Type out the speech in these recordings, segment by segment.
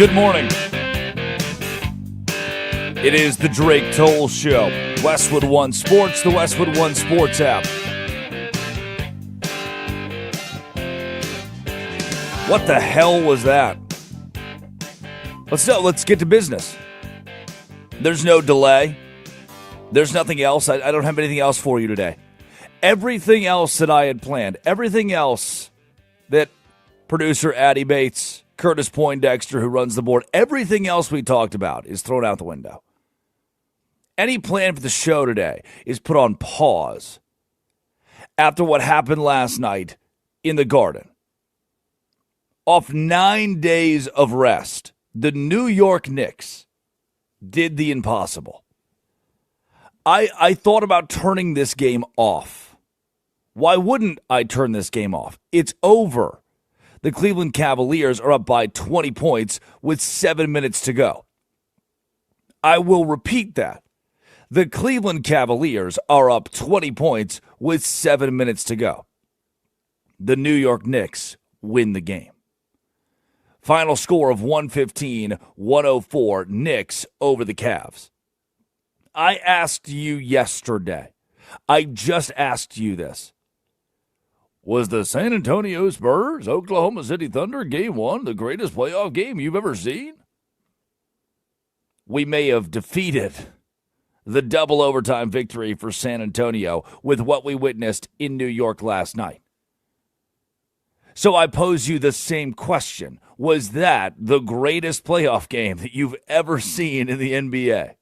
Good morning. It is the Drake Toll Show. Westwood One Sports, the Westwood One Sports app. What the hell was that? Let's get to business. There's no delay. There's nothing else. I don't have anything else for you today. Everything else that I had planned, everything else that producer Addie Bates, Curtis Poindexter, who runs the board, everything else we talked about is thrown out the window. Any plan for the show today is put on pause after what happened last night in the Garden. Off 9 days of rest, the New York Knicks did the impossible. I thought about turning this game off. Why wouldn't I turn this game off? It's over. The Cleveland Cavaliers are up by 20 points with 7 minutes to go. I will repeat that. The Cleveland Cavaliers are up 20 points with 7 minutes to go. The New York Knicks win the game. Final score of 115-104, Knicks over the Cavs. I asked you yesterday. I just asked you this. Was the San Antonio Spurs, Oklahoma City Thunder Game 1 the greatest playoff game you've ever seen? We may have defeated the double overtime victory for San Antonio with what we witnessed in New York last night. So I pose you the same question. Was that the greatest playoff game that you've ever seen in the NBA?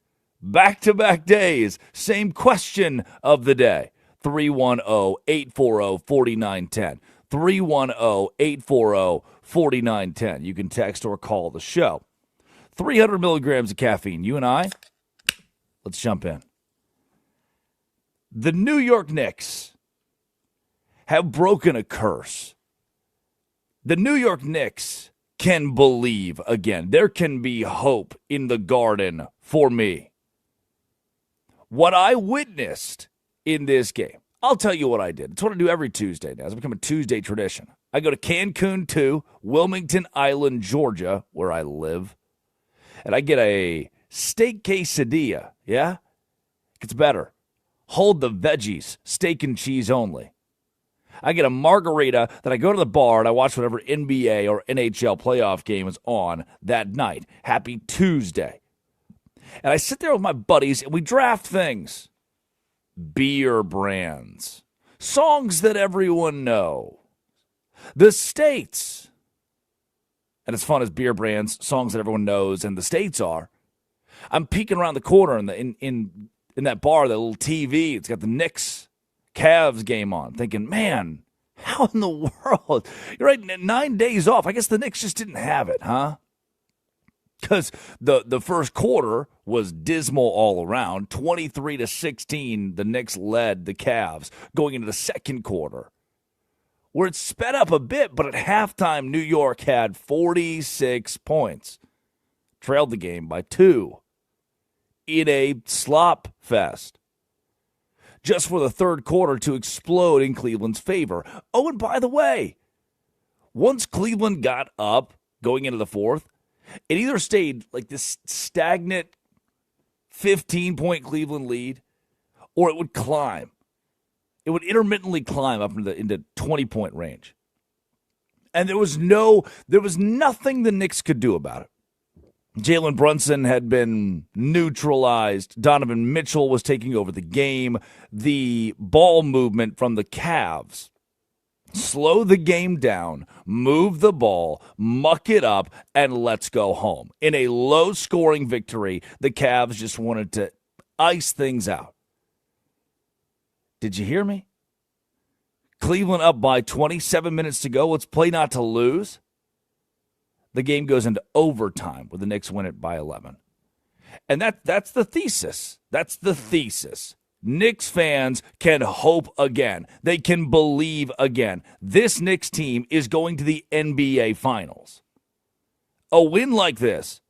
Back-to-back days, same question of the day. 310-840-4910. 310-840-4910. You can text or call the show. 300 milligrams of caffeine. You and I, let's jump in. The New York Knicks have broken a curse. The New York Knicks can believe again. There can be hope in the Garden for me. What I witnessed in this game, I'll tell you what I did. It's what I do every Tuesday now. It's become a Tuesday tradition. I go to Cancun 2, Wilmington Island, Georgia, where I live, and I get a steak quesadilla, yeah? It gets better. Hold the veggies, steak and cheese only. I get a margarita, then I go to the bar and I watch whatever NBA or NHL playoff game is on that night. Happy Tuesday. And I sit there with my buddies and we draft things. Beer brands. Songs that everyone knows. The states. And as fun as beer brands, songs that everyone knows, and the states are, I'm peeking around the corner in that bar, that little TV. It's got the Knicks Cavs game on, thinking, man, how in the world? You're right, 9 days off. I guess the Knicks just didn't have it, huh? Because the first quarter was dismal all around. 23-16, the Knicks led the Cavs going into the second quarter, where it sped up a bit, but at halftime, New York had 46 points. Trailed the game by 2 in a slop fest. Just for the third quarter to explode in Cleveland's favor. Oh, and by the way, once Cleveland got up going into the fourth, it either stayed like this stagnant 15-point Cleveland lead, or it would climb. It would intermittently climb up into 20-point range. And there was nothing the Knicks could do about it. Jalen Brunson had been neutralized. Donovan Mitchell was taking over the game. The ball movement from the Cavs slow the game down, move the ball, muck it up, and let's go home. In a low-scoring victory, the Cavs just wanted to ice things out. Did you hear me? Cleveland up by 27 minutes to go. Let's play not to lose. The game goes into overtime where the Knicks win it by 11. And that's the thesis. That's the thesis. Knicks fans can hope again. They can believe again. This Knicks team is going to the NBA Finals. A win like this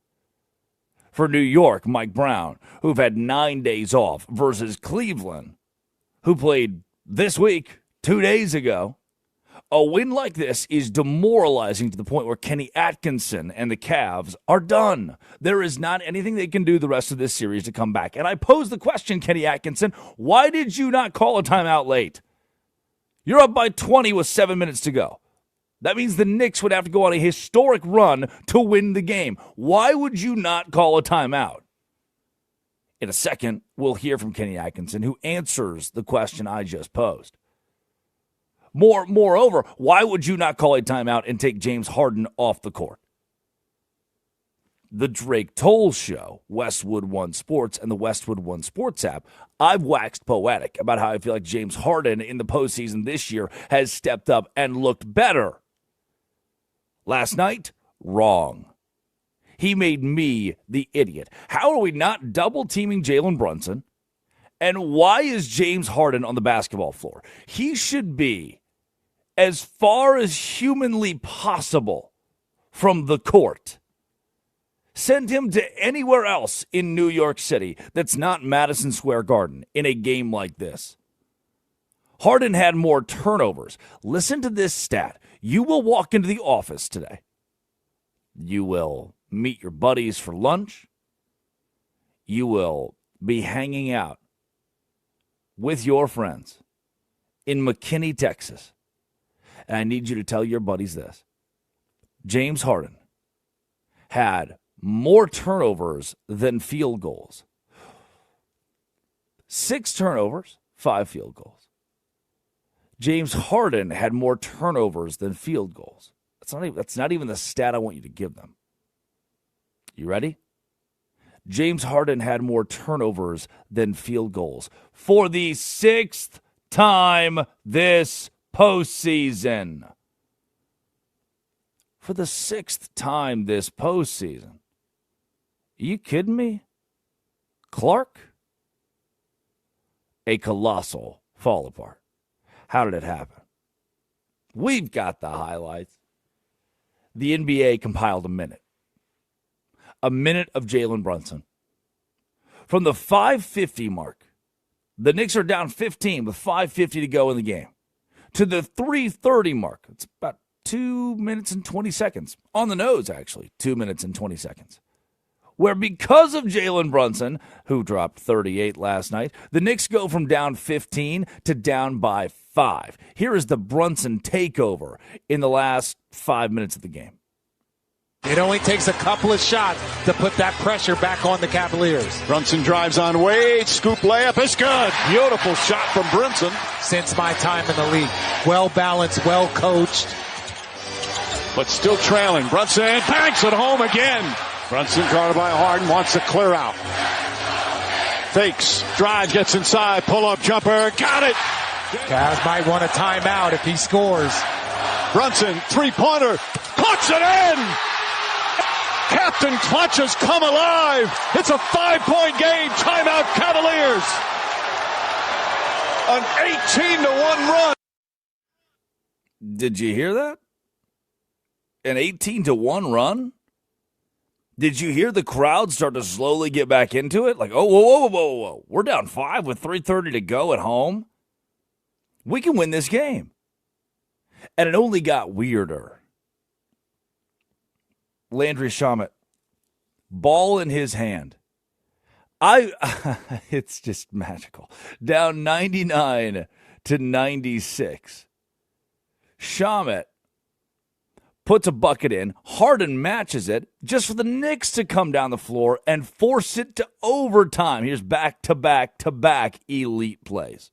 for New York, Mike Brown, who've had 9 days off, versus Cleveland, who played this week, 2 days ago, A win like this is demoralizing to the point where Kenny Atkinson and the Cavs are done. There is not anything they can do the rest of this series to come back. And I pose the question, Kenny Atkinson, why did you not call a timeout late? You're up by 20 with 7 minutes to go. That means the Knicks would have to go on a historic run to win the game. Why would you not call a timeout? In a second, we'll hear from Kenny Atkinson, who answers the question I just posed. Moreover, why would you not call a timeout and take James Harden off the court? The Drake Toll Show, Westwood One Sports, and the Westwood One Sports app, I've waxed poetic about how I feel like James Harden in the postseason this year has stepped up and looked better. Last night, wrong. He made me the idiot. How are we not double-teaming Jalen Brunson? And why is James Harden on the basketball floor? He should be, as far as humanly possible, from the court. Send him to anywhere else in New York City that's not Madison Square Garden in a game like this. Harden had more turnovers. Listen to this stat. You will walk into the office today. You will meet your buddies for lunch. You will be hanging out with your friends in McKinney, Texas. And I need you to tell your buddies this. James Harden had more turnovers than field goals. 6 turnovers, 5 field goals. James Harden had more turnovers than field goals. That's not even the stat I want you to give them. You ready? James Harden had more turnovers than field goals for the 6th time this postseason. For the 6th time this postseason. Are you kidding me? Clark? A colossal fall apart. How did it happen? We've got the highlights. The NBA compiled a minute. A minute of Jalen Brunson. From the 5:50 mark, the Knicks are down 15 with 5:50 to go in the game, to the 3:30 mark. It's about 2 minutes and 20 seconds. On the nose, actually, 2 minutes and 20 seconds. Where because of Jalen Brunson, who dropped 38 last night, the Knicks go from down 15 to down by 5. Here is the Brunson takeover in the last 5 minutes of the game. It only takes a couple of shots to put that pressure back on the Cavaliers. Brunson drives on Wade. Scoop layup is good. Beautiful shot from Brunson. Since my time in the league. Well balanced, well coached. But still trailing. Brunson banks it home again. Brunson guarded by Harden. Wants to clear out. Fakes. Drive. Gets inside. Pull-up jumper. Got it. Cavs might want a timeout if he scores. Brunson. Three-pointer. Puts it in. Captain Clutch has come alive. It's a 5-point game. Timeout Cavaliers. An 18-1 run. Did you hear that? An 18-1 run? Did you hear the crowd start to slowly get back into it? Like, oh, whoa. We're down 5 with 3:30 to go at home. We can win this game. And it only got weirder. Landry Shamet, ball in his hand. It's just magical. Down 99 to 96. Shamet puts a bucket in. Harden matches it just for the Knicks to come down the floor and force it to overtime. Here's back-to-back elite plays.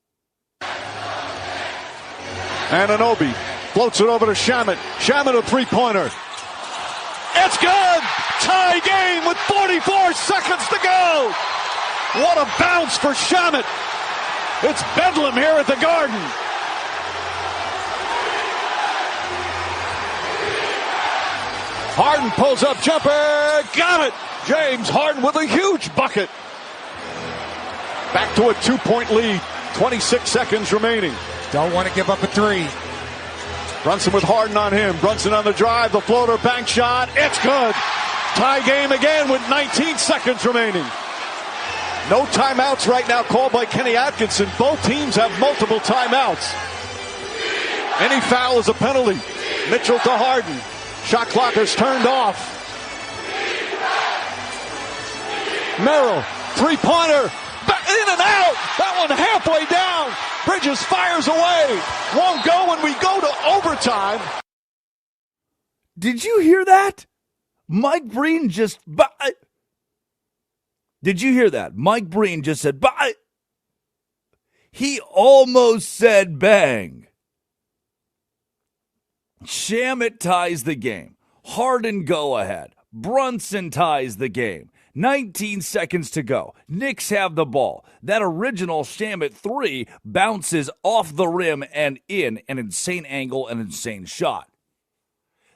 Anunoby floats it over to Shamet. Shamet a three-pointer. It's good! Tie game with 44 seconds to go! What a bounce for Shamet! It's bedlam here at the Garden. Harden pulls up jumper. Got it! James Harden with a huge bucket. Back to a 2-point lead. 26 seconds remaining. Don't want to give up a three. Brunson with Harden on him. Brunson on the drive. The floater bank shot. It's good. Tie game again with 19 seconds remaining. No timeouts right now called by Kenny Atkinson. Both teams have multiple timeouts. Any foul is a penalty. Mitchell to Harden. Shot clock is turned off. Merrill, three-pointer. In and out. That one halfway down. Bridges fires away. Won't go when we go to overtime. Did you hear that? Mike Breen just... Did you hear that? Mike Breen just said... He almost said bang. Shamet ties the game. Harden go ahead. Brunson ties the game. 19 seconds to go. Knicks have the ball. That original Shamet 3 bounces off the rim and in an insane angle, an insane shot.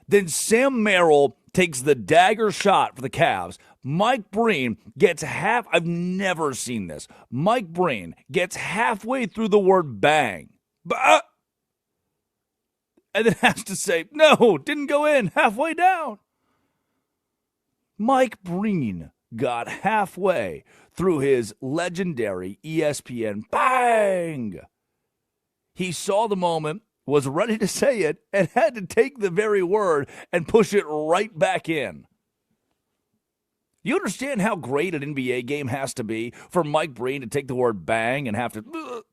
Then Sam Merrill takes the dagger shot for the Cavs. Mike Breen gets half. I've never seen this. Mike Breen gets halfway through the word bang. And then has to say, no, didn't go in, halfway down. Mike Breen got halfway through his legendary ESPN bang. He saw the moment, was ready to say it, and had to take the very word and push it right back in. You understand how great an NBA game has to be for Mike Breen to take the word bang and have to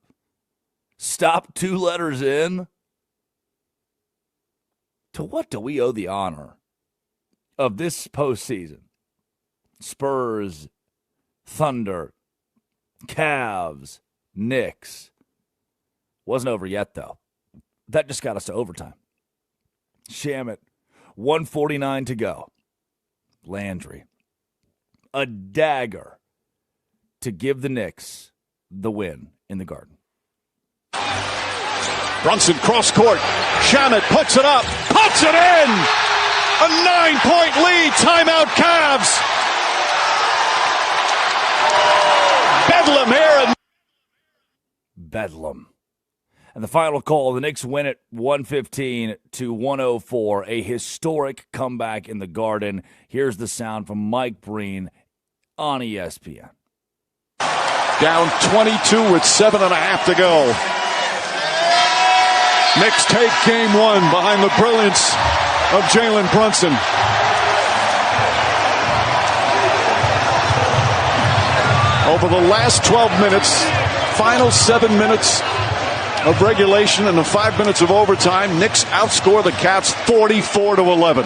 stop 2 letters in? To what do we owe the honor of this postseason? Spurs, Thunder, Cavs, Knicks. Wasn't over yet, though. That just got us to overtime. Shamet, 1:49 to go. Landry, a dagger to give the Knicks the win in the Garden. Brunson cross court. Shamet puts it up. Puts it in. A 9-point lead. Timeout Cavs. Bedlam here. Bedlam. And the final call, the Knicks win it 115 to 104. A historic comeback in the Garden. Here's the sound from Mike Breen on ESPN. Down 22 with 7.5 to go. Knicks take game 1 behind the brilliance of Jalen Brunson. Over the last 12 minutes, final 7 minutes of regulation and the 5 minutes of overtime, Knicks outscore the Cats 44-11.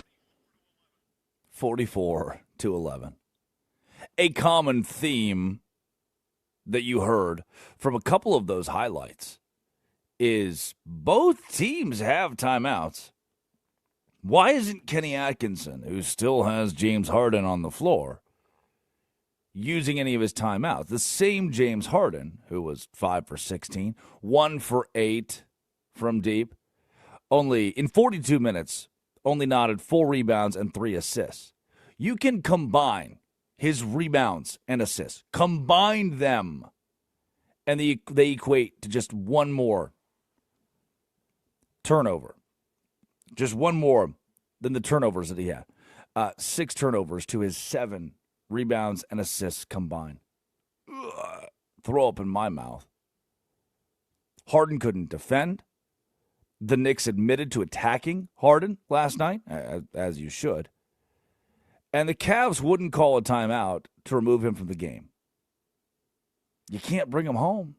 44-11. A common theme that you heard from a couple of those highlights is both teams have timeouts. Why isn't Kenny Atkinson, who still has James Harden on the floor, using any of his timeouts? The same James Harden, who was 5 for 16, 1 for 8 from deep, only in 42 minutes, only knotted 4 rebounds and 3 assists. You can combine his rebounds and assists, combine them, and they equate to just one more turnover. Just one more than the turnovers that he had. 6 turnovers to his 7 rebounds and assists combined. Ugh, throw up in my mouth. Harden couldn't defend. The Knicks admitted to attacking Harden last night, as you should. And the Cavs wouldn't call a timeout to remove him from the game. You can't bring him home.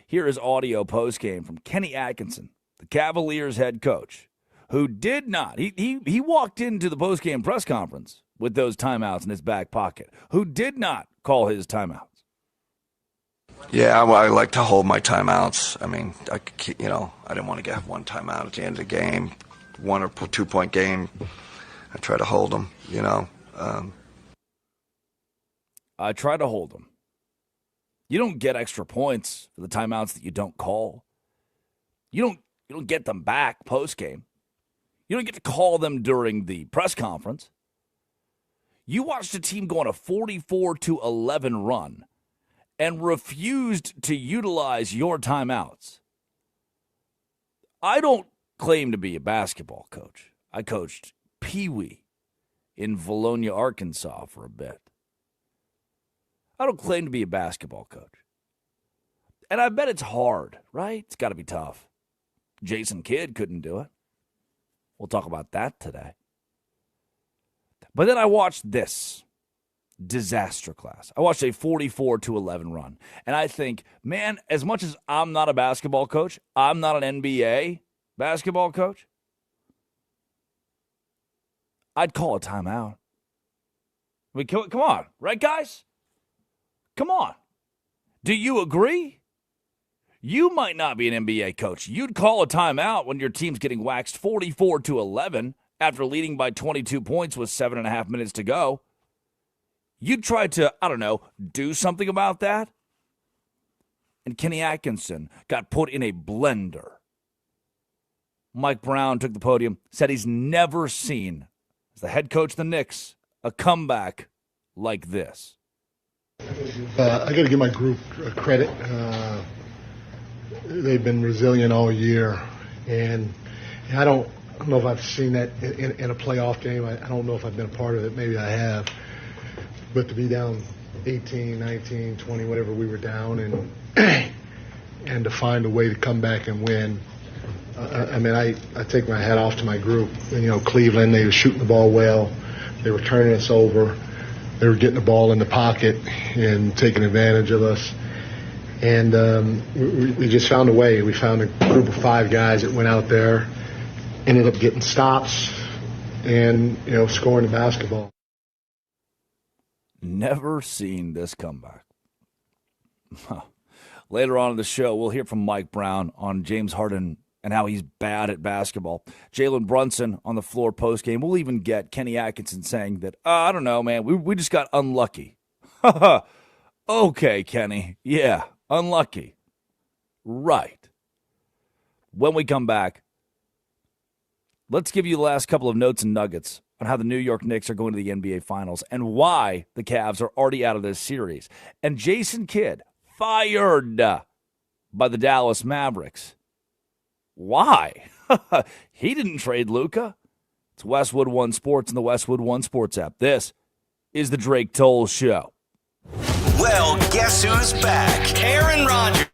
Here is audio postgame from Kenny Atkinson, the Cavaliers head coach, who did not. He walked into the postgame press conference with those timeouts in his back pocket, who did not call his timeouts. Yeah, I like to hold my timeouts. I mean, I didn't want to get one timeout at the end of the game, 1 or 2 point game. I try to hold them, I try to hold them. You don't get extra points for the timeouts that you don't call. You don't get them back post game. You don't get to call them during the press conference. You watched a team go on a 44-11 run and refused to utilize your timeouts. I don't claim to be a basketball coach. I coached Pee Wee in Valonia, Arkansas for a bit. I don't claim to be a basketball coach. And I bet it's hard, right? It's got to be tough. Jason Kidd couldn't do it. We'll talk about that today. But then I watched this disaster class. I watched a 44-11 run. And I think, man, as much as I'm not a basketball coach, I'm not an NBA basketball coach, I'd call a timeout. I mean, come on, right, guys? Come on. Do you agree? You might not be an NBA coach. You'd call a timeout when your team's getting waxed 44-11 after leading by 22 points with 7.5 minutes to go. You'd try to, I don't know, do something about that. And Kenny Atkinson got put in a blender. Mike Brown took the podium, said he's never seen, as the head coach of the Knicks, a comeback like this. I got to give my group credit. They've been resilient all year, and I don't know if I've seen that in a playoff game. I don't know if I've been a part of it. Maybe I have. But to be down 18, 19, 20, whatever we were down, and to find a way to come back and win. I take my hat off to my group. And, Cleveland, they were shooting the ball well. They were turning us over. They were getting the ball in the pocket and taking advantage of us. And we just found a way. We found a group of 5 guys that went out there, ended up getting stops, and, scoring the basketball. Never seen this comeback. Later on in the show, we'll hear from Mike Brown on James Harden and how he's bad at basketball. Jalen Brunson on the floor postgame. We'll even get Kenny Atkinson saying that, I don't know, man, we just got unlucky. Okay, Kenny. Yeah, unlucky. Right. When we come back, let's give you the last couple of notes and nuggets on how the New York Knicks are going to the NBA Finals and why the Cavs are already out of this series. And Jason Kidd fired by the Dallas Mavericks. Why? He didn't trade Luka. It's Westwood One Sports and the Westwood One Sports app. This is the Drake Toll Show. Well, guess who's back? Aaron Rodgers.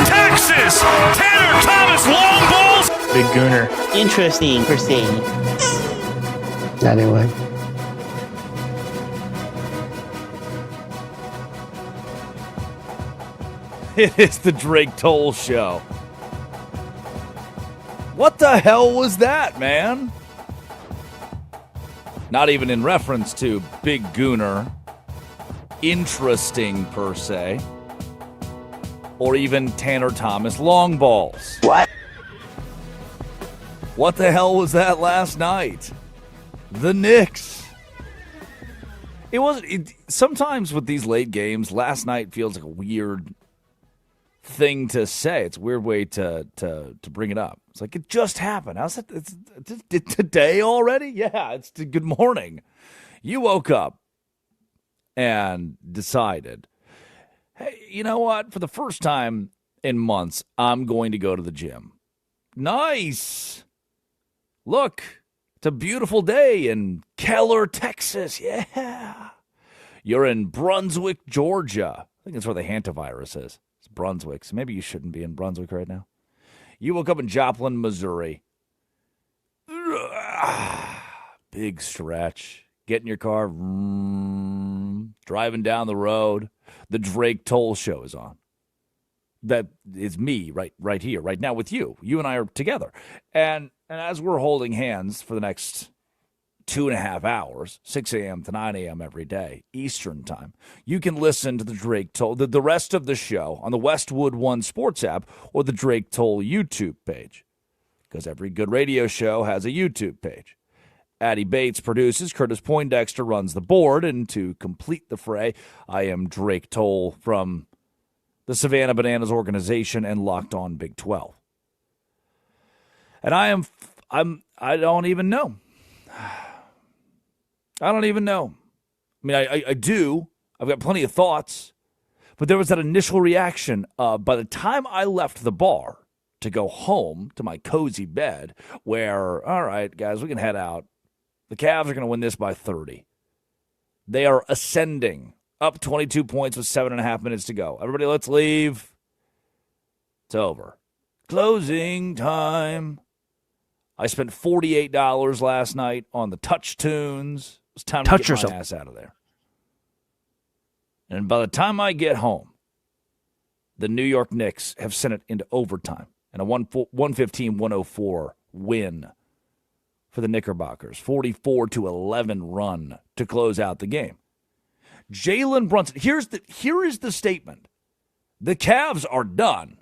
Texas! Tanner Thomas long balls! Big Gooner. Interesting per se. Anyway. It is the Drake Toll Show. What the hell was that, man? Not even in reference to Big Gooner, interesting per se, or even Tanner Thomas long balls. What? What the hell was that last night? The Knicks. It wasn't. Sometimes with these late games, last night feels like a weird thing to say. It's a weird way to bring it up. It's like it just happened. How's it? It's today already? Yeah, it's good morning. You woke up and decided, hey, you know what? For the first time in months, I'm going to go to the gym. Nice. Look, it's a beautiful day in Keller, Texas. Yeah. You're in Brunswick, Georgia. I think that's where the hantavirus is. It's Brunswick, so maybe you shouldn't be in Brunswick right now. You woke up in Joplin, Missouri. Big stretch. Get in your car. Driving down the road. The Drake Toll Show is on. That is me right here, right now with you. You and I are together. And as we're holding hands for the next 2.5 hours, 6 a.m. to 9 a.m. every day, Eastern time, you can listen to the Drake Toll, the rest of the show on the Westwood One Sports app or the Drake Toll YouTube page. Because every good radio show has a YouTube page. Addie Bates produces, Curtis Poindexter runs the board, and to complete the fray, I am Drake Toll from the Savannah Bananas organization and Locked On Big 12. And I don't even know. I don't even know. I mean, I do. I've got plenty of thoughts. But there was that initial reaction by the time I left the bar to go home to my cozy bed where, all right, guys, we can head out. The Cavs are going to win this by 30. They are ascending, up 22 points with 7.5 minutes to go. Everybody, let's leave. It's over. Closing time. I spent $48 last night on the Touch Tunes. It's time to get my ass out of there. And by the time I get home, the New York Knicks have sent it into overtime and a 115-104 win for the Knickerbockers. 44-11 run to close out the game. Jalen Brunson, here is the statement. The Cavs are done.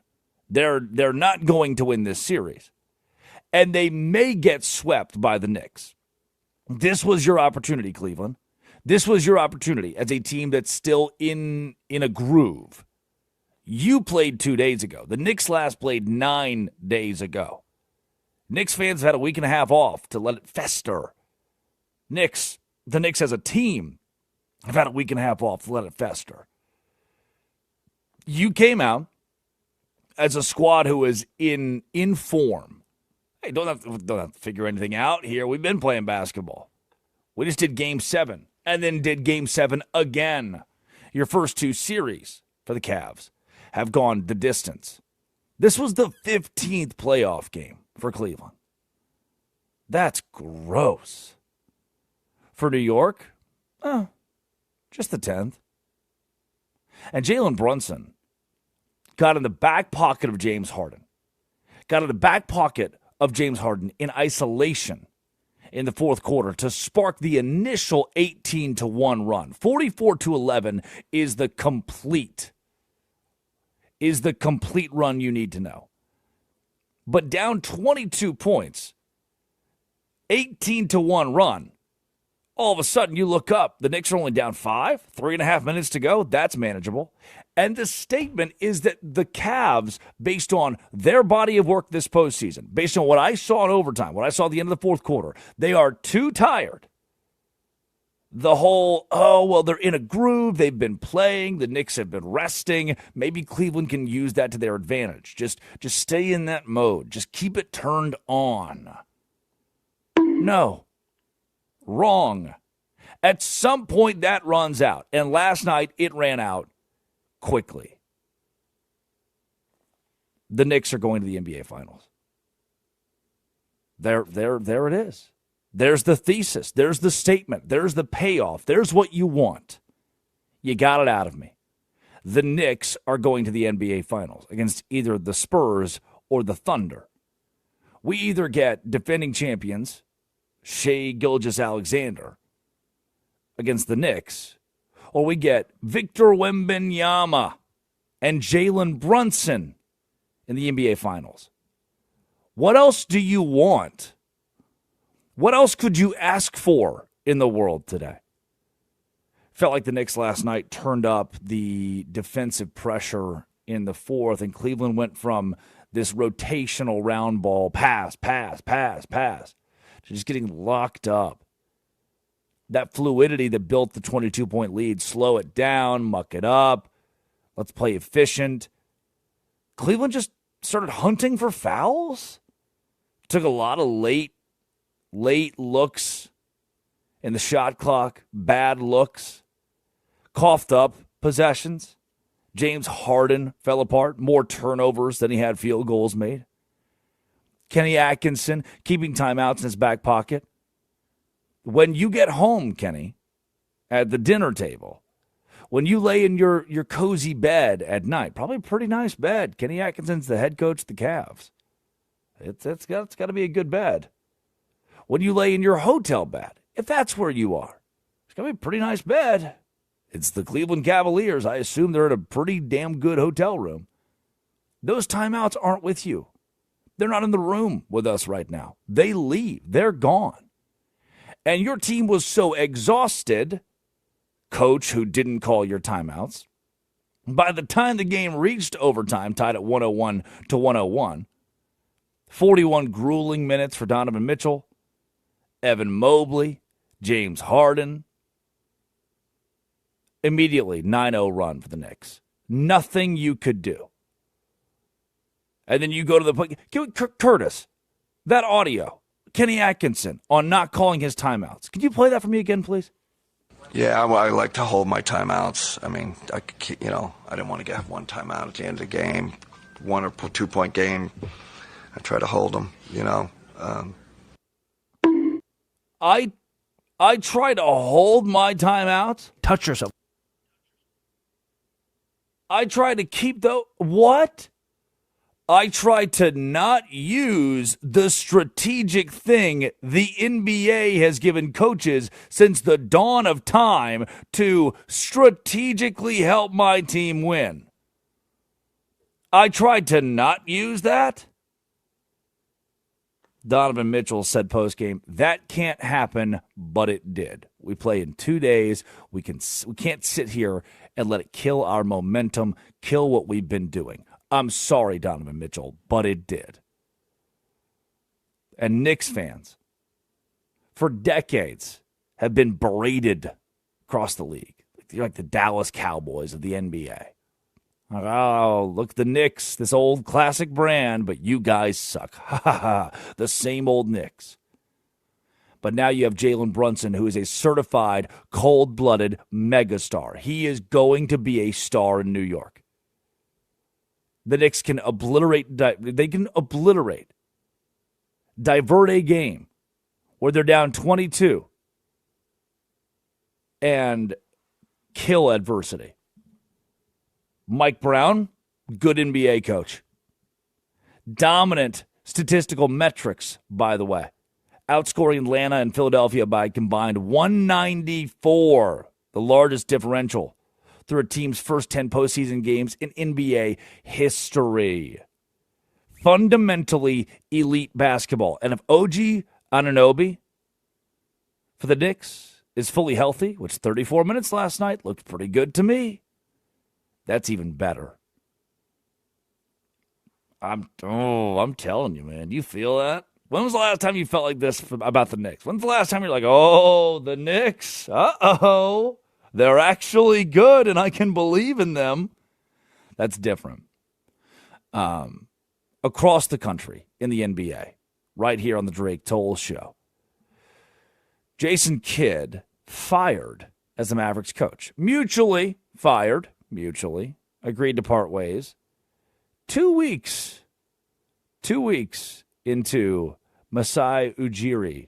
They're not going to win this series. And they may get swept by the Knicks. This was your opportunity, Cleveland. This was your opportunity as a team that's still in a groove. You played 2 days ago. The Knicks last played 9 days ago. Knicks fans have had a week and a half off to let it fester. The Knicks as a team have had a week and a half off to let it fester. You came out as a squad who is in form. Hey, don't have to figure anything out here. We've been playing basketball. We just did Game 7 and then did Game 7 again. Your first two series for the Cavs have gone the distance. This was the 15th playoff game for Cleveland. That's gross. For New York, just the 10th. And Jalen Brunson got in the back pocket of James Harden. Got in the back pocket of James Harden in isolation in the fourth quarter to spark the initial 18-1 run. 44-11 is the complete run you need to know. But down 22 points, 18-1 run. All of a sudden, you look up. The Knicks are only down 5, 3.5 minutes to go. That's manageable. And the statement is that the Cavs, based on their body of work this postseason, based on what I saw in overtime, what I saw at the end of the fourth quarter, they are too tired. The whole, they're in a groove. They've been playing. The Knicks have been resting. Maybe Cleveland can use that to their advantage. Just stay in that mode. Just keep it turned on. No. Wrong. At some point, that runs out. And last night, it ran out quickly. The Knicks are going to the NBA Finals. There it is. There's the thesis. There's the statement. There's the payoff. There's what you want. You got it out of me. The Knicks are going to the NBA Finals against either the Spurs or the Thunder. We either get defending champions, Shai Gilgeous-Alexander, against the Knicks, or we get Victor Wembanyama and Jalen Brunson in the NBA Finals. What else do you want? What else could you ask for in the world today? Felt like the Knicks last night turned up the defensive pressure in the fourth, and Cleveland went from this rotational round ball, pass, to just getting locked up. That fluidity that built the 22-point lead, slow it down, muck it up, let's play efficient. Cleveland just started hunting for fouls. Took a lot of late looks in the shot clock, bad looks, coughed up possessions. James Harden fell apart, more turnovers than he had field goals made. Kenny Atkinson keeping timeouts in his back pocket. When you get home, Kenny, at the dinner table, when you lay in your cozy bed at night, probably a pretty nice bed. Kenny Atkinson's the head coach of the Cavs. It's got to be a good bed. When you lay in your hotel bed, if that's where you are, it's going to be a pretty nice bed. It's the Cleveland Cavaliers. I assume they're in a pretty damn good hotel room. Those timeouts aren't with you. They're not in the room with us right now. They leave. They're gone. And your team was so exhausted, coach who didn't call your timeouts, by the time the game reached overtime, tied at 101-101, 41 grueling minutes for Donovan Mitchell, Evan Mobley, James Harden. Immediately, 9-0 run for the Knicks. Nothing you could do. And then you go to the Curtis, that audio, Kenny Atkinson on not calling his timeouts. Could you play that for me again, please? Yeah, I like to hold my timeouts. I mean, I didn't want to get one timeout at the end of the game, 1 or 2 point game. I try to hold them, I try to hold my timeouts. Touch yourself. I try to keep what? I try to not use the strategic thing the NBA has given coaches since the dawn of time to strategically help my team win. I tried to not use that. Donovan Mitchell said postgame, that can't happen, but it did. We play in 2 days. We can't sit here and let it kill our momentum, kill what we've been doing. I'm sorry, Donovan Mitchell, but it did. And Knicks fans, for decades, have been berated across the league. You're like the Dallas Cowboys of the NBA. Oh, look, the Knicks, this old classic brand, but you guys suck. Ha ha ha. The same old Knicks. But now you have Jalen Brunson, who is a certified, cold-blooded megastar. He is going to be a star in New York. The Knicks can divert a game where they're down 22 and kill adversity. Mike Brown, good NBA coach. Dominant statistical metrics, by the way. Outscoring Atlanta and Philadelphia by combined 194, the largest differential through a team's first 10 postseason games in NBA history. Fundamentally elite basketball. And if OG Anunoby for the Knicks is fully healthy, which 34 minutes last night looked pretty good to me, That's even better. I'm telling you, man. You feel that? When was the last time you felt like this about the Knicks? When's the last time you're like, oh, the Knicks? Uh-oh. They're actually good, and I can believe in them. That's different. Across the country in the NBA, right here on the Drake Toll Show, Jason Kidd fired as the Mavericks coach. Mutually fired, agreed to part ways. 2 weeks into Masai Ujiri,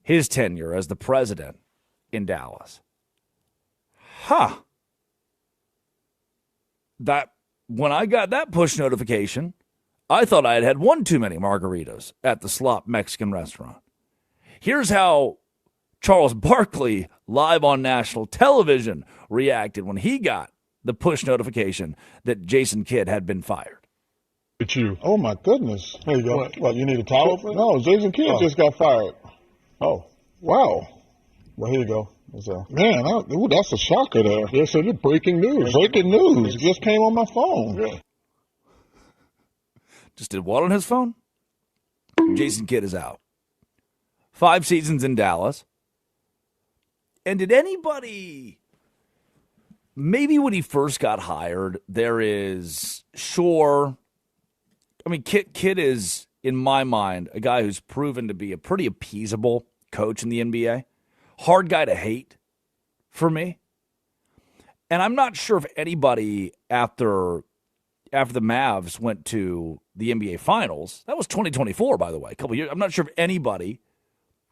his tenure as the president in Dallas. That when I got that push notification, I thought I had had one too many margaritas at the Slop Mexican restaurant. Here's how Charles Barkley, live on national television, reacted when he got the push notification that Jason Kidd had been fired. It's you. Oh, my goodness. There you go. What, you need a towel for it? No, Jason Kidd just got fired. Oh, wow. Well, here you go. Man, that's a shocker there. Yes, sir. Breaking news. Breaking news. It just came on my phone. Yeah. Just did what on his phone? Jason Kidd is out. 5 seasons in Dallas. And did anybody, maybe when he first got hired, Kidd is, in my mind, a guy who's proven to be a pretty appeasable coach in the NBA. Hard guy to hate for me. And I'm not sure if anybody after the Mavs went to the NBA Finals, that was 2024, by the way, a couple years. I'm not sure if anybody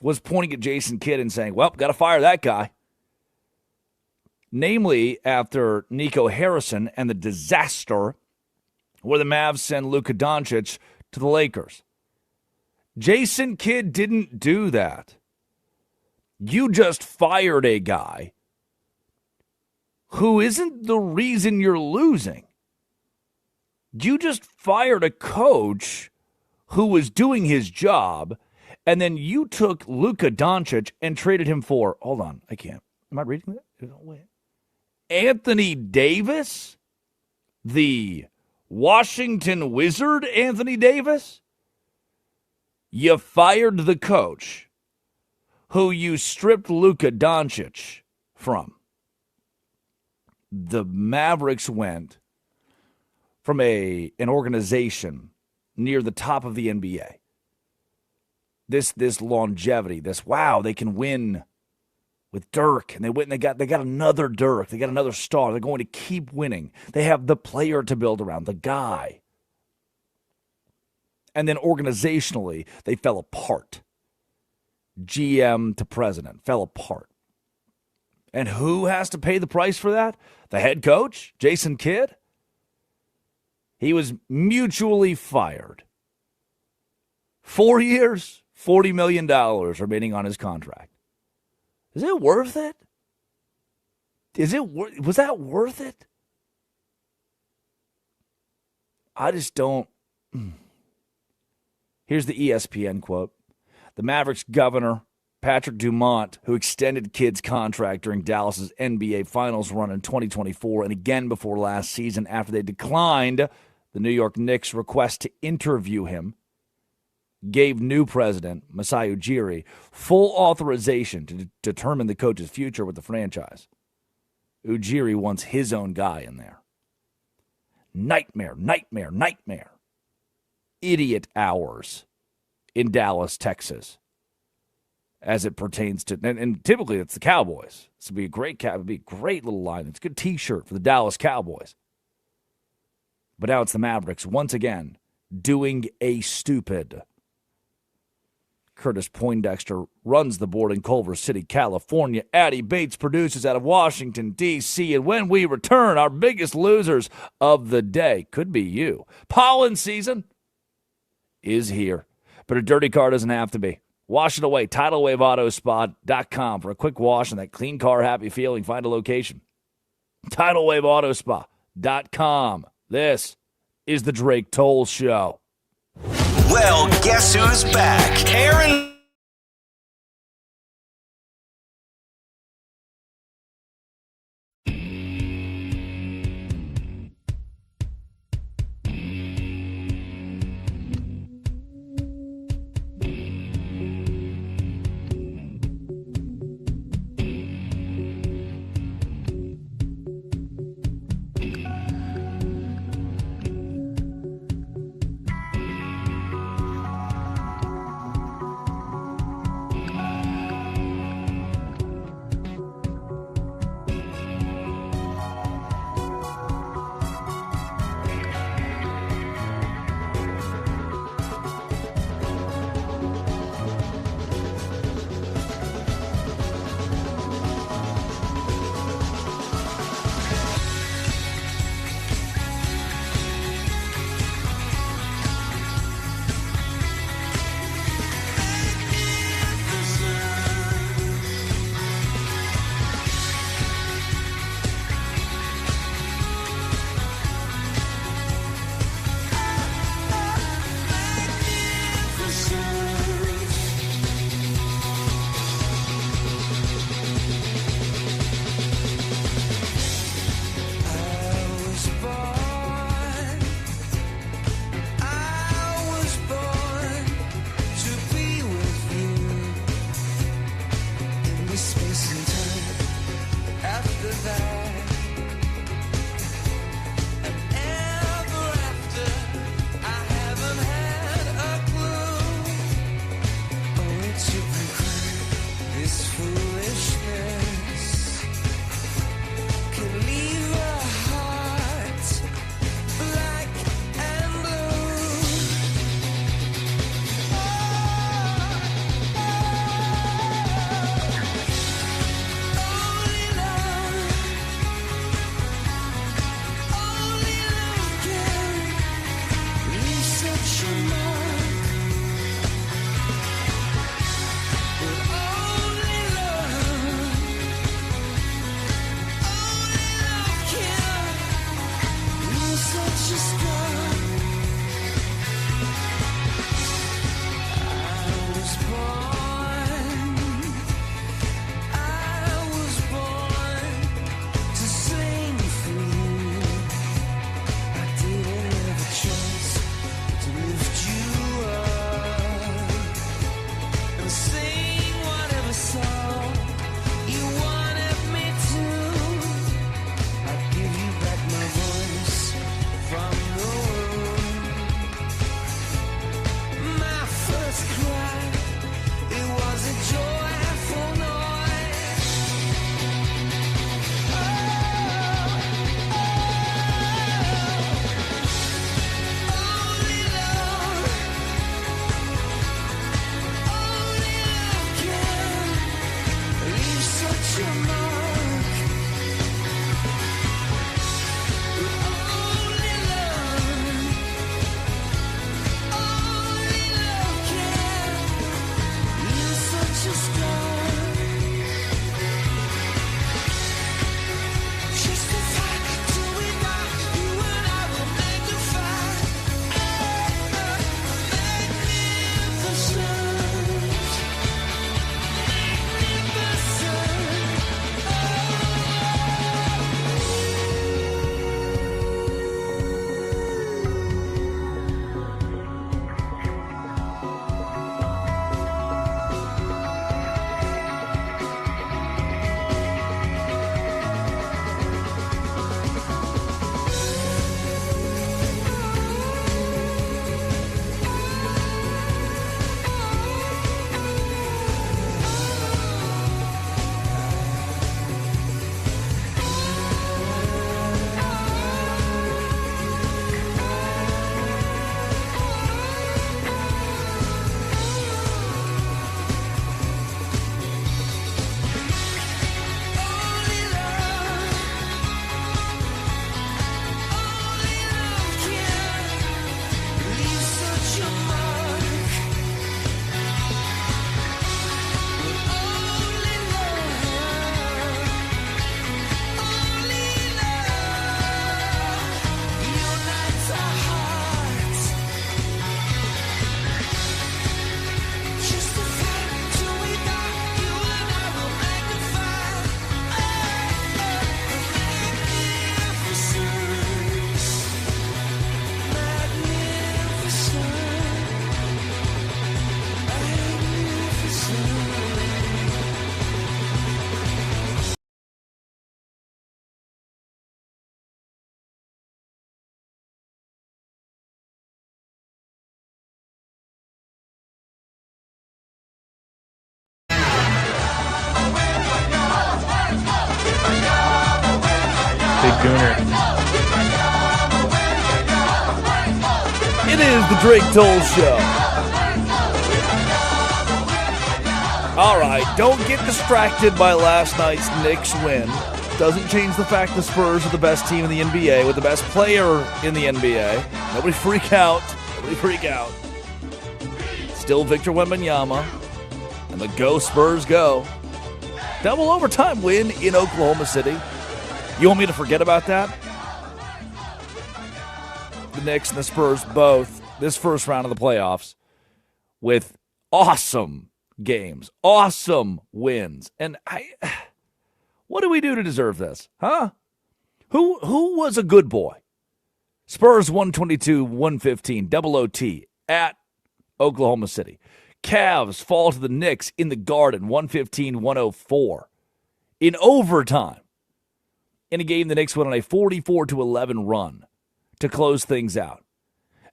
was pointing at Jason Kidd and saying, well, got to fire that guy. Namely, after Nico Harrison and the disaster where the Mavs send Luka Doncic to the Lakers. Jason Kidd didn't do that. You just fired a guy who isn't the reason you're losing. You just fired a coach who was doing his job, and then you took Luka Doncic and traded him for, hold on, I can't. Am I reading that? Wait. Anthony Davis? The Washington Wizard Anthony Davis? You fired the coach who you stripped Luka Doncic from. The Mavericks went from an organization near the top of the NBA. This longevity, wow, they can win with Dirk, and they got another Dirk, they got another star. They're going to keep winning. They have the player to build around, the guy. And then organizationally, they fell apart. GM to president fell apart. And who has to pay the price for that? The head coach, Jason Kidd. He was mutually fired. 4 years, $40 million remaining on his contract. Is it worth it? Was that worth it? I just don't. Here's the ESPN quote. The Mavericks governor, Patrick Dumont, who extended Kidd's contract during Dallas's NBA Finals run in 2024 and again before last season after they declined the New York Knicks' request to interview him, gave new president, Masai Ujiri, full authorization to determine the coach's future with the franchise. Ujiri wants his own guy in there. Nightmare. Idiot hours in Dallas, Texas, as it pertains to, and typically it's the Cowboys. This would be a great little line. It's a good T-shirt for the Dallas Cowboys. But now it's the Mavericks once again doing a stupid. Curtis Poindexter runs the board in Culver City, California. Addie Bates produces out of Washington, D.C. And when we return, our biggest losers of the day could be you. Pollen season is here, but a dirty car doesn't have to be. Wash it away. TidalWaveAutoSpa.com for a quick wash and that clean car happy feeling. Find a location. TidalWaveAutoSpa.com. This is the Drake Toll Show. Well, guess who's back? Aaron. Gooner. It is the Drake Toll Show. All right, don't get distracted by last night's Knicks win. Doesn't change the fact the Spurs are the best team in the NBA with the best player in the NBA. Nobody freak out. Nobody freak out. Still Victor Wembanyama. And the Go Spurs go. Double overtime win in Oklahoma City. You want me to forget about that? The Knicks and the Spurs both, this first round of the playoffs, with awesome games, awesome wins. And what do we do to deserve this? Huh? Who was a good boy? Spurs 122-115, double OT at Oklahoma City. Cavs fall to the Knicks in the Garden, 115-104. In overtime, in a game the Knicks went on a 44-11 run to close things out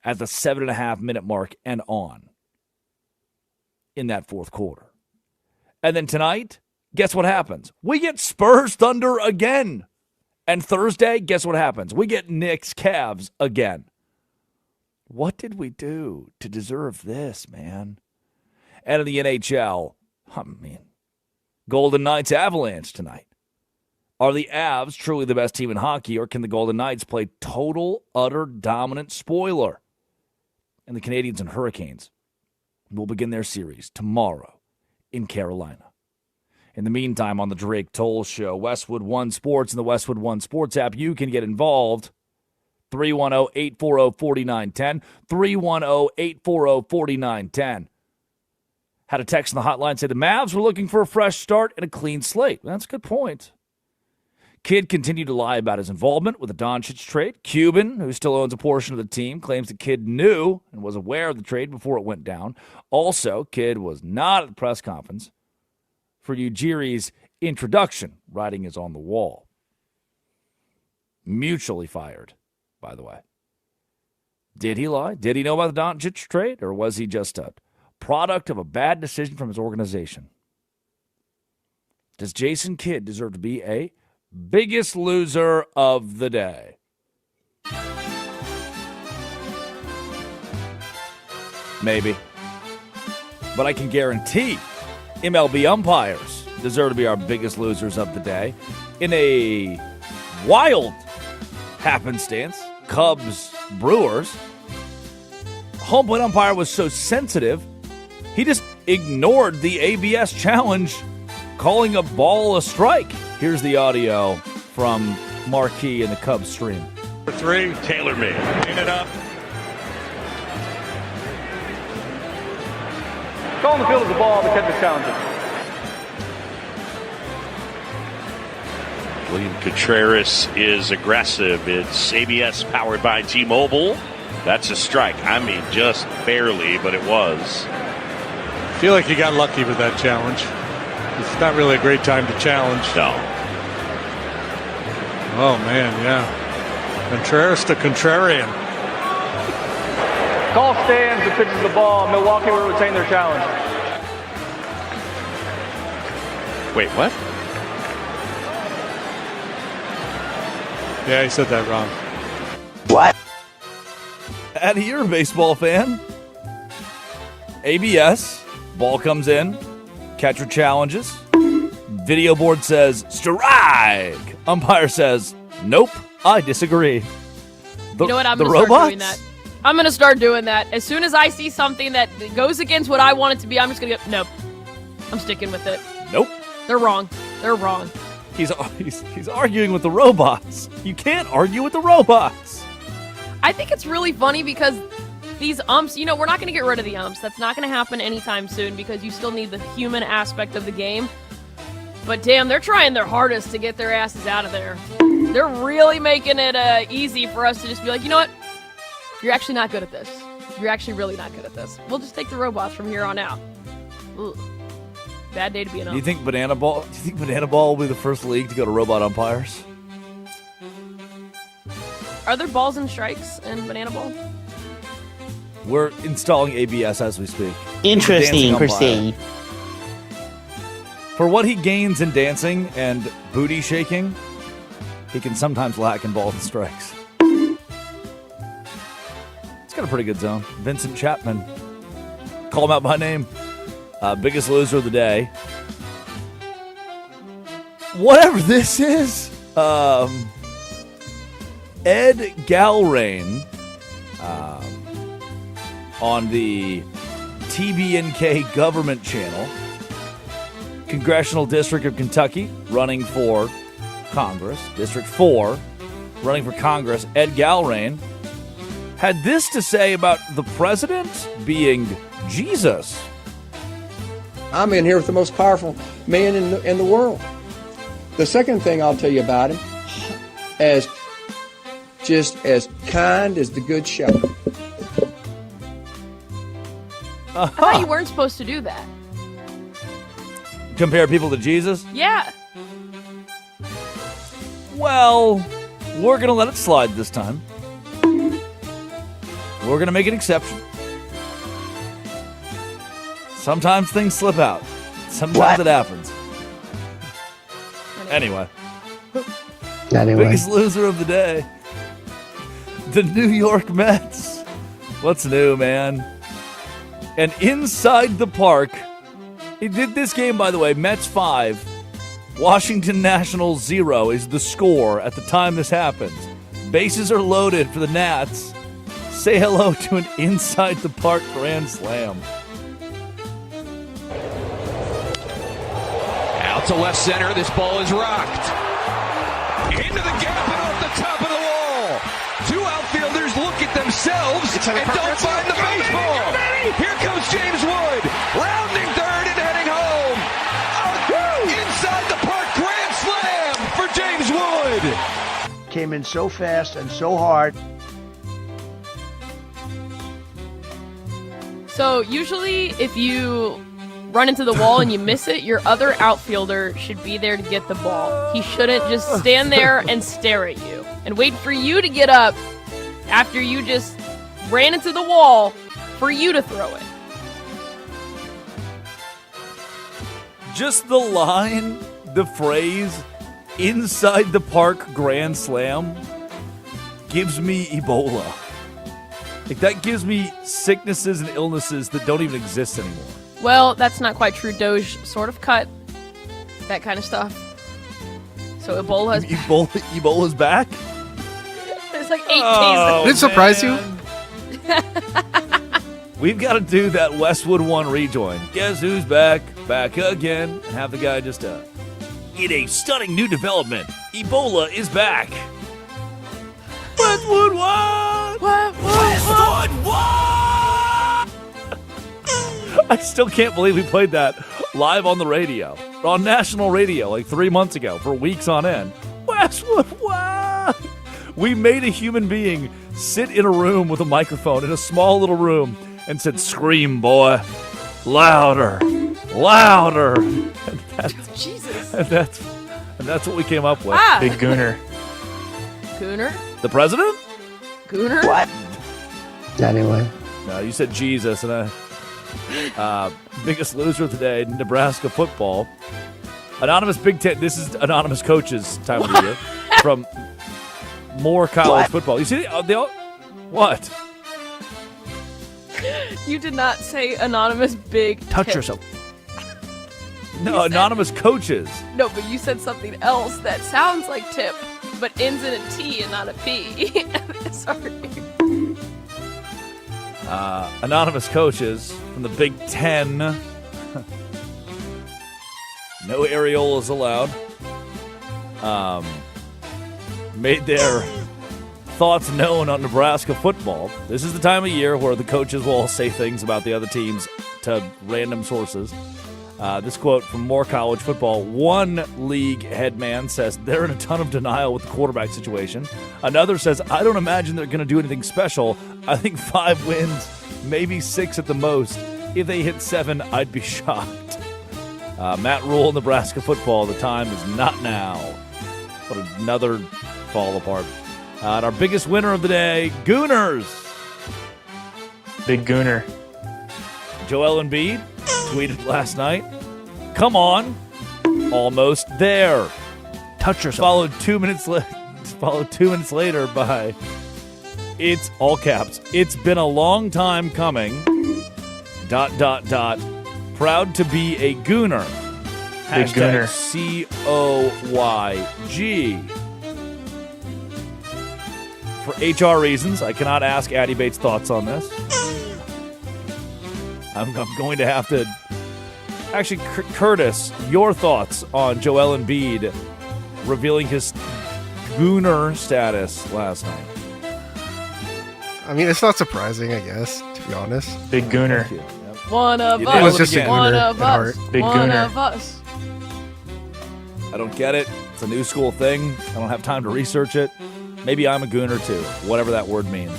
at the 7.5-minute mark and on in that fourth quarter. And then tonight, guess what happens? We get Spurs Thunder again. And Thursday, guess what happens? We get Knicks Cavs again. What did we do to deserve this, man? And in the NHL, Golden Knights Avalanche tonight. Are the Avs truly the best team in hockey, or can the Golden Knights play total, utter, dominant spoiler? And the Canadiens and Hurricanes will begin their series tomorrow in Carolina. In the meantime, on the Drake Toll Show, Westwood One Sports and the Westwood One Sports app, you can get involved. 310-840-4910. 310-840-4910. Had a text on the hotline say the Mavs were looking for a fresh start and a clean slate. That's a good point. Kidd continued to lie about his involvement with the Doncic trade. Cuban, who still owns a portion of the team, claims the Kidd knew and was aware of the trade before it went down. Also, Kidd was not at the press conference for Ujiri's introduction. Writing is on the wall. Mutually fired, by the way. Did he lie? Did he know about the Doncic trade, or was he just a product of a bad decision from his organization? Does Jason Kidd deserve to be a biggest loser of the day? Maybe. But I can guarantee MLB umpires deserve to be our biggest losers of the day. In a wild happenstance, Cubs-Brewers, home plate umpire was so sensitive, he just ignored the ABS challenge, calling a ball a strike. Here's the audio from Marquee in the Cubs stream. For three, tailor-made. In it up. Call on the field of the ball to catch the challenger. William Contreras is aggressive. It's ABS powered by T-Mobile. That's a strike. I mean, just barely, but it was. I feel like he got lucky with that challenge. It's not really a great time to challenge. No. Oh, man, yeah. Contreras to contrarian. Call stands and pitches the ball. Milwaukee will retain their challenge. Wait, what? Yeah, he said that wrong. What? Out here, baseball fan. ABS. Ball comes in. Catcher challenges. Video board says, strike. Umpire says, nope, I disagree. You know what? I'm going to start doing that. I'm going to start doing that. As soon as I see something that goes against what I want it to be, I'm just going to go, nope. I'm sticking with it. Nope. They're wrong. They're wrong. He's arguing with the robots. You can't argue with the robots. I think it's really funny because these umps, we're not going to get rid of the umps. That's not going to happen anytime soon because you still need the human aspect of the game. But damn, they're trying their hardest to get their asses out of there. They're really making it easy for us to just be like, you know what? You're actually not good at this. You're actually really not good at this. We'll just take the robots from here on out. Ugh. Bad day to be an ump. Do you think Banana Ball will be the first league to go to robot umpires? Are there balls and strikes in Banana Ball? We're installing ABS as we speak. Interesting, Christine. For what he gains in dancing and booty shaking, he can sometimes lack in balls and strikes. It's got a pretty good zone. Vincent Chapman. Call him out by name. Biggest loser of the day. Whatever this is, Ed Galrain on the TBNK government channel, Congressional District of Kentucky, running for Congress, District 4, running for Congress, Ed Galrain, had this to say about the president being Jesus. I'm in here with the most powerful man in the world. The second thing I'll tell you about him, just as kind as the good shepherd. I thought you weren't supposed to do that. Compare people to Jesus? Yeah. Well, we're going to let it slide this time. We're going to make an exception. Sometimes things slip out. Sometimes it happens. Anyway. Biggest loser of the day. The New York Mets. What's new, man? And inside the park, he did this game, by the way, Mets 5, Washington Nationals 0 is the score at the time this happens. Bases are loaded for the Nats. Say hello to an inside the park grand slam. Out to left center, this ball is rocked. Into the gap and off the top of the wall. Two outfielders look at themselves and don't find the baseball. Here comes James Wood, rounding third and heading home. Inside the park grand slam for James Wood. Came in so fast and so hard. So usually if you run into the wall and you miss it, your other outfielder should be there to get the ball. He shouldn't just stand there and stare at you and wait for you to get up after you just ran into the wall for you to throw it. Just the line, the phrase, inside the park grand slam, gives me Ebola. Like, that gives me sicknesses and illnesses that don't even exist anymore. Well, that's not quite true. Doge sort of cut that kind of stuff. So Ebola's back? There's like 8 cases. Did it surprise you? We've got to do that Westwood 1 rejoin. Guess who's back? Back again. And have the guy just, in a stunning new development, Ebola is back. Westwood 1! Westwood 1! I still can't believe we played that live on the radio, on national radio, like 3 months ago, for weeks on end. Westwood 1! We made a human being sit in a room with a microphone in a small little room and said, "Scream, boy, louder, louder." And Jesus. And that's what we came up with. Ah. Big Gooner. Gooner? The president? Gooner? What? Anyway. No, you said Jesus, and biggest loser of the day, Nebraska football. Anonymous Big Ten. This is anonymous coaches time of the year from more college football. You see, they all, what? You did not say anonymous big Touch tip. yourself. No, anonymous coaches. No, but you said something else that sounds like tip, but ends in a T and not a P. Sorry. Anonymous coaches from the Big Ten. No areolas allowed. Made their thoughts known on Nebraska football. This is the time of year where the coaches will all say things about the other teams to random sources. This quote from More College Football. One league head man says they're in a ton of denial with the quarterback situation. Another says, I don't imagine they're going to do anything special. I think 5 wins, maybe 6 at the most. If they hit 7, I'd be shocked. Matt Rule, Nebraska football. The time is not now. What another fall apart. And our biggest winner of the day, Gooners. Big Gooner. Joel Embiid tweeted last night, "Come on, almost there." Touch yourself. Followed 2 minutes followed 2 minutes later by, it's all caps. It's been a long time coming. ... Proud to be a Gooner. Big Gooner. COYG. For HR reasons, I cannot ask Addy Bates' thoughts on this. I'm going to have to... Actually, Curtis, your thoughts on Joel Embiid revealing his Gooner status last night. I mean, it's not surprising, I guess, to be honest. Big Gooner. One of You us. nailed was it just a again. One Gooner of at us. heart. Big One Gooner. of us. I don't get it. It's a new school thing. I don't have time to research it. Maybe I'm a Gooner too, whatever that word means.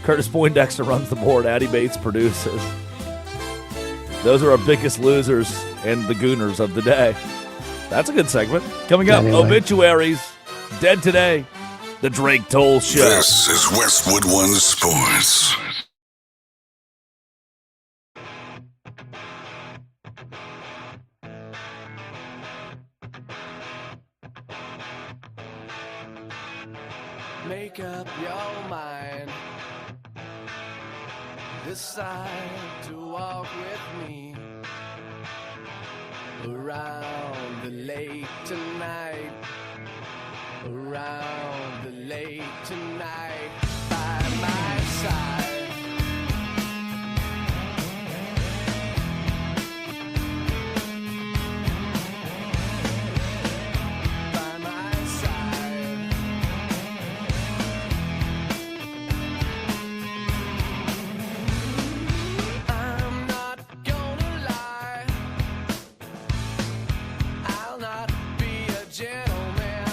Curtis Poindexter runs the board. Addy Bates produces. Those are our biggest losers and the Gooners of the day. That's a good segment. Coming up, Anyway. obituaries. Dead today. The Drake Toll Show. This is Westwood One Sports. Make up your mind. Decide to walk with me around the lake tonight. Around the lake tonight. By my side. By my side. I'm not gonna lie. I'll not be a gentleman.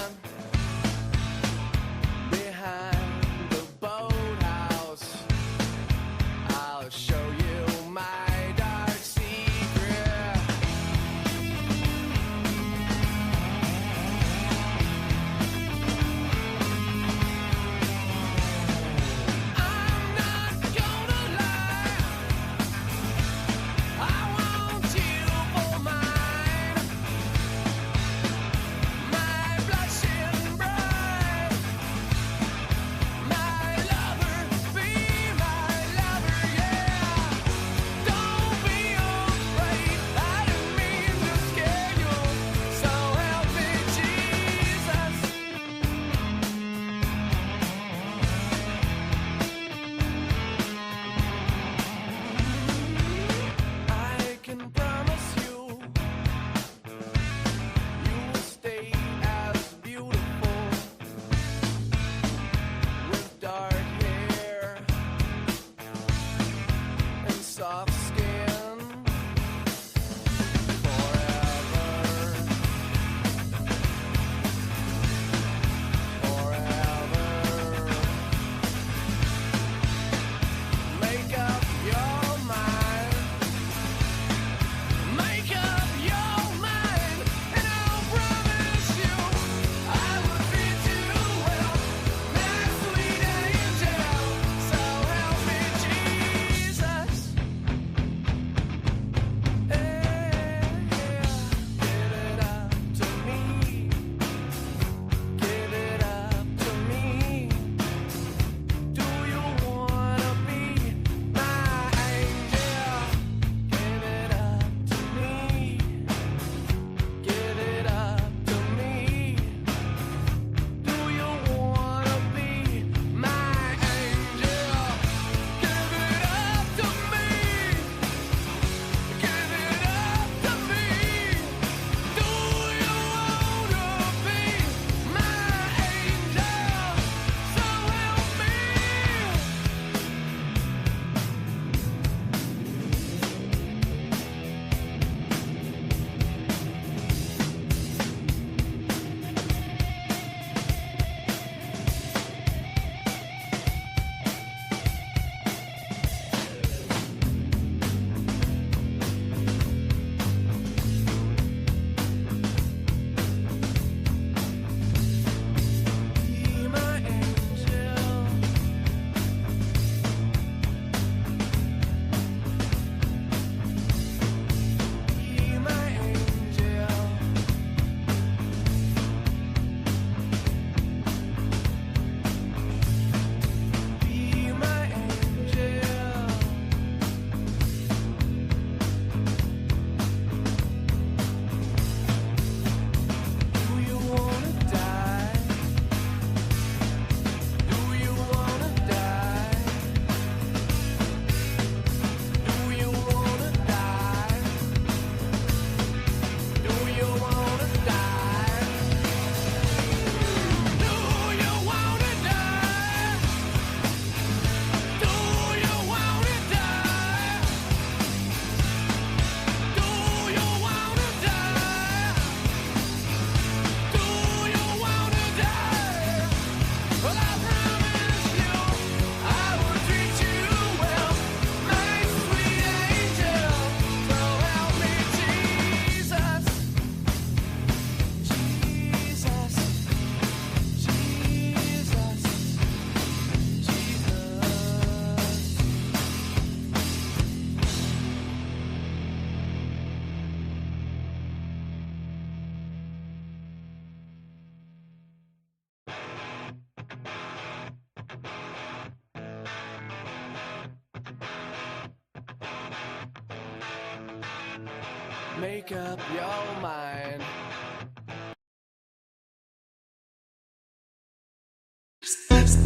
Make up your mind.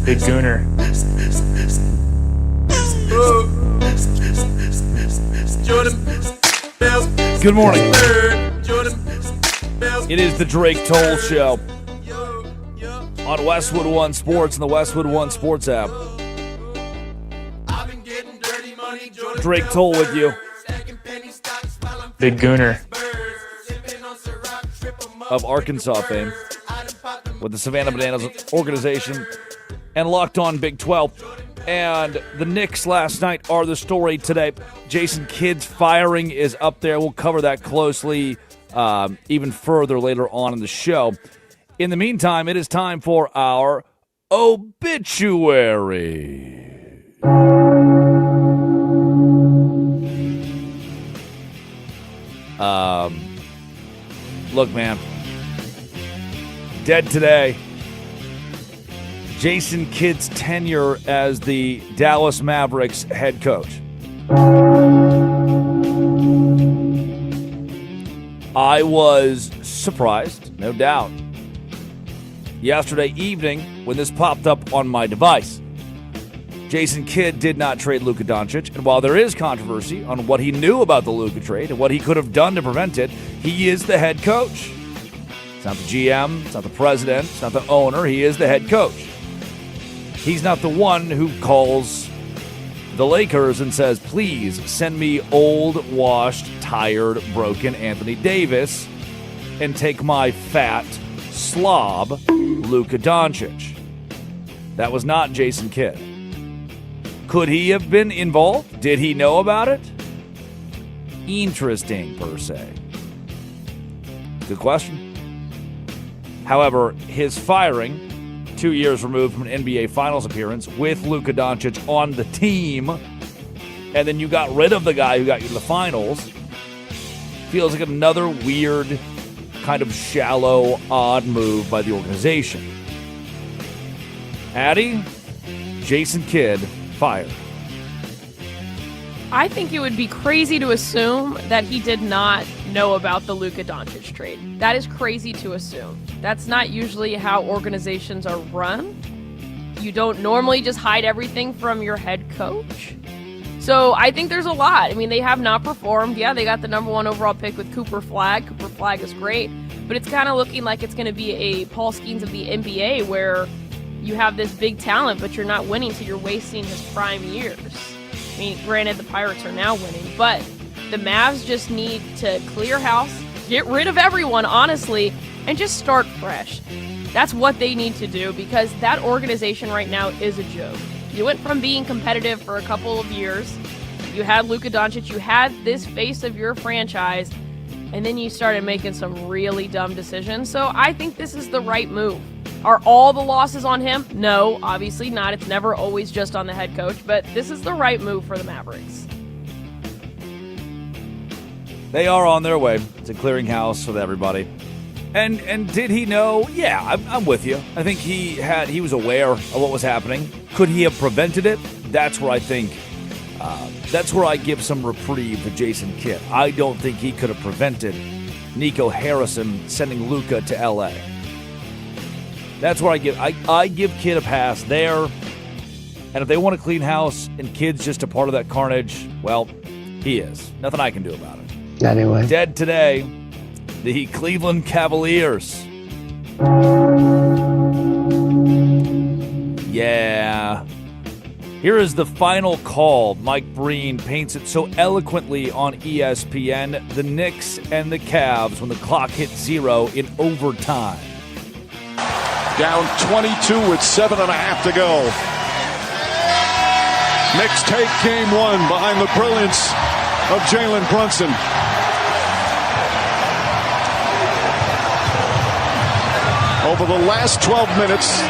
Big Gooner. Good morning. It is the Drake Toll Show on Westwood One Sports and the Westwood One Sports app. Drake Toll with you. Big Gooner. Of Arkansas fame with the Savannah Bananas organization and Locked On Big 12. And the Knicks last night are the story today. Jason Kidd's firing is up there. We'll cover that closely even further later on in the show. In the meantime, it is time for our obituary. Look, man. Dead today. Jason Kidd's tenure as the Dallas Mavericks head coach. I was surprised, no doubt, yesterday evening when this popped up on my device. Jason Kidd did not trade Luka Doncic, and while there is controversy on what he knew about the Luka trade and what he could have done to prevent it, he is the head coach. It's not the GM, it's not the president, it's not the owner, he is the head coach. He's not the one who calls the Lakers and says, please send me old, washed, tired, broken Anthony Davis and take my fat slob, Luka Doncic. That was not Jason Kidd. Could he have been involved? Did he know about it? Interesting, per se. Good question. However, his firing, 2 years removed from an NBA Finals appearance with Luka Doncic on the team, and then you got rid of the guy who got you to the finals, feels like another weird, kind of shallow, odd move by the organization. Addie, Jason Kidd fired. I think it would be crazy to assume that he did not know about the Luka Doncic trade. That is crazy to assume. That's not usually how organizations are run. You don't normally just hide everything from your head coach. So I think there's a lot. I mean, they have not performed. Yeah, they got the number 1 overall pick with Cooper Flagg. Cooper Flagg is great. But it's kind of looking like it's going to be a Paul Skeens of the NBA where you have this big talent, but you're not winning, so you're wasting his prime years. I mean, granted, the Pirates are now winning, but the Mavs just need to clear house, get rid of everyone, honestly, and just start fresh. That's what they need to do because that organization right now is a joke. You went from being competitive for a couple of years, you had Luka Doncic, you had this face of your franchise, and then you started making some really dumb decisions. So I think this is the right move. Are all the losses on him? No, obviously not. It's never always just on the head coach, but this is the right move for the Mavericks. They are on their way to clearing house with everybody. And did he know? Yeah, I'm with you. I think he was aware of what was happening. Could he have prevented it? That's where I think, that's where I give some reprieve to Jason Kidd. I don't think he could have prevented Nico Harrison sending Luka to L.A. That's where I give Kidd a pass there. And if they want to clean house and Kidd's just a part of that carnage, well, he is. Nothing I can do about it. Anyway. Dead today, the Cleveland Cavaliers. Yeah. Here is the final call. Mike Breen paints it so eloquently on ESPN. The Knicks and the Cavs when the clock hit 0 in overtime. Down 22 with 7.5 to go. Knicks take game 1 behind the brilliance of Jalen Brunson. Over the last 12 minutes,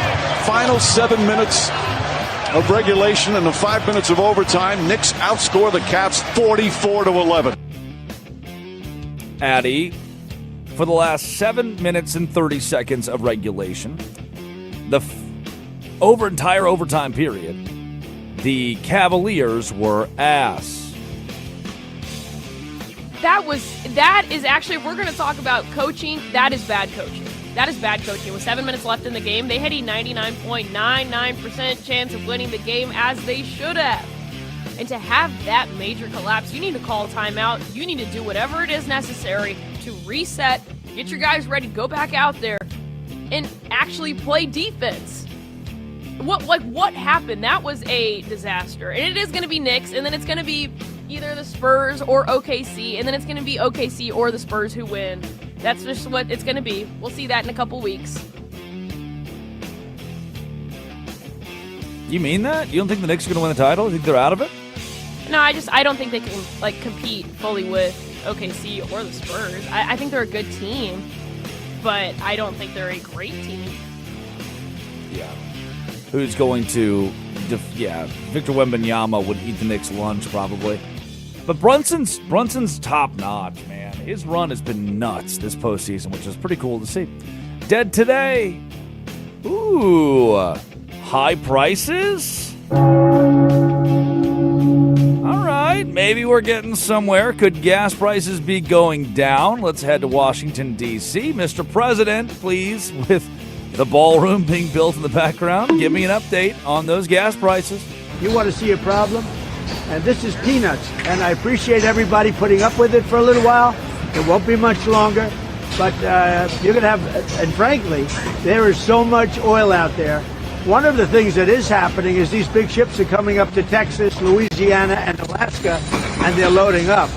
final 7 minutes of regulation and the 5 minutes of overtime, Knicks outscore the Cavs 44-11. Addy, for the last 7 minutes and 30 seconds of regulation, the entire overtime period, the Cavaliers were ass. That is actually, if we're going to talk about coaching, that is bad coaching. That is bad coaching. With 7 minutes left in the game, they had a 99.99% chance of winning the game, as they should have. And to have that major collapse, you need to call a timeout. You need to do whatever it is necessary to reset, get your guys ready, go back out there, and actually play defense. What happened? That was a disaster. And it is going to be Knicks, and then it's going to be either the Spurs or OKC, and then it's going to be OKC or the Spurs who win. That's just what it's going to be. We'll see that in a couple weeks. You mean that? You don't think the Knicks are going to win the title? You think they're out of it? No, I don't think they can compete fully with OKC or the Spurs. I think they're a good team, but I don't think they're a great team. Yeah. Who's going to... Victor Wembanyama would eat the Knicks' lunch, probably. But Brunson's top-notch, man. His run has been nuts this postseason, which is pretty cool to see. Dead today. Ooh. High prices? All right, maybe we're getting somewhere. Could gas prices be going down? Let's head to Washington, D.C. Mr. President, please, with the ballroom being built in the background, give me an update on those gas prices. You want to see a problem? And this is peanuts. And I appreciate everybody putting up with it for a little while. It won't be much longer. But you're going to have, and frankly, there is so much oil out there. One of the things that is happening is these big ships are coming up to Texas, Louisiana, and Alaska, and they're loading up.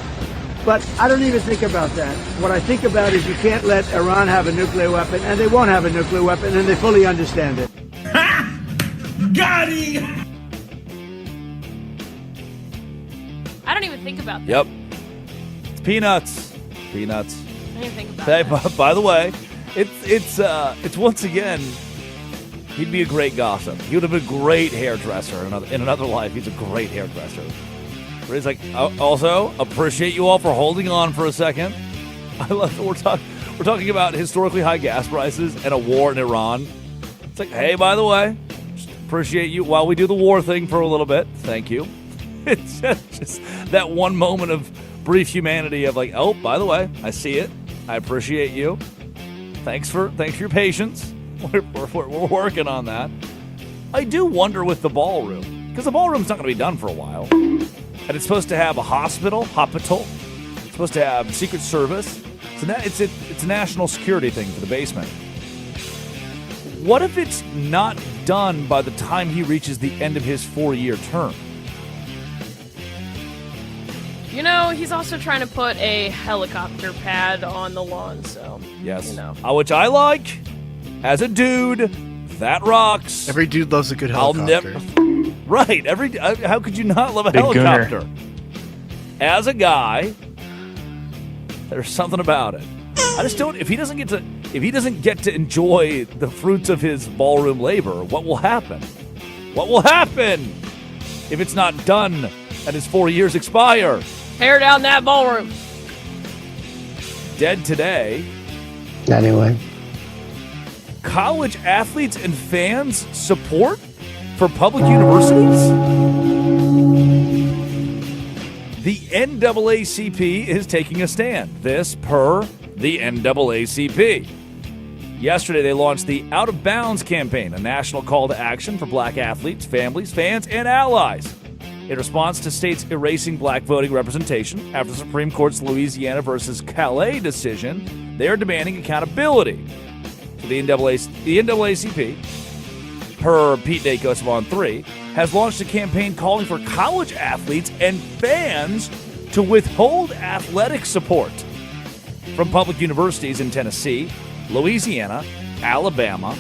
But I don't even think about that. What I think about is you can't let Iran have a nuclear weapon, and they won't have a nuclear weapon, and they fully understand it. Got it! I don't even think about that. Yep. It's peanuts. Peanuts. I don't even think about that. By the way, it's once again, he'd be a great gossip. He would have been a great hairdresser in another life. He's a great hairdresser. But he's like, also, appreciate you all for holding on for a second. I love that we're talking about historically high gas prices and a war in Iran. It's like, hey, by the way, just appreciate you while we do the war thing for a little bit. Thank you. It's just that one moment of brief humanity of like, oh, by the way, I see it. I appreciate you. Thanks for your patience. We're working on that. I do wonder with the ballroom, because the ballroom's not going to be done for a while. And it's supposed to have a hospital. It's supposed to have Secret Service. It's a national security thing for the basement. What if it's not done by the time he reaches the end of his 4-year term? You know, he's also trying to put a helicopter pad on the lawn, so... Yes. You know. Which I like. As a dude, that rocks. Every dude loves a good helicopter. Right. How could you not love a helicopter? Gooner. As a guy, there's something about it. I just don't. If he doesn't get to enjoy the fruits of his ballroom labor, what will happen? What will happen if it's not done and his 4 years expire? Tear down that ballroom. Dead today. Anyway. College athletes and fans support for public universities? The NAACP is taking a stand. This per the NAACP. Yesterday, they launched the Out of Bounds campaign, a national call to action for black athletes, families, fans, and allies. In response to states erasing black voting representation after the Supreme Court's Louisiana versus Calais decision, they are demanding accountability. So the NAACP, per Pete Dacos of On3, has launched a campaign calling for college athletes and fans to withhold athletic support from public universities in Tennessee, Louisiana, Alabama,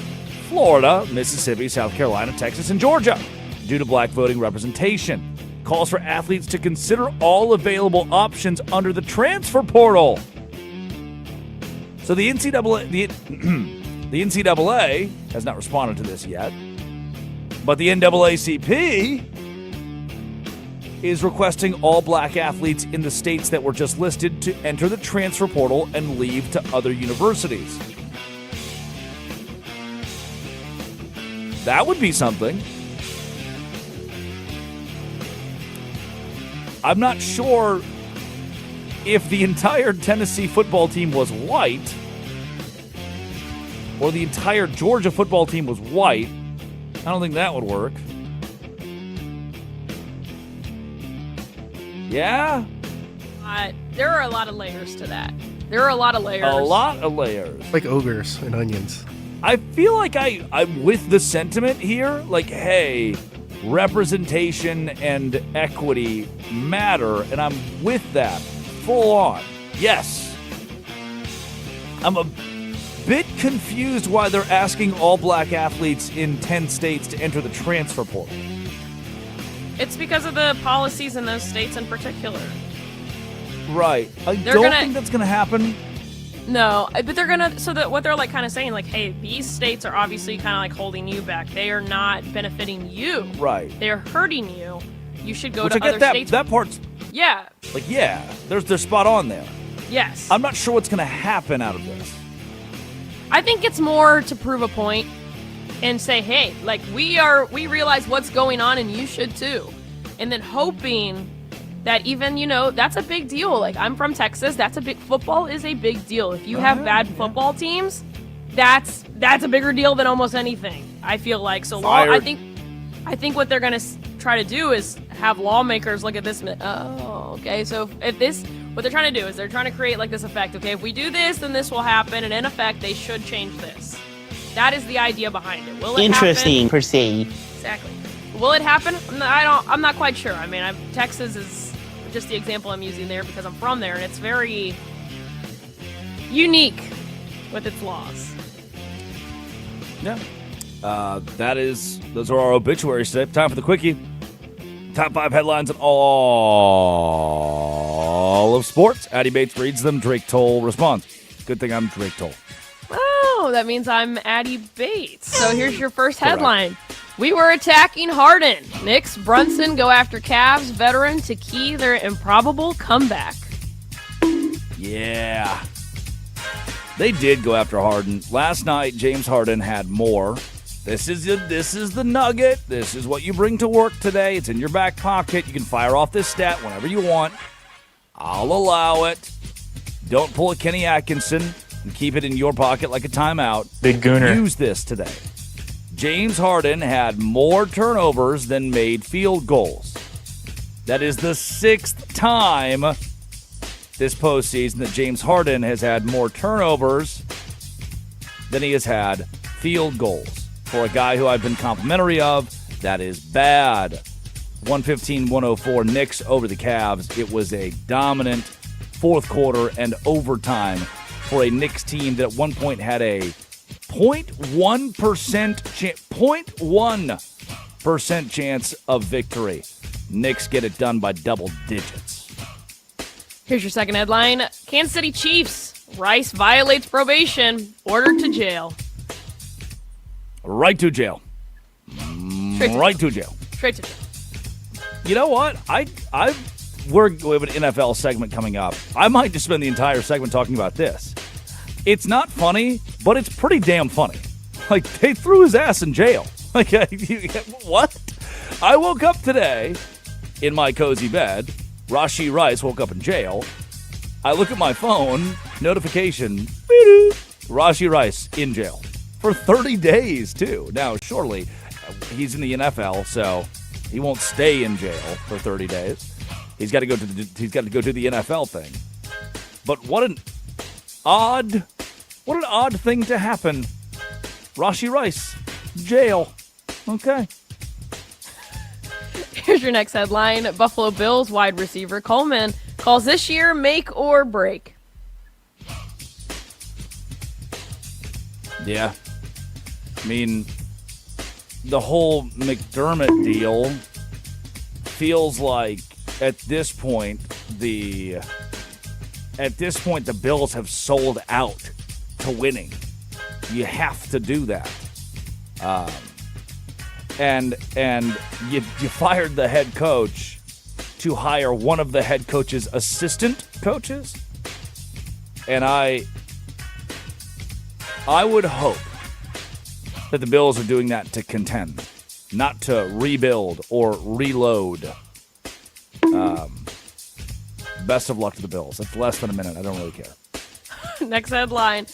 Florida, Mississippi, South Carolina, Texas, and Georgia due to black voting representation. Calls for athletes to consider all available options under the transfer portal. So the NCAA has not responded to this yet, but the NAACP is requesting all black athletes in the states that were just listed to enter the transfer portal and leave to other universities. That would be something. I'm not sure if the entire Tennessee football team was white, or the entire Georgia football team was white, I don't think that would work. Yeah? There are a lot of layers to that. There are a lot of layers. A lot of layers. Like ogres and onions. I feel like I'm with the sentiment here. Like, hey, representation and equity matter, and I'm with that full on. Yes. I'm a bit confused why they're asking all black athletes in 10 states to enter the transfer portal. It's because of the policies in those states in particular. Right. I don't think that's going to happen. No, but they're going to, so that what they're like kind of saying, like, hey, these states are obviously kind of like holding you back. They are not benefiting you. Right. They're hurting you. You should go Which to I get other that, states. that part's, yeah. like, yeah, they're spot on there. Yes. I'm not sure what's going to happen out of this. I think it's more to prove a point and say, hey, like, we realize what's going on and you should too. And then hoping that even, that's a big deal. Like, I'm from Texas. Football is a big deal. If you have bad football teams, that's a bigger deal than almost anything, I feel like. So I think what they're going to try to do is have lawmakers look at this and, oh, okay, so what they're trying to do is they're trying to create like this effect. Okay, if we do this, then this will happen, and in effect, they should change this. That is the idea behind it. Will it Interesting, happen? per se. Exactly. Will it happen? I'm not quite sure. I mean, Texas is just the example I'm using there because I'm from there, and it's very unique with its laws. Yeah. Those are our obituaries today. Time for the quickie. Top 5 headlines in all of sports. Addie Bates reads them. Drake Toll responds. Good thing I'm Drake Toll. Oh, that means I'm Addie Bates. So here's your first headline. We were attacking Harden. Knicks, Brunson go after Cavs veteran to key their improbable comeback. Yeah. They did go after Harden. Last night, James Harden had more. This is the nugget. This is what you bring to work today. It's in your back pocket. You can fire off this stat whenever you want. I'll allow it. Don't pull a Kenny Atkinson and keep it in your pocket like a timeout. Big Gooner. Use this today. James Harden had more turnovers than made field goals. That is the 6th time this postseason that James Harden has had more turnovers than he has had field goals. For a guy who I've been complimentary of, that is bad. 115-104 Knicks over the Cavs. It was a dominant fourth quarter and overtime for a Knicks team that at one point had a 0.1% chance of victory. Knicks get it done by double digits. Here's your second headline. Kansas City Chiefs. Rice violates probation. Ordered to jail. Right to jail. Right to jail. Straight to jail. You know what? We have an NFL segment coming up. I might just spend the entire segment talking about this. It's not funny, but it's pretty damn funny. Like, they threw his ass in jail. Like, what? I woke up today in my cozy bed. Rashee Rice woke up in jail. I look at my phone, notification, Rashee Rice in jail. For 30 days, too. Now, surely, he's in the NFL, so he won't stay in jail for 30 days. He's got to go to the NFL thing. But what an odd thing to happen. Rashee Rice, jail. Okay. Here's your next headline. Buffalo Bills wide receiver Coleman calls this year make or break. Yeah. I mean, the whole McDermott deal feels like at this point the Bills have sold out to winning. You have to do that. And you fired the head coach to hire one of the head coach's assistant coaches. And I would hope that the Bills are doing that to contend, not to rebuild or reload. Best of luck to the Bills. It's less than a minute. I don't really care. Next headline.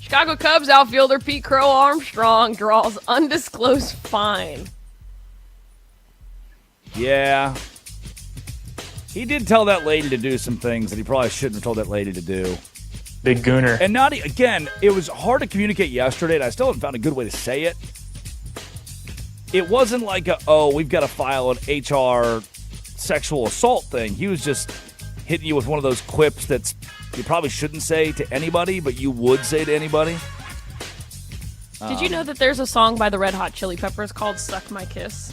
Chicago Cubs outfielder Pete Crow Armstrong draws undisclosed fine. Yeah. He did tell that lady to do some things that he probably shouldn't have told that lady to do. Big Gooner. And not again, it was hard to communicate yesterday, and I still haven't found a good way to say it. It wasn't like we've got to file an HR sexual assault thing. He was just hitting you with one of those quips that's you probably shouldn't say to anybody, but you would say to anybody. Did you know that there's a song by the Red Hot Chili Peppers called Suck My Kiss?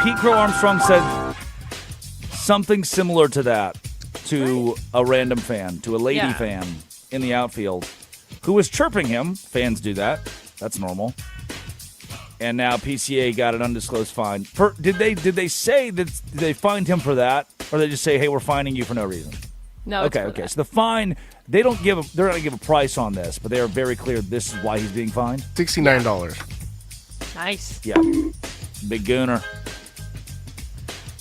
Pete Crow Armstrong said something similar to that to a random fan, to a lady fan in the outfield who was chirping him. Fans do that. That's normal. And now PCA got an undisclosed fine. Did they say that did they fined him for that, or they just say, "Hey, we're fining you for no reason"? No. Okay. So the fine, they're not going to give a price on this, but they are very clear this is why he's being fined. $69. Nice. Yeah. Big Gooner.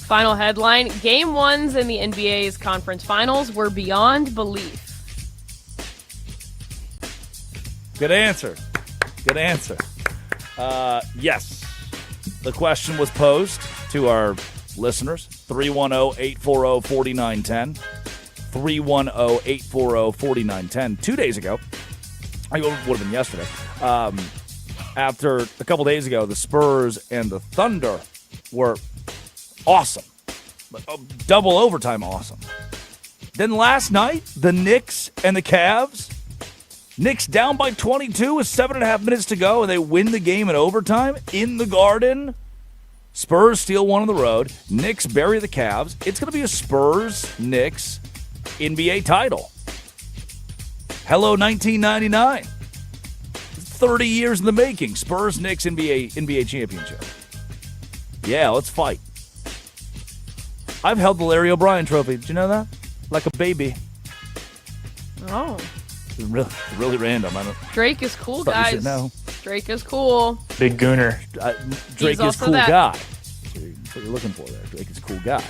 Final headline. Game ones in the NBA's conference finals were beyond belief. Good answer. Yes. The question was posed to our listeners. 310-840-4910. 310-840-4910. 2 days ago. I think it would have been yesterday. After a couple days ago, the Spurs and the Thunder were awesome. Double overtime awesome. Then last night, the Knicks and the Cavs. Knicks down by 22 with 7.5 minutes to go, and they win the game in overtime in the Garden. Spurs steal one on the road. Knicks bury the Cavs. It's going to be a Spurs-Knicks NBA title. Hello, 1999. 30 years in the making. Spurs-Knicks NBA championship. Yeah, let's fight. I've held the Larry O'Brien trophy. Did you know that? Like a baby. Oh. Really random. Drake is cool, Thought guys. you should know. Drake is cool. Big Gooner. Drake is cool guy. That's what you're looking for there. Drake is cool guy.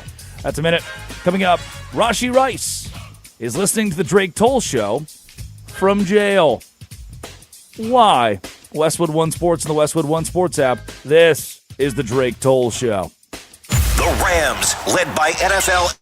That's a minute. Coming up, Rashi Rice is listening to the Drake Toll Show from jail. Why? Westwood One Sports and the Westwood One Sports app. This is the Drake Toll Show. The Rams, led by NFL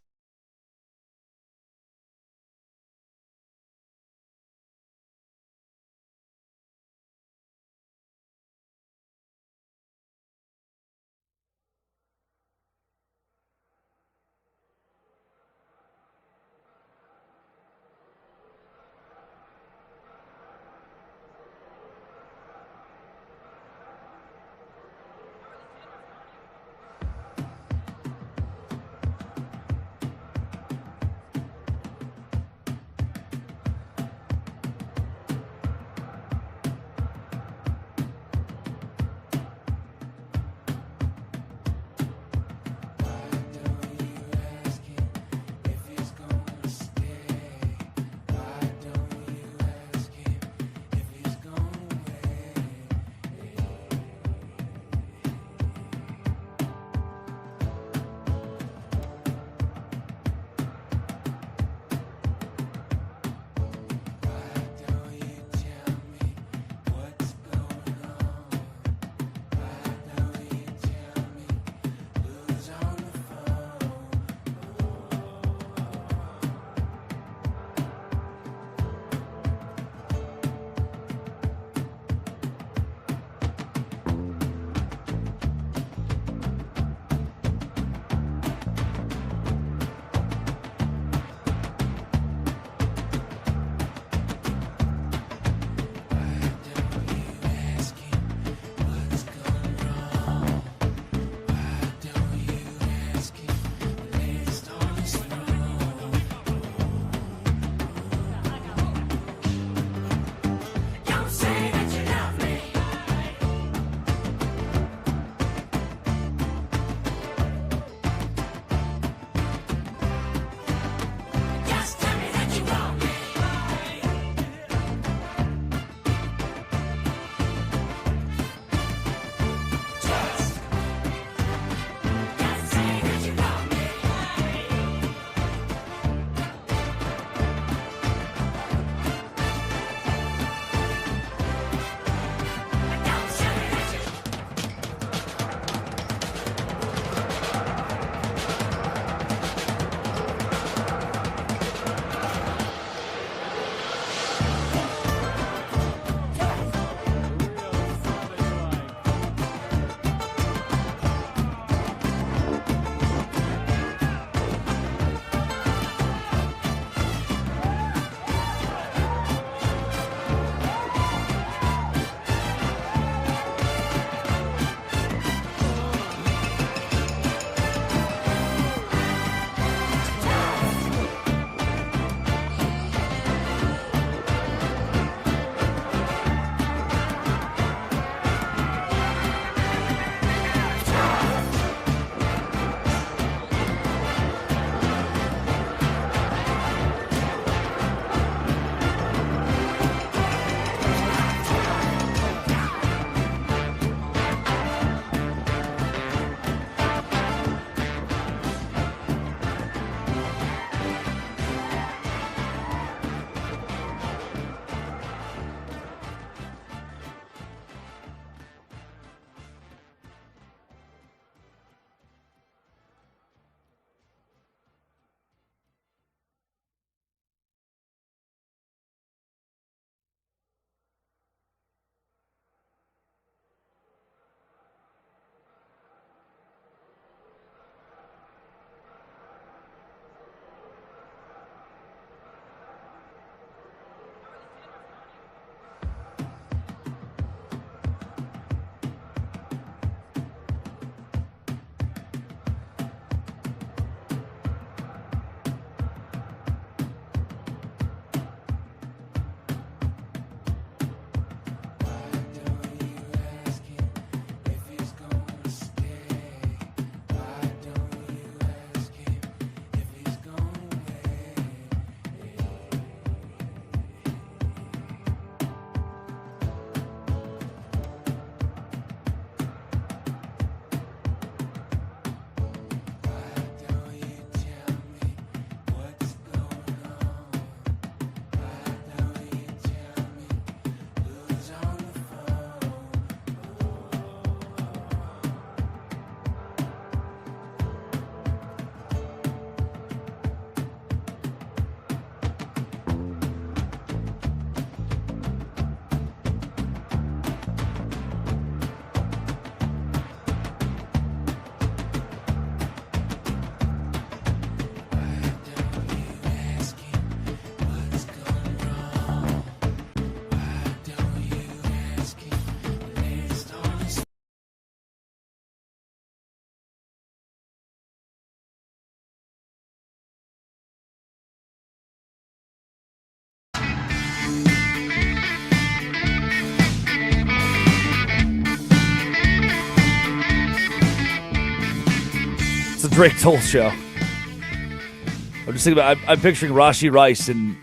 Drake Toll show. I'm just thinking about. I'm picturing Rashee Rice in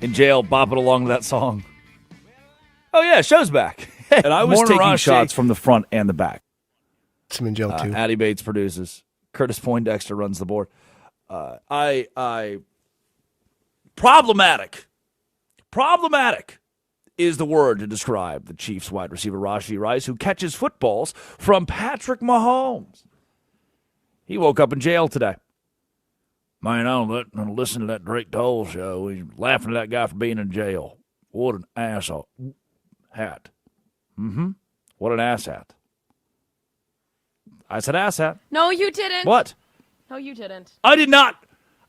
jail, bopping along to that song. Oh yeah, show's back. And I was taking shots from the front and the back. I'm in jail too. Addie Bates produces. Curtis Poindexter runs the board. Problematic. Problematic is the word to describe the Chiefs wide receiver Rashee Rice, who catches footballs from Patrick Mahomes. He woke up in jail today. Man, I don't listen to that Drake Toll show. He's laughing at that guy for being in jail. What an asshole. Hat. What an ass hat. I said ass hat. No, you didn't. What? No, you didn't. I did not.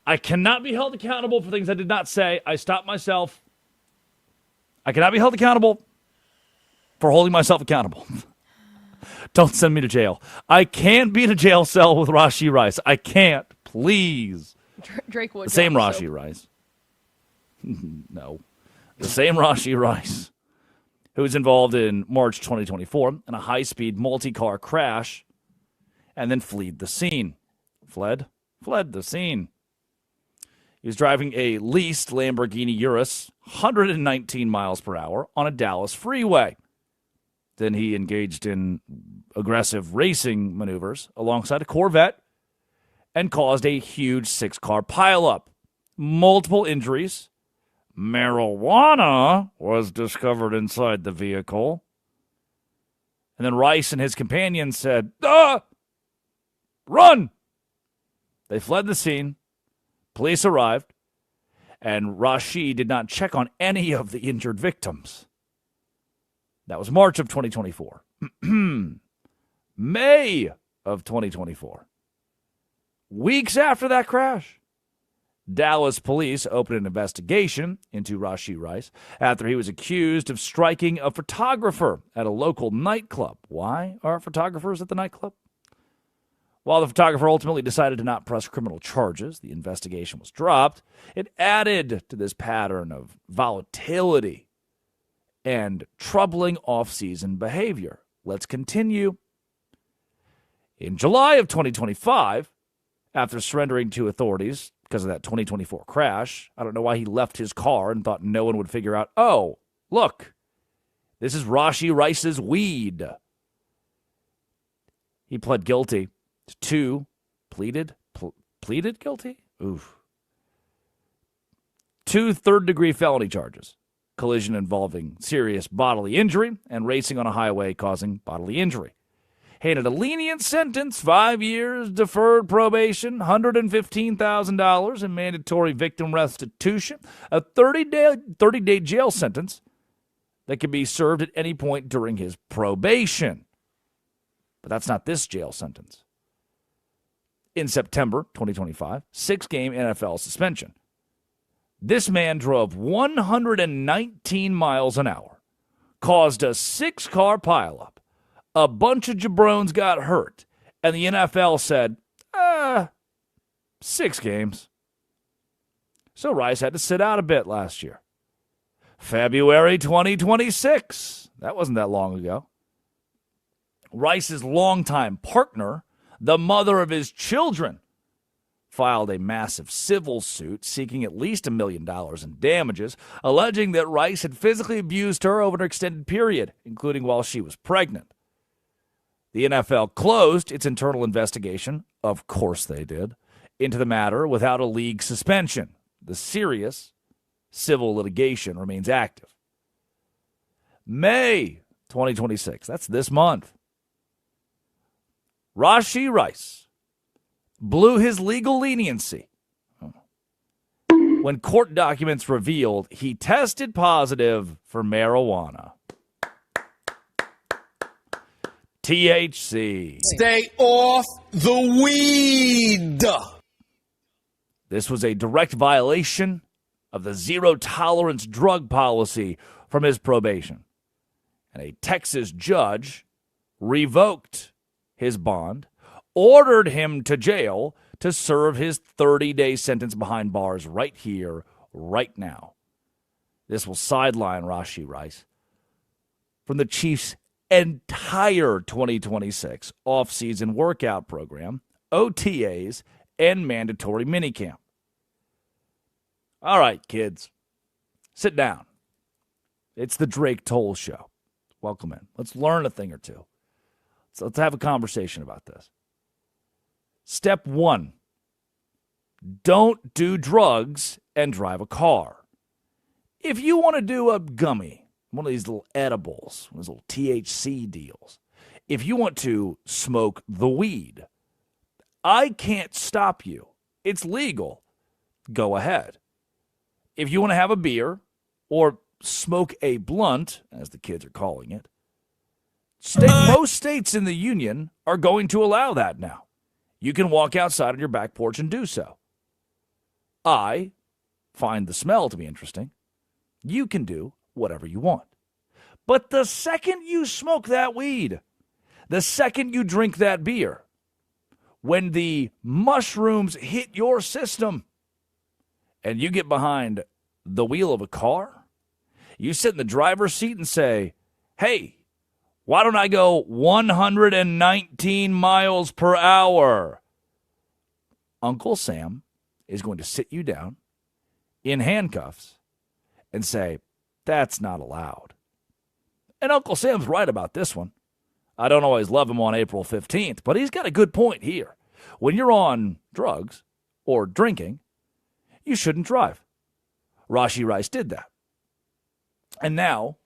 I cannot be held accountable for things I did not say. I stopped myself. I cannot be held accountable for holding myself accountable. Don't send me to jail. I can't be in a jail cell with Rashee Rice. I can't. Please. Drake Wood. The same Rashee Rice. No. The same Rashee Rice, who was involved in March 2024 in a high-speed multi-car crash and then fled the scene. Fled the scene. He was driving a leased Lamborghini Urus, 119 miles per hour, on a Dallas freeway. Then he engaged in aggressive racing maneuvers alongside a Corvette and caused a huge 6-car pileup. Multiple injuries. Marijuana was discovered inside the vehicle. And then Rice and his companions said, run! They fled the scene. Police arrived, and Rashee did not check on any of the injured victims. That was March of 2024. May of 2024. Weeks after that crash, Dallas police opened an investigation into Rashee Rice after he was accused of striking a photographer at a local nightclub. Why are photographers at the nightclub? While the photographer ultimately decided to not press criminal charges, the investigation was dropped. It added to this pattern of volatility and troubling off-season behavior. Let's continue. In July of 2025, after surrendering to authorities because of that 2024 crash, I don't know why he left his car and thought no one would figure out, oh, look, this is Rashee Rice's weed. He pled guilty to two, pleaded guilty? Oof. 2 third-degree felony charges. Collision involving serious bodily injury and racing on a highway causing bodily injury. Handed a lenient sentence, 5 years, deferred probation, $115,000 in mandatory victim restitution, a 30-day jail sentence that can be served at any point during his probation. But that's not this jail sentence. In September 2025, 6-game NFL suspension. This man drove 119 miles an hour, caused a 6-car pileup, a bunch of jabrones got hurt, and the NFL said, 6 games. So Rice had to sit out a bit last year. February 2026. That wasn't that long ago. Rice's longtime partner, the mother of his children, filed a massive civil suit seeking at least $1 million in damages, alleging that Rice had physically abused her over an extended period, including while she was pregnant. The NFL closed its internal investigation, of course they did, into the matter without a league suspension. The serious civil litigation remains active. May 2026, that's this month. Rashee Rice blew his legal leniency when court documents revealed he tested positive for marijuana. THC. Stay off the weed. This was a direct violation of the zero-tolerance drug policy from his probation. And a Texas judge revoked his bond, ordered him to jail to serve his 30-day sentence behind bars right here, right now. This will sideline Rashee Rice from the Chiefs' entire 2026 offseason workout program OTAs, and mandatory minicamp. All right, kids, sit down. It's the Drake Toll Show. Welcome in. Let's learn a thing or two. So let's have a conversation about this. Step 1, don't do drugs and drive a car. If you want to do a gummy, one of these little edibles, one of those little THC deals, if you want to smoke the weed, I can't stop you. It's legal. Go ahead. If you want to have a beer or smoke a blunt, as the kids are calling it, most states in the union are going to allow that now. You can walk outside on your back porch and do so. I find the smell to be interesting. You can do whatever you want. But the second you smoke that weed, the second you drink that beer, when the mushrooms hit your system and you get behind the wheel of a car, you sit in the driver's seat and say, hey, why don't I go 119 miles per hour? Uncle Sam is going to sit you down in handcuffs and say, that's not allowed. And Uncle Sam's right about this one. I don't always love him on April 15th, but he's got a good point here. When you're on drugs or drinking, you shouldn't drive. Rashee Rice did that. And now,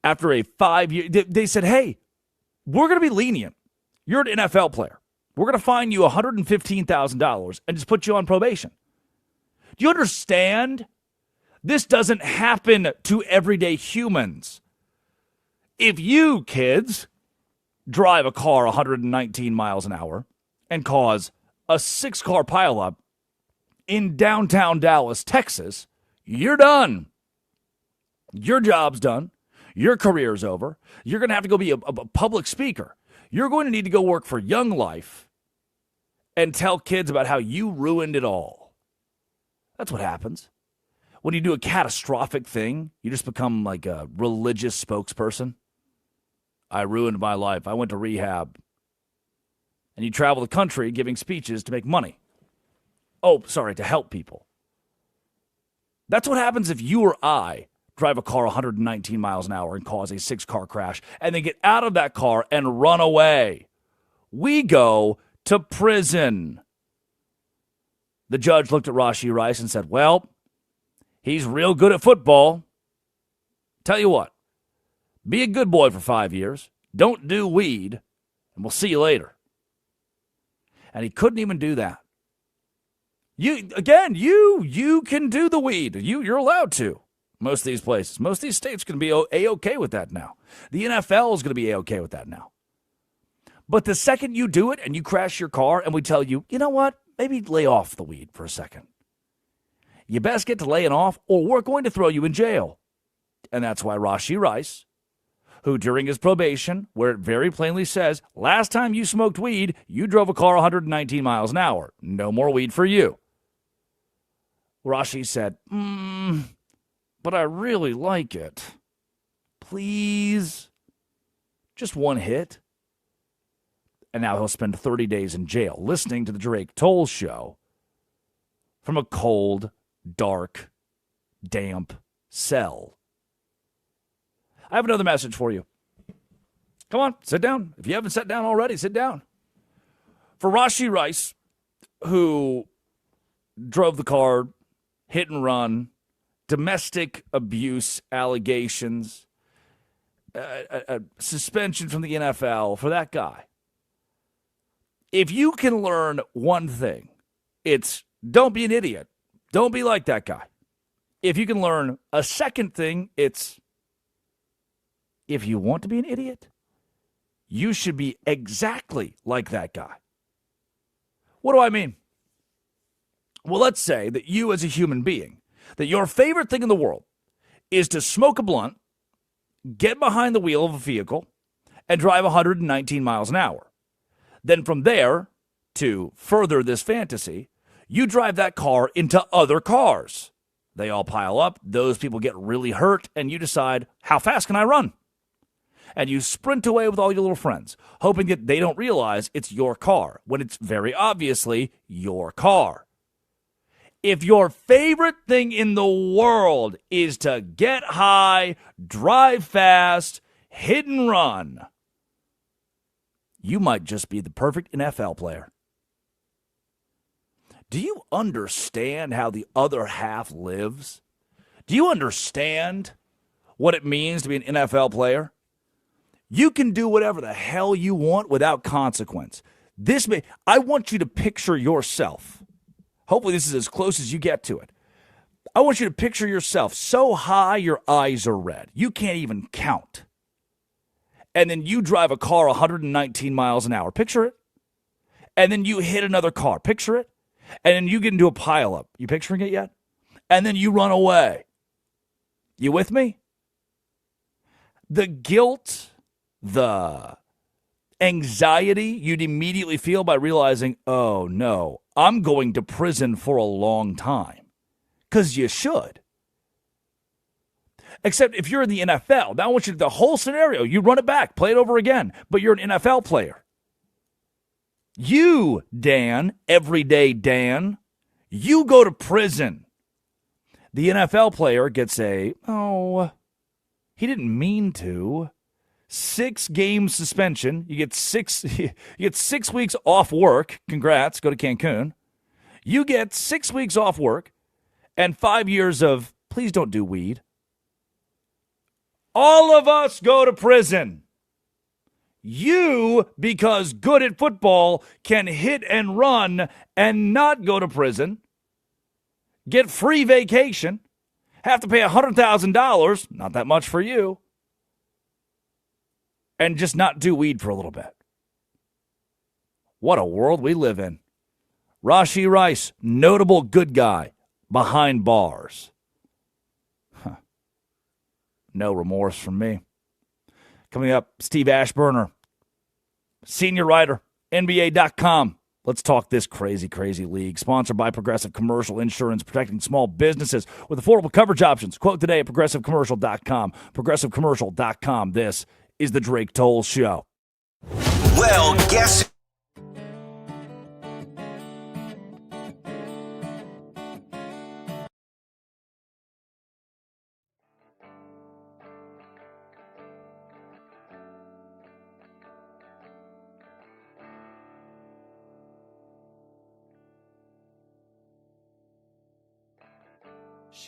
after a 5-year, they said, hey, we're going to be lenient. You're an NFL player. We're going to fine you $115,000 and just put you on probation. Do you understand? This doesn't happen to everyday humans. If you, kids, drive a car 119 miles an hour and cause a 6-car pileup in downtown Dallas, Texas, you're done. Your job's done. Your career's over. You're going to have to go be a public speaker. You're going to need to go work for Young Life and tell kids about how you ruined it all. That's what happens. When you do a catastrophic thing, you just become like a religious spokesperson. I ruined my life. I went to rehab. And you travel the country giving speeches to make money. To help people. That's what happens if you or I drive a car 119 miles an hour and cause a 6-car crash and then get out of that car and run away. We go to prison. The judge looked at Rashee Rice and said, well, he's real good at football. Tell you what, be a good boy for 5 years. Don't do weed, and we'll see you later. And he couldn't even do that. You can do the weed. You're allowed to. Most of these places. Most of these states are going to be A-okay with that now. The NFL is going to be A-okay with that now. But the second you do it and you crash your car and we tell you, you know what, maybe lay off the weed for a second. You best get to laying off or we're going to throw you in jail. And that's why Rashee Rice, who during his probation, where it very plainly says, last time you smoked weed, you drove a car 119 miles an hour. No more weed for you. Rashee said, but I really like it. Please. Just one hit. And now he'll spend 30 days in jail listening to the Drake Toll Show from a cold, dark, damp cell. I have another message for you. Come on, sit down. If you haven't sat down already, sit down. For Rashee Rice, who drove the car, hit and run, domestic abuse allegations, a suspension from the NFL, for that guy. If you can learn one thing, it's don't be an idiot. Don't be like that guy. If you can learn a second thing, it's if you want to be an idiot, you should be exactly like that guy. What do I mean? Well, let's say that you as a human being, that your favorite thing in the world is to smoke a blunt, get behind the wheel of a vehicle, and drive 119 miles an hour. Then from there, to further this fantasy, you drive that car into other cars. They all pile up, those people get really hurt, and you decide, how fast can I run? and you sprint away with all your little friends, hoping that they don't realize it's your car when it's very obviously your car. If your favorite thing in the world is to get high, drive fast, hit and run, you might just be the perfect NFL player. Do you understand how the other half lives? Do you understand what it means to be an NFL player? You can do whatever the hell you want without consequence. I want you to picture yourself. Hopefully this is as close as you get to it. I want you to picture yourself so high your eyes are red. You can't even count. And then you drive a car 119 miles an hour. Picture it. And then you hit another car. Picture it. And then you get into a pileup. You picturing it yet? And then you run away. You with me? The guilt, the anxiety you'd immediately feel by realizing, oh no, I'm going to prison for a long time. Because you should. Except if you're in the NFL, now I want you to the whole scenario. You run it back, play it over again, but you're an NFL player. You, Dan, everyday Dan, you go to prison. The NFL player gets he didn't mean to. 6-game suspension. You get 6 weeks off work. Congrats, go to Cancun. You get 6 weeks off work and 5 years of please don't do weed. All of us go to prison. You, because good at football, can hit and run and not go to prison, get free vacation, have to pay $100,000, not that much for you, and just not do weed for a little bit. What a world we live in. Rashee Rice, notable good guy, behind bars. No remorse from me. Coming up, Steve Ashburner, senior writer, NBA.com. Let's talk this crazy, crazy league. Sponsored by Progressive Commercial Insurance, protecting small businesses with affordable coverage options. Quote today at ProgressiveCommercial.com. ProgressiveCommercial.com. This is the Drake Toll Show. Well, guess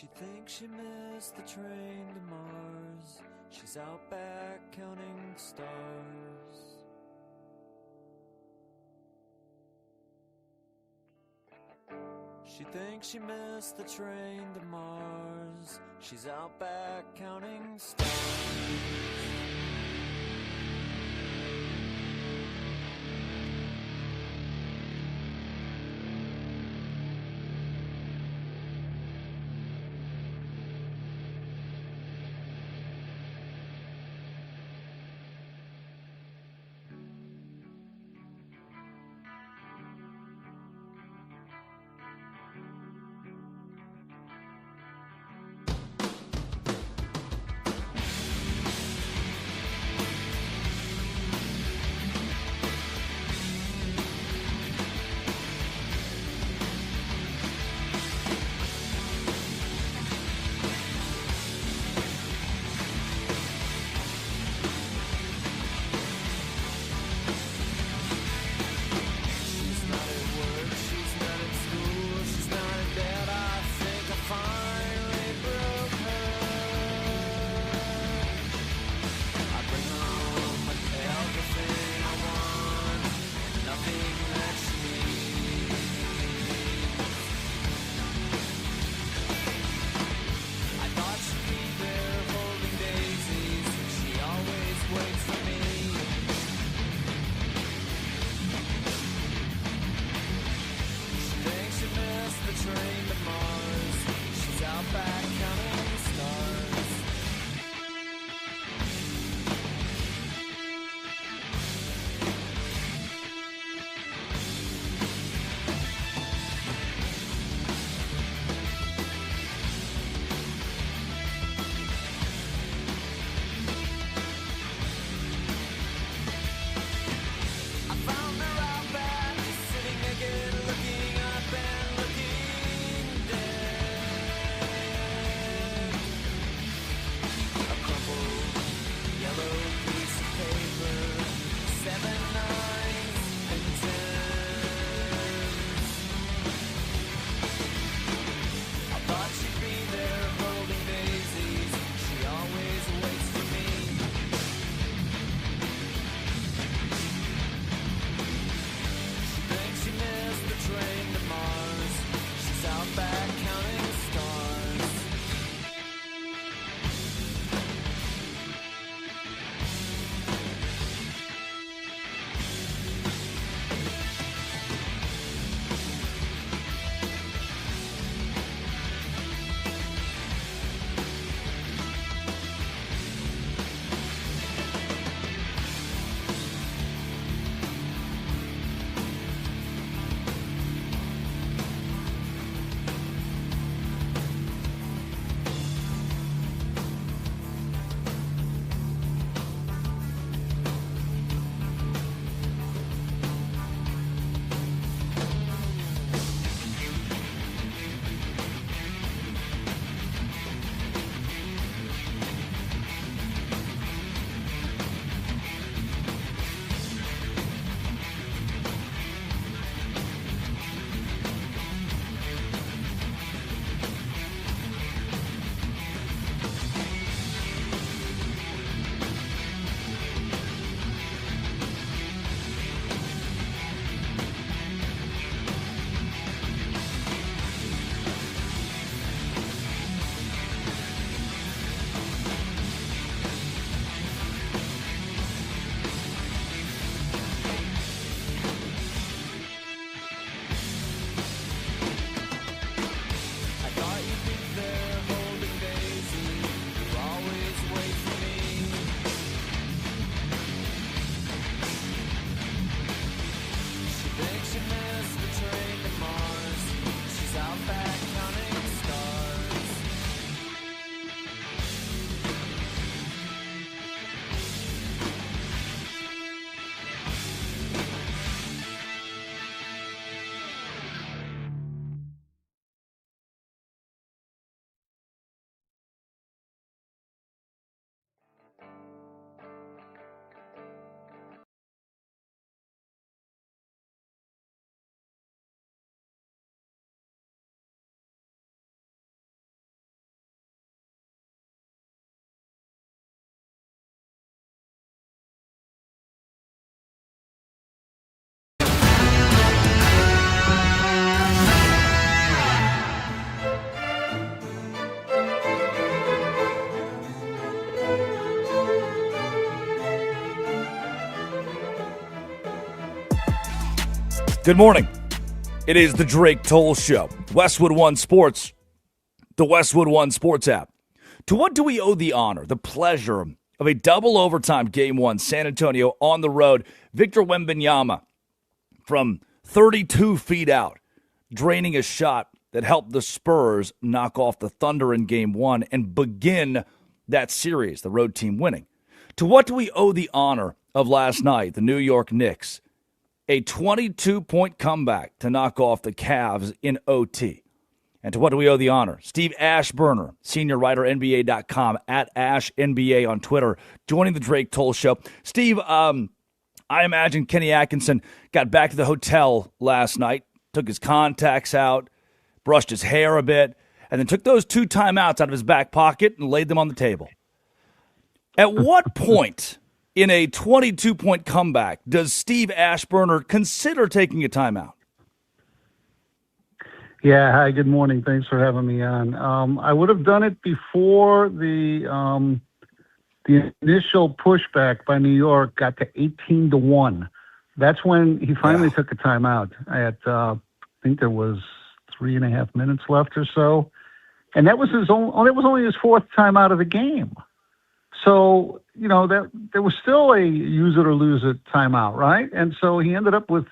She thinks she missed the train to Mars. She's out back counting stars. She thinks she missed the train to Mars. She's out back counting stars. she'd be there holding daisies. She always waits for me. She thinks she missed the train to Mars. She's out back counting stars. Good morning. It is the Drake Toll Show. Westwood One Sports, the Westwood One Sports app. To what do we owe the honor, the pleasure of a double overtime Game 1, San Antonio on the road? Victor Wembanyama from 32 feet out, draining a shot that helped the Spurs knock off the Thunder in Game 1 and begin that series, the road team winning. To what do we owe the honor of last night, the New York Knicks? A 22-point comeback to knock off the Cavs in OT. And to what do we owe the honor? Steve Ashburner, senior writer, NBA.com, at AshNBA on Twitter, joining the Drake Toll Show. Steve, I imagine Kenny Atkinson got back to the hotel last night, took his contacts out, brushed his hair a bit, and then took those 2 timeouts out of his back pocket and laid them on the table. At what point in a 22-point comeback does Steve Ashburner consider taking a timeout? Yeah, hi, good morning. Thanks for having me on. I would have done it before the initial pushback by New York got to 18-1. That's when he finally took a timeout. I think there was 3.5 minutes left or so, and that was it was only his 4th timeout of the game. So, that there was still a use it or lose it timeout, right? And so he ended up with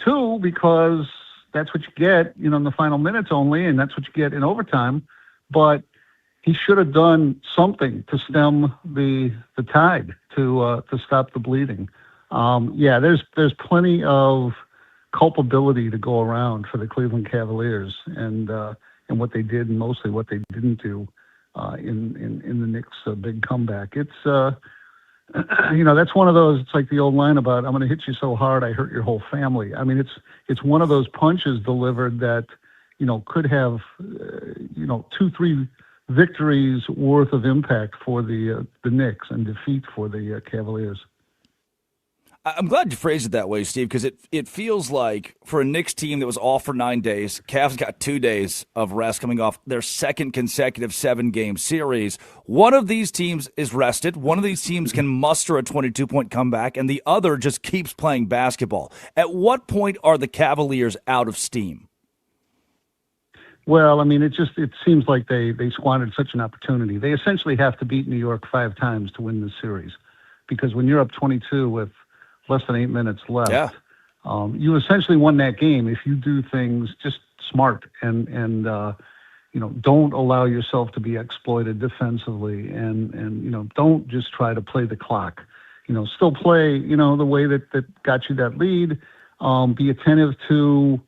2 because that's what you get, in the final minutes only, and that's what you get in overtime. But he should have done something to stem the tide, to stop the bleeding. There's plenty of culpability to go around for the Cleveland Cavaliers and what they did and mostly what they didn't do in the Knicks' big comeback. It's that's one of those. It's like the old line about "I'm going to hit you so hard I hurt your whole family." I mean, it's one of those punches delivered that could have 2-3 victories worth of impact for the Knicks and defeat for the Cavaliers. I'm glad you phrased it that way, Steve, because it feels like for a Knicks team that was off for 9 days, Cavs got 2 days of rest coming off their second consecutive 7-game series. One of these teams is rested. One of these teams can muster a 22-point comeback, and the other just keeps playing basketball. At what point are the Cavaliers out of steam? Well, I mean, it seems like they squandered such an opportunity. They essentially have to beat New York 5 times to win this series, because when you're up 22 with less than 8 minutes left, you essentially won that game if you do things just smart and don't allow yourself to be exploited defensively and don't just try to play the clock. Still play, the way that got you that lead. Be attentive to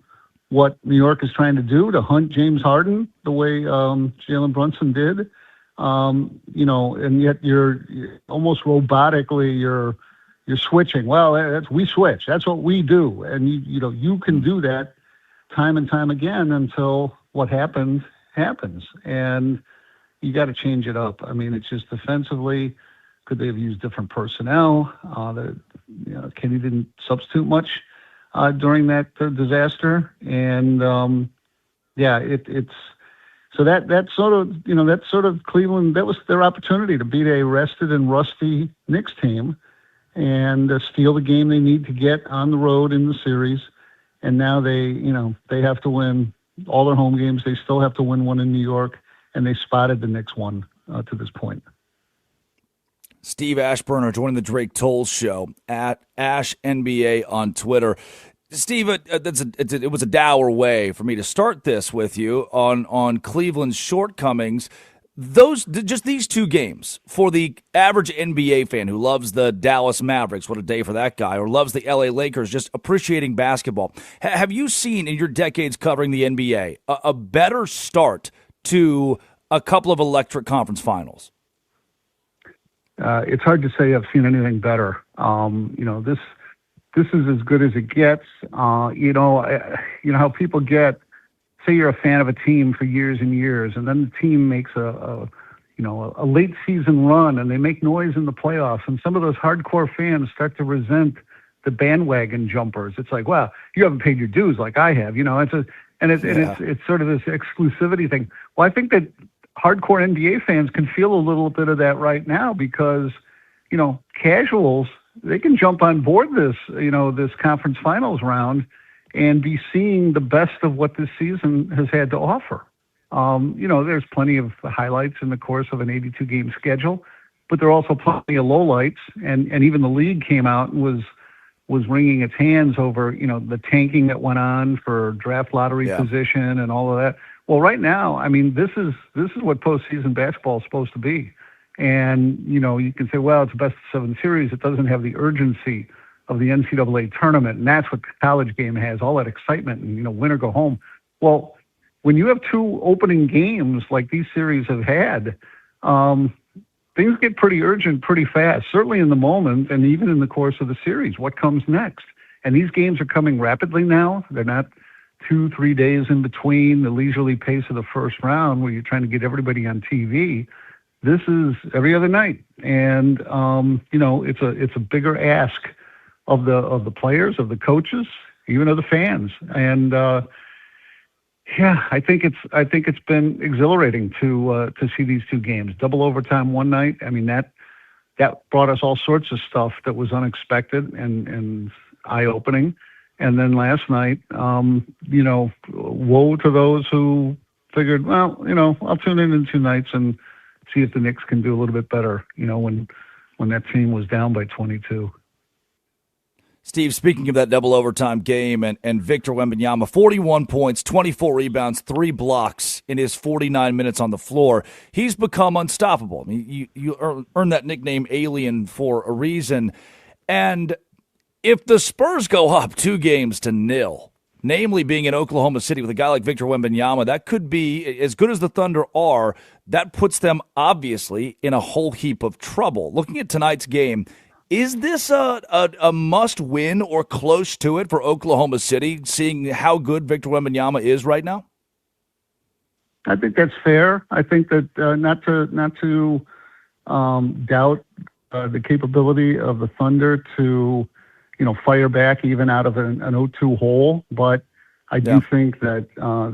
what New York is trying to do to hunt James Harden the way Jalen Brunson did. And yet you're almost robotically, you're switching. Well, we switch. That's what we do. And you can do that time and time again until what happens. And you got to change it up. I mean, it's just defensively, could they have used different personnel? Kenny didn't substitute much during that disaster. And it's so that sort of Cleveland, that was their opportunity to beat a rested and rusty Knicks team and steal the game they need to get on the road in the series. And now they have to win all their home games. They still have to win one in New York, and they spotted the Knicks one to this point. Steve Ashburner joining the Drake Toll Show at AshNBA on Twitter. Steve, it was a dour way for me to start this with you on Cleveland's shortcomings. Just these 2 games for the average NBA fan who loves the Dallas Mavericks, what a day for that guy, or loves the LA Lakers, just appreciating basketball. Have you seen in your decades covering the NBA a better start to a couple of electric conference finals? It's hard to say I've seen anything better. This is as good as it gets. How people get. Say you're a fan of a team for years and years, and then the team makes a late season run, and they make noise in the playoffs, and some of those hardcore fans start to resent the bandwagon jumpers. It's like, well, you haven't paid your dues like I have. It's sort of this exclusivity thing. Well, I think that hardcore NBA fans can feel a little bit of that right now because, casuals, they can jump on board this conference finals round and be seeing the best of what this season has had to offer. There's plenty of highlights in the course of an 82-game schedule, but there are also plenty of lowlights, and even the league came out and was wringing its hands over, the tanking that went on for draft lottery position and all of that. Well, right now, I mean, this is what postseason basketball is supposed to be. And, you can say, well, it's a best-of-7 series. It doesn't have the urgency of the NCAA tournament, and that's what the college game has, all that excitement and, win or go home. Well, when you have 2 opening games like these series have had, things get pretty urgent pretty fast, certainly in the moment and even in the course of the series. What comes next? And these games are coming rapidly now. They're not 2-3 days in between the leisurely pace of the first round where you're trying to get everybody on TV. This is every other night. And, it's a bigger ask of the players, of the coaches, even of the fans. And I think it's been exhilarating to see these 2 games. Double overtime one night. I mean, that brought us all sorts of stuff that was unexpected and eye-opening. And then last night, woe to those who figured, well, I'll tune in 2 nights and see if the Knicks can do a little bit better, when that team was down by 22. Steve, speaking of that double overtime game and Victor Wembanyama, 41 points, 24 rebounds, 3 blocks in his 49 minutes on the floor. He's become unstoppable. I mean, you earned that nickname Alien for a reason. And if the Spurs go up 2-0, namely being in Oklahoma City with a guy like Victor Wembanyama, that could be, as good as the Thunder are, that puts them obviously in a whole heap of trouble. Looking at tonight's game, is this a must-win or close to it for Oklahoma City, seeing how good Victor Wembanyama is right now? I think that's fair. I think that not to doubt the capability of the Thunder to, fire back even out of an 0-2 hole, but I do think that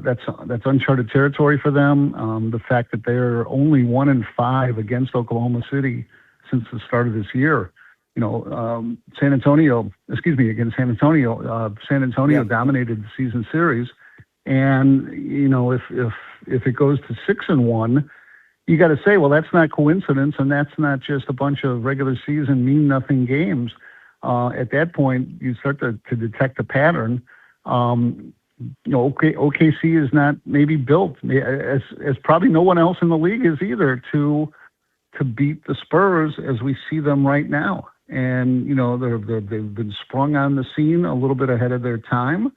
that's uncharted territory for them. The fact that they're only 1-5 against Oklahoma City since the start of this year. San Antonio dominated the season series, and if it goes to 6-1, you got to say, well, that's not coincidence, and that's not just a bunch of regular season mean nothing games. At that point, you start to detect a pattern. OKC is not maybe built, as probably no one else in the league is either, to beat the Spurs as we see them right now. And they've been sprung on the scene a little bit ahead of their time.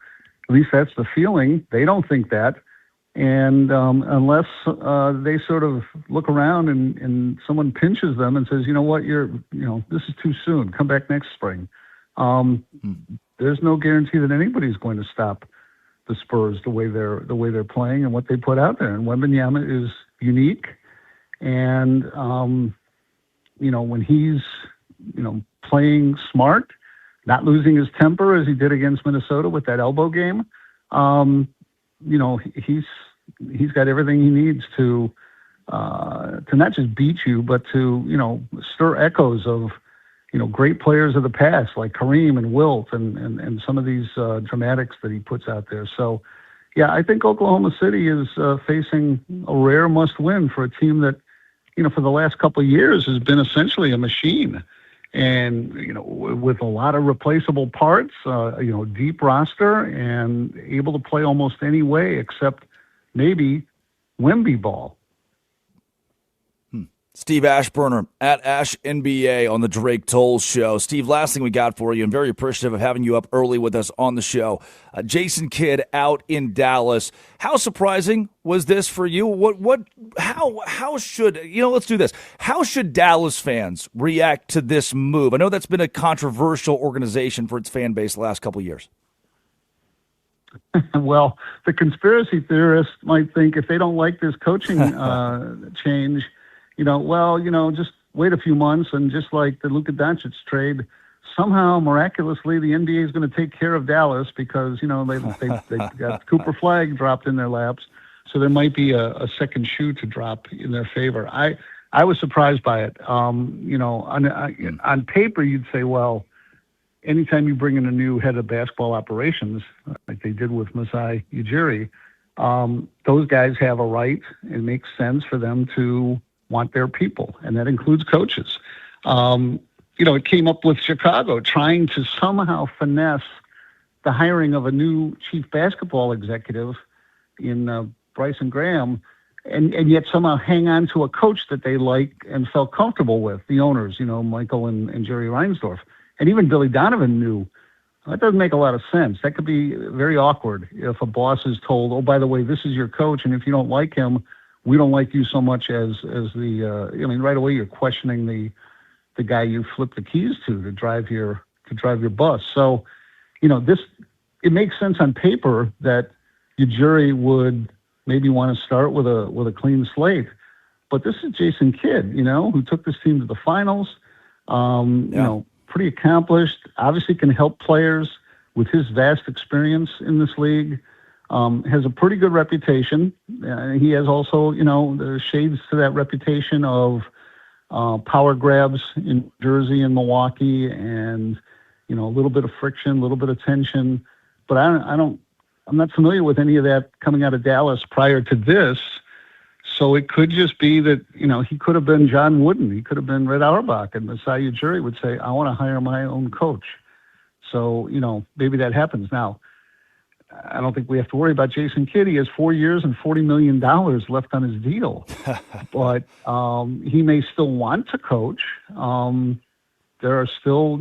At least that's the feeling. They don't think that. And unless they sort of look around and someone pinches them and says, you know what, this is too soon. Come back next spring. There's no guarantee that anybody's going to stop the Spurs the way they're playing and what they put out there. And Wembanyama is unique. And when he's playing smart, not losing his temper as he did against Minnesota with that elbow game, he's got everything he needs to not just beat you, but to stir echoes of great players of the past like Kareem and Wilt and some of these dramatics that he puts out there. So, yeah, I think Oklahoma City is facing a rare must-win for a team that for the last couple of years has been essentially a machine. And, with a lot of replaceable parts, deep roster and able to play almost any way except maybe Wemby ball. Steve Ashburner at Ash NBA on the Drake Toll Show. Steve, last thing we got for you, and very appreciative of having you up early with us on the show. Jason Kidd out in Dallas. How surprising was this for you? How should, let's do this. How should Dallas fans react to this move? I know that's been a controversial organization for its fan base the last couple of years. Well, the conspiracy theorists might think if they don't like this coaching change, just wait a few months, and just like the Luka Doncic trade, somehow miraculously the NBA is going to take care of Dallas because they got Cooper Flag dropped in their laps, so there might be a second shoe to drop in their favor. I was surprised by it. On paper you'd say, well, anytime you bring in a new head of basketball operations, like they did with Masai Ujiri, those guys have a right. It makes sense for them to want their people, and that includes coaches. It came up with Chicago trying to somehow finesse the hiring of a new chief basketball executive in Bryson Graham, and yet somehow hang on to a coach that they like and felt comfortable with, the owners, Michael and Jerry Reinsdorf. And even Billy Donovan knew that doesn't make a lot of sense. That could be very awkward if a boss is told, oh, by the way, this is your coach, and if you don't like him, we don't like you so much as right away you're questioning the guy you flip the keys to drive your bus. So, it makes sense on paper that your jury would maybe want to start with a clean slate. But this is Jason Kidd, who took this team to the finals, pretty accomplished, obviously can help players with his vast experience in this league. Has a pretty good reputation. He has also, the shades to that reputation of power grabs in Jersey and Milwaukee, and a little bit of friction, a little bit of tension. But I'm not familiar with any of that coming out of Dallas prior to this. So it could just be that he could have been John Wooden, he could have been Red Auerbach, and Masai Ujiri would say, I want to hire my own coach. So maybe that happens now. I don't think we have to worry about Jason Kidd. He has 4 years and $40 million left on his deal. But he may still want to coach. There are still,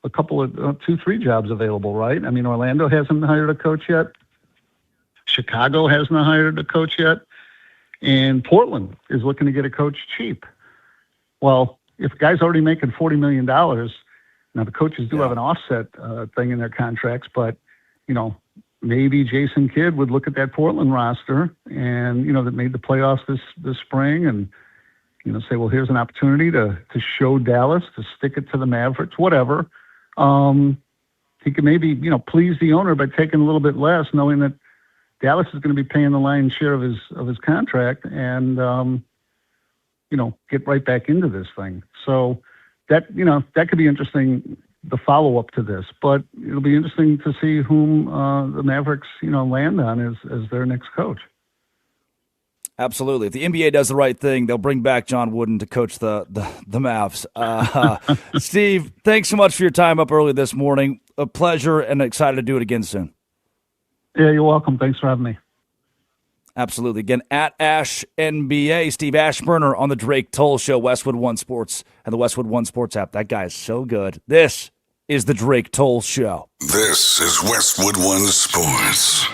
a couple of 2-3 jobs available, right? I mean, Orlando hasn't hired a coach yet. Chicago hasn't hired a coach yet. And Portland is looking to get a coach cheap. Well, if a guy's already making $40 million, now the coaches do have an offset thing in their contracts, but, maybe Jason Kidd would look at that Portland roster and, that made the playoffs this spring and, say, well, here's an opportunity to show Dallas, to stick it to the Mavericks, whatever. He could maybe, please the owner by taking a little bit less, knowing that Dallas is going to be paying the lion's share of his contract and, get right back into this thing. So that could be interesting, the follow-up to this. But it'll be interesting to see whom the Mavericks, land on as their next coach. Absolutely. If the NBA does the right thing, they'll bring back John Wooden to coach the Mavs. Steve, thanks so much for your time up early this morning. A pleasure and excited to do it again soon. Yeah, you're welcome. Thanks for having me. Absolutely. Again, at Ash NBA, Steve Ashburner on the Drake Toll Show, Westwood One Sports, and the Westwood One Sports app. That guy is so good. This is the Drake Toll Show. This is Westwood One Sports.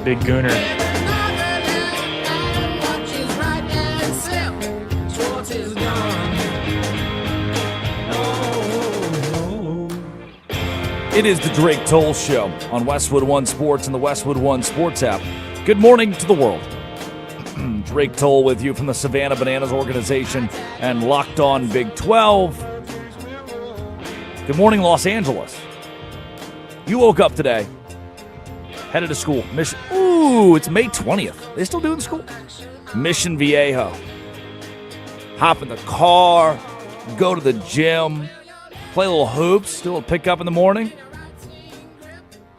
Big Gooner. It is the Drake Toll Show on Westwood One Sports and the Westwood One Sports app. Good morning to the world. Drake Toll with you from the Savannah Bananas organization and Locked On Big 12. Good morning, Los Angeles. You woke up today, headed to school. It's May 20th. They still doing school? Mission Viejo. Hop in the car, go to the gym, play a little hoops, do a little pickup in the morning.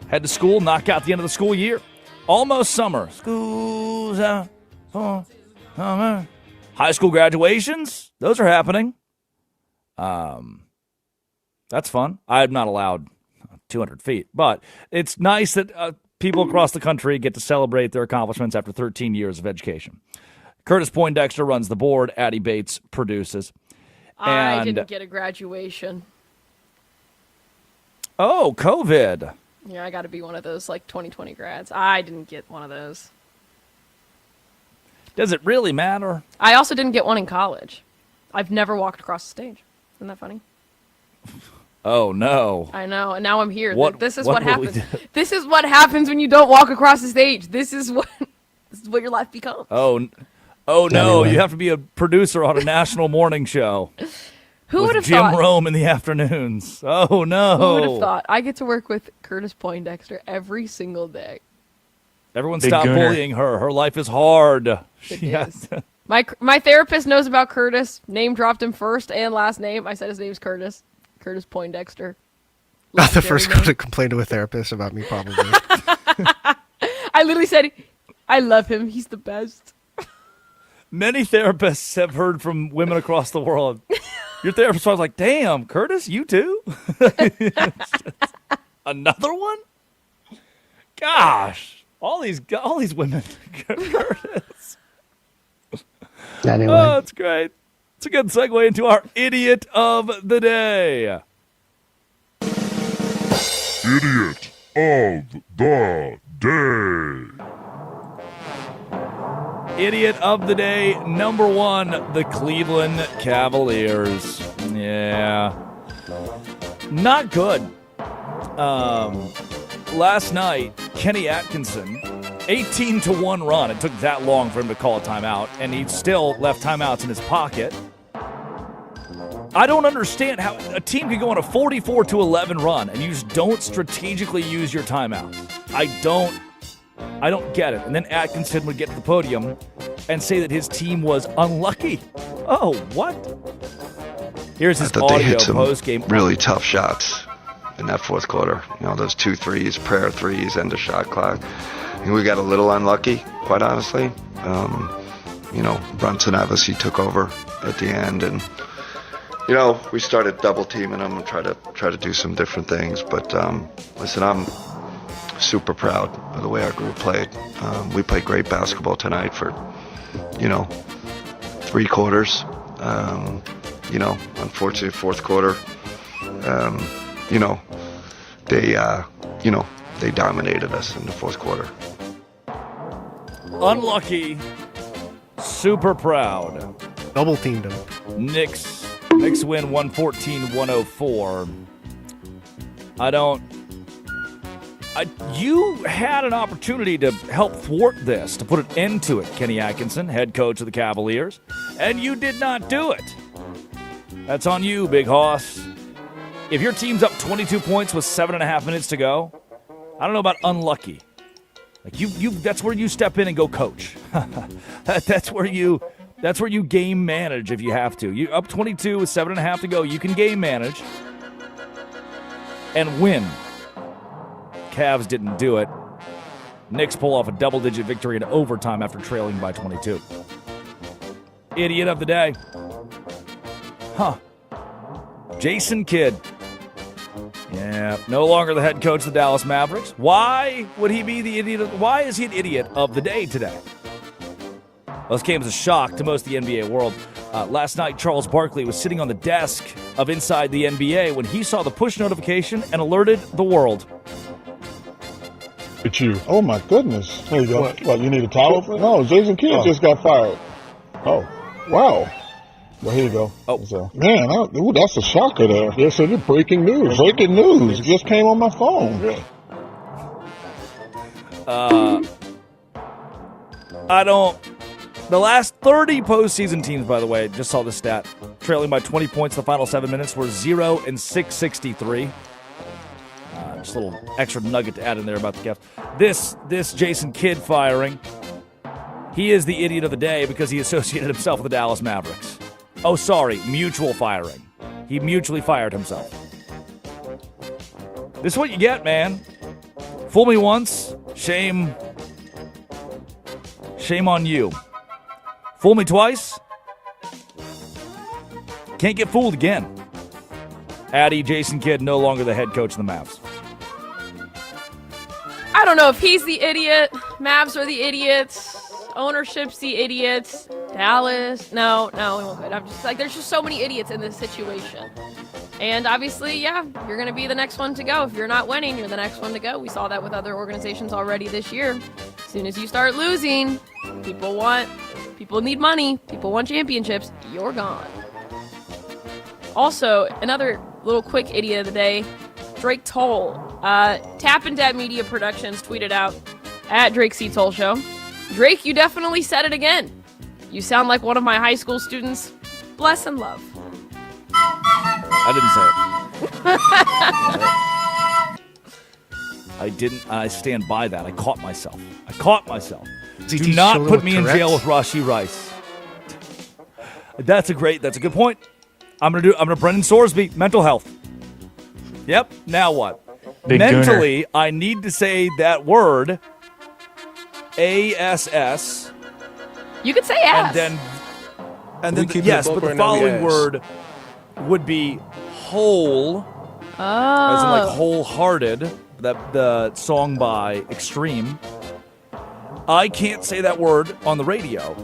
Head to school, knock out the end of the school year. Almost summer. School's out for summer. High school graduations, those are happening. That's fun. I'm not allowed 200 feet, but it's nice that people across the country get to celebrate their accomplishments after 13 years of education. Curtis Poindexter runs the board. Addie Bates produces. I didn't get a graduation. Oh, COVID. Yeah, I got to be one of those, 2020 grads. I didn't get one of those. Does it really matter? I also didn't get one in college. I've never walked across the stage. Isn't that funny? Oh, no. I know, and now I'm here. This is what what happens. This is what happens when you don't walk across the stage. This is what your life becomes. Oh no, anyway. You have to be a producer on a national morning show. Who would have Jim thought? Rome in the afternoons. Oh, no. Who would have thought? I get to work with Curtis Poindexter every single day. Everyone Big stop Gooner. bullying her. Her life is hard. It is. My therapist knows about Curtis. Name dropped him first and last name. I said his name's Curtis. Curtis Poindexter. Not the first one to complain to a therapist about me, probably. I literally said, I love him. He's the best. Many therapists have heard from women across the world. Your therapist was like, damn, Curtis, you too? Another one? Gosh, all these women. Curtis. Anyway. Oh, that's great. It's a good segue into our Idiot of the Day. Idiot of the Day. Idiot of the Day, number one, the Cleveland Cavaliers. Yeah. Not good. Last night, Kenny Atkinson, 18-1 run. It took that long for him to call a timeout, and he still left timeouts in his pocket. I don't understand how a team can go on a 44-11 run and you just don't strategically use your timeouts. I don't get it. And then Atkinson would get to the podium and say that his team was unlucky. Oh, what? Here's his audio they hit some post-game. Really tough shots in that fourth quarter. You know, those 2 threes, prayer threes, end of shot clock. And we got a little unlucky, quite honestly. Brunson obviously took over at the end, and we started double teaming them and try to do some different things. But listen, I'm super proud of the way our group played. We played great basketball tonight for 3 quarters. Unfortunately, fourth quarter, they dominated us in the fourth quarter. Unlucky, super proud. Double teamed him. Knicks win 114-104. You had an opportunity to help thwart this, to put an end to it, Kenny Atkinson, head coach of the Cavaliers, and you did not do it. That's on you, Big Hoss. If your team's up 22 points with 7.5 minutes to go, I don't know about unlucky. That's where you step in and go coach. That's where you game manage if you have to. You up 22 with 7.5 to go, you can game manage and win. Cavs didn't do it. Knicks pull off a double-digit victory in overtime after trailing by 22. Idiot of the day. Jason Kidd. Yeah, no longer the head coach of the Dallas Mavericks. Why would he be the idiot? Why is he an idiot of the day today? Well, this came as a shock to most of the NBA world. Last night, Charles Barkley was sitting on the desk of Inside the NBA when he saw the push notification and alerted the world. At you. Oh, my goodness. There you go. What, you need a towel for it? No, Jason Kidd just got fired. Oh, wow. Well, here you go. Oh. Man, that's a shocker there. Yes, it is breaking news. Breaking news. It just came on my phone. The last 30 postseason teams, by the way, just saw this stat, trailing by 20 points in the final 7 minutes, were 0-663. Just a little extra nugget to add in there about the Cavs. This Jason Kidd firing, he is the idiot of the day because he associated himself with the Dallas Mavericks. Oh, sorry, mutual firing. He mutually fired himself. This is what you get, man. Fool me once, shame on you. Fool me twice, can't get fooled again. Addy, Jason Kidd, no longer the head coach of the Mavs. I don't know if he's the idiot. Mavs are the idiots. Ownership's the idiots. Dallas, no, we won't go. I'm just like, there's just so many idiots in this situation. And obviously, yeah, you're going to be the next one to go. If you're not winning, you're the next one to go. We saw that with other organizations already this year. As soon as you start losing, people need money, people want championships, you're gone. Also, another little quick idiot of the day, Drake Toll. Tap and Dab Media Productions tweeted out at Drake C. Toll Show, Drake, you definitely said it again. You sound like one of my high school students. Bless and love. I didn't say it. I didn't. I stand by that. I caught myself. Do not put me in jail with Rashee Rice. That's a good point. I'm gonna Brendan Sorsby, mental health. Yep. Now what? Big Mentally, Gooner. I need to say that word. ASS. You could say ass. And then yes, but the following word would be whole. Oh. As in like wholehearted. The song by Extreme. I can't say that word on the radio.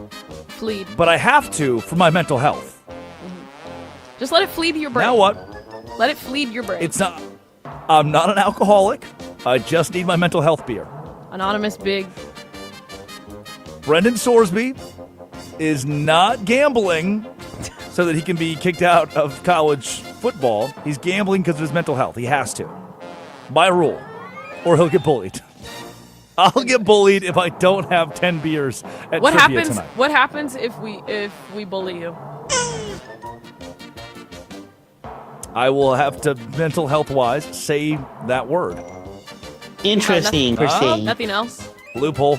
Fleed. But I have to for my mental health. Just let it flee your brain. Now what? Let it flee your brain. I'm not an alcoholic. I just need my mental health beer. Anonymous big. Brendan Sorsby is not gambling so that he can be kicked out of college football. He's gambling because of his mental health. He has to. By rule. Or he'll get bullied. I'll get bullied if I don't have 10 beers at trivia tonight. What happens if we bully you? I will have to, mental health-wise, say that word. Interesting. Nothing else? Loophole.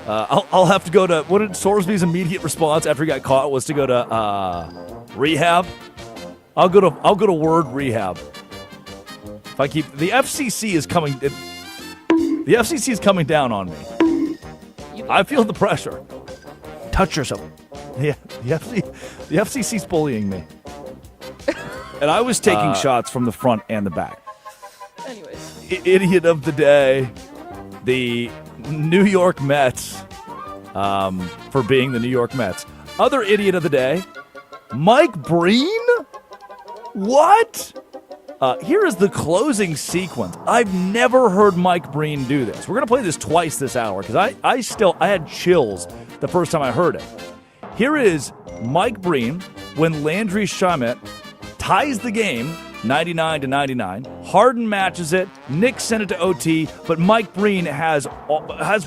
I'll have to go to, what did Sorsby's immediate response after he got caught was to go to rehab? I'll go to word rehab. If I keep, the FCC is coming down on me. I feel the pressure. Touch yourself. Yeah, the FCC's bullying me. And I was taking shots from the front and the back. Anyways. Idiot of the day. The New York Mets for being the New York Mets. Other idiot of the day. Mike Breen? What? Here is the closing sequence. I've never heard Mike Breen do this. We're going to play this twice this hour because I had chills the first time I heard it. Here is Mike Breen when Landry Shamet ties the game 99-99. Harden matches it. Knicks send it to OT, but Mike Breen has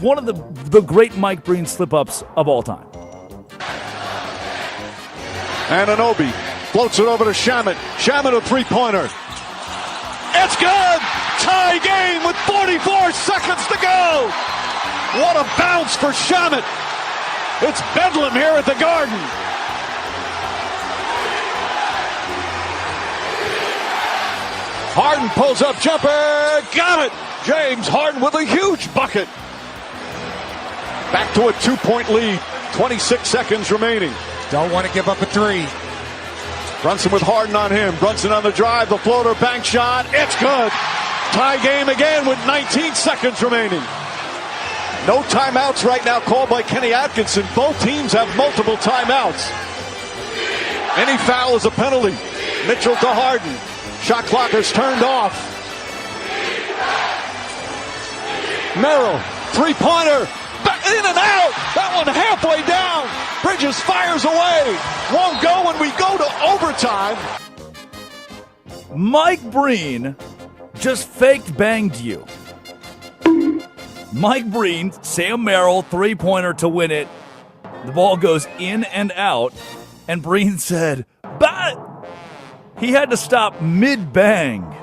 one of the great Mike Breen slip-ups of all time. Anunoby floats it over to Shamet. Shamet a three-pointer. It's good! Tie game with 44 seconds to go! What a bounce for Shamet! It's bedlam here at the Garden. Harden pulls up jumper. Got it! James Harden with a huge bucket. Back to a 2-point lead. 26 seconds remaining. Don't want to give up a three. Brunson with Harden on him. Brunson on the drive. The floater bank shot. It's good. Tie game again with 19 seconds remaining. No timeouts right now called by Kenny Atkinson. Both teams have multiple timeouts. Any foul is a penalty. Mitchell to Harden. Shot clock is turned off. Merrill, three-pointer, back in and out. That one halfway down. Bridges fires away. Won't go when we go to overtime. Mike Breen just faked banged you. Mike Breen, Sam Merrill, three-pointer to win it. The ball goes in and out, and Breen said, "But he had to stop mid-bang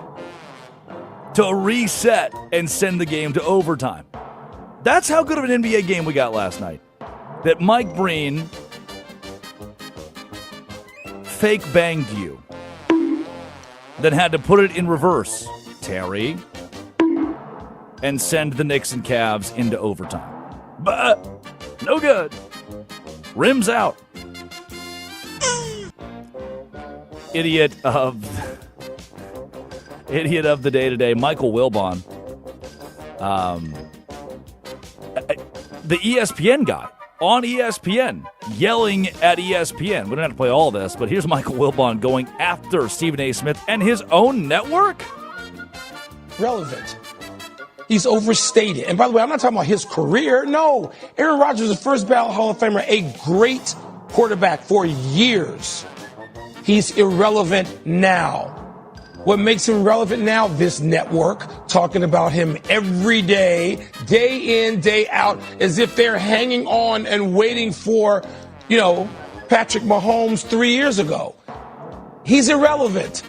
to reset and send the game to overtime." That's how good of an NBA game we got last night. That Mike Breen fake banged you, then had to put it in reverse, Terry, and send the Knicks and Cavs into overtime. But no good. Rims out. Idiot of the day today, Michael Wilbon. The ESPN guy on ESPN yelling at ESPN. We don't have to play all this, but here's Michael Wilbon going after Stephen A. Smith and his own network. Relevant. He's overstated. And by the way, I'm not talking about his career. No. Aaron Rodgers is the first ballot Hall of Famer, a great quarterback for years. He's irrelevant now. What makes him relevant now? This network talking about him every day in, day out, as if they're hanging on and waiting for, Patrick Mahomes 3 years ago. He's irrelevant.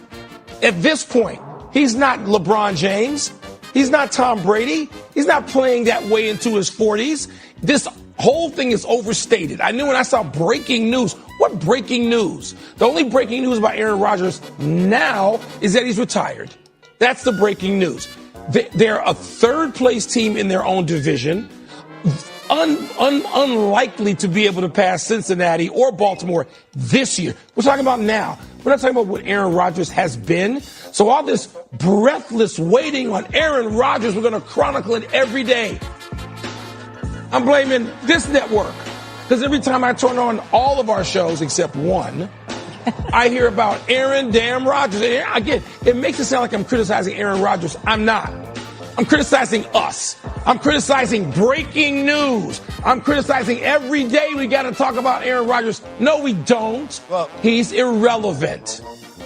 At this point, he's not LeBron James. He's not Tom Brady. He's not playing that way into his 40s. This whole thing is overstated. I knew when I saw breaking news. What breaking news? The only breaking news about Aaron Rodgers now is that he's retired. That's the breaking news. They're a third-place team in their own division, unlikely to be able to pass Cincinnati or Baltimore this year. We're talking about now. We're not talking about what Aaron Rodgers has been. So all this breathless waiting on Aaron Rodgers, we're going to chronicle it every day. I'm blaming this network. Because every time I turn on all of our shows except one, I hear about Aaron damn Rodgers. And again, it makes it sound like I'm criticizing Aaron Rodgers. I'm not. I'm criticizing us. I'm criticizing breaking news. I'm criticizing every day we got to talk about Aaron Rodgers. No, we don't. Well, he's irrelevant.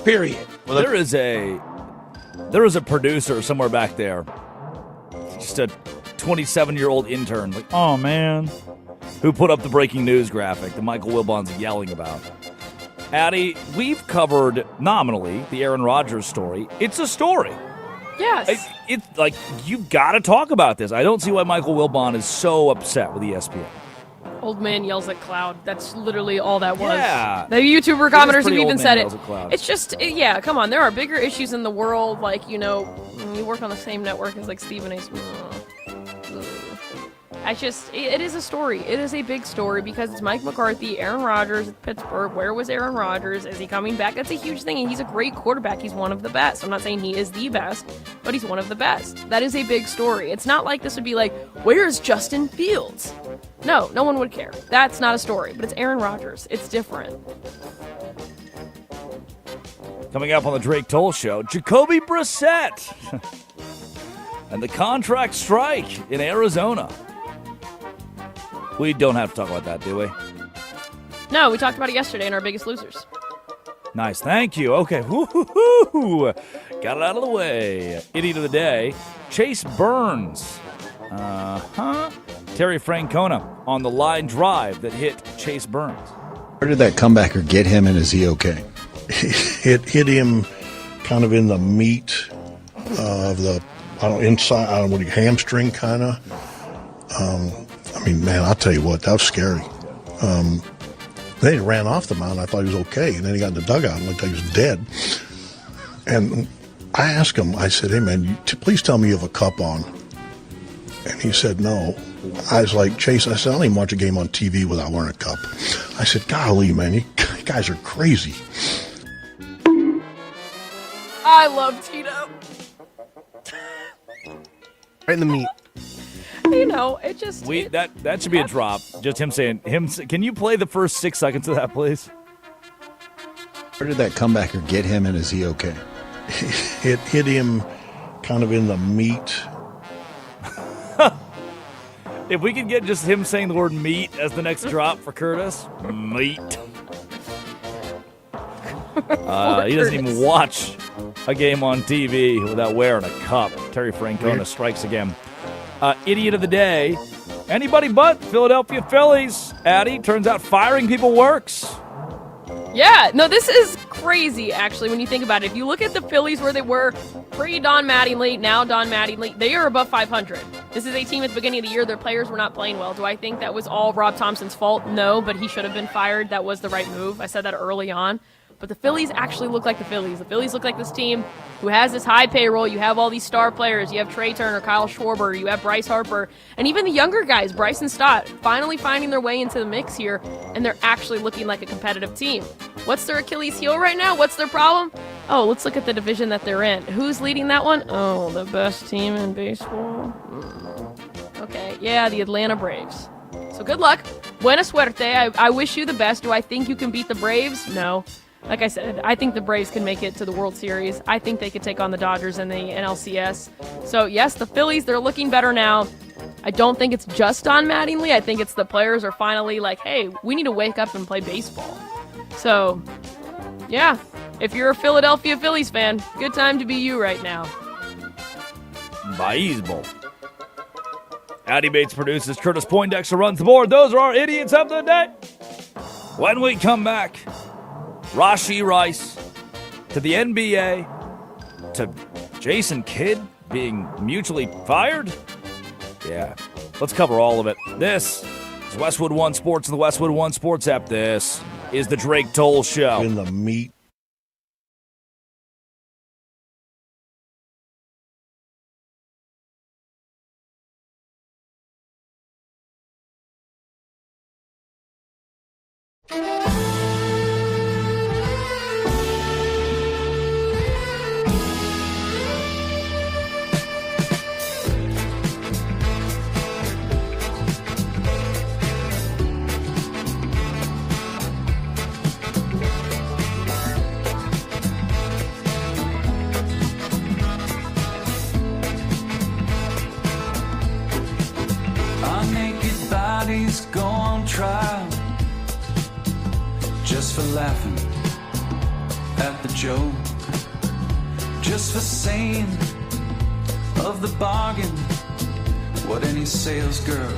Period. Well, there is a producer somewhere back there, just a 27-year-old intern, like, oh man, who put up the breaking news graphic that Michael Wilbon's yelling about. Addie, we've covered nominally the Aaron Rodgers story. It's a story. Yes. It's like, you've got to talk about this. I don't see why Michael Wilbon is so upset with ESPN. Old man yells at cloud. That's literally all that was. Yeah. The YouTuber commenters have even said it. It's just, yeah, come on. There are bigger issues in the world. Like, you work on the same network as like Stephen A. Smith. It is a story. It is a big story because it's Mike McCarthy, Aaron Rodgers at Pittsburgh. Where was Aaron Rodgers? Is he coming back? That's a huge thing, and he's a great quarterback. He's one of the best. I'm not saying he is the best, but he's one of the best. That is a big story. It's not like this would be like, where's Justin Fields? No one would care. That's not a story, but it's Aaron Rodgers. It's different. Coming up on the Drake Toll Show, Jacoby Brissett and the contract strike in Arizona. We don't have to talk about that, do we? No, we talked about it yesterday in our Biggest Losers. Nice, thank you. Okay, woo-hoo-hoo. Got it out of the way. Idiot of the day, Chase Burns. Terry Francona on the line drive that hit Chase Burns. Where did that comebacker get him, and is he okay? It hit him kind of in the meat of the, hamstring kind of. Man, I'll tell you what, that was scary. Then he ran off the mound. I thought he was okay. And then he got in the dugout and looked like he was dead. And I asked him, I said, hey, man, please tell me you have a cup on. And he said, no. I was like, Chase, I said, I don't even watch a game on TV without wearing a cup. I said, golly, man, you guys are crazy. I love Tito. Right in the meat. It just... That should be a drop. Just him saying... Can you play the first 6 seconds of that, please? Where did that comebacker get him, and is he okay? It hit him kind of in the meat If we can get just him saying the word meat as the next drop for Curtis, meat. He doesn't even watch a game on TV without wearing a cup. Terry Francona strikes again. Idiot of the day. Anybody but Philadelphia Phillies. Addy, turns out firing people works. Yeah, no, this is crazy, actually, when you think about it. If you look at the Phillies where they were pre-Don Mattingly, now Don Mattingly, they are above 500. This is a team at the beginning of the year. Their players were not playing well. Do I think that was all Rob Thompson's fault? No, but he should have been fired. That was the right move. I said that early on. But the Phillies actually look like the Phillies. The Phillies look like this team who has this high payroll. You have all these star players. You have Trey Turner, Kyle Schwarber. You have Bryce Harper. And even the younger guys, Bryson Stott, finally finding their way into the mix here. And they're actually looking like a competitive team. What's their Achilles heel right now? What's their problem? Oh, let's look at the division that they're in. Who's leading that one? Oh, the best team in baseball. Okay, yeah, the Atlanta Braves. So good luck. Buena suerte. I wish you the best. Do I think you can beat the Braves? No. Like I said, I think the Braves can make it to the World Series. I think they could take on the Dodgers in the NLCS. So, yes, the Phillies, they're looking better now. I don't think it's just Don Mattingly. I think it's the players are finally like, hey, we need to wake up and play baseball. So, yeah, if you're a Philadelphia Phillies fan, good time to be you right now. Baseball. Addy Bates produces. Curtis Poindexter runs the board. Those are our idiots of the day. When we come back, Rashee Rice to the NBA, to Jason Kidd being mutually fired? Yeah, let's cover all of it. This is Westwood One Sports and the Westwood One Sports app. This is the Drake Toll Show. In the meat. Go on trial just for laughing at the joke, just for saying of the bargain what any sales girl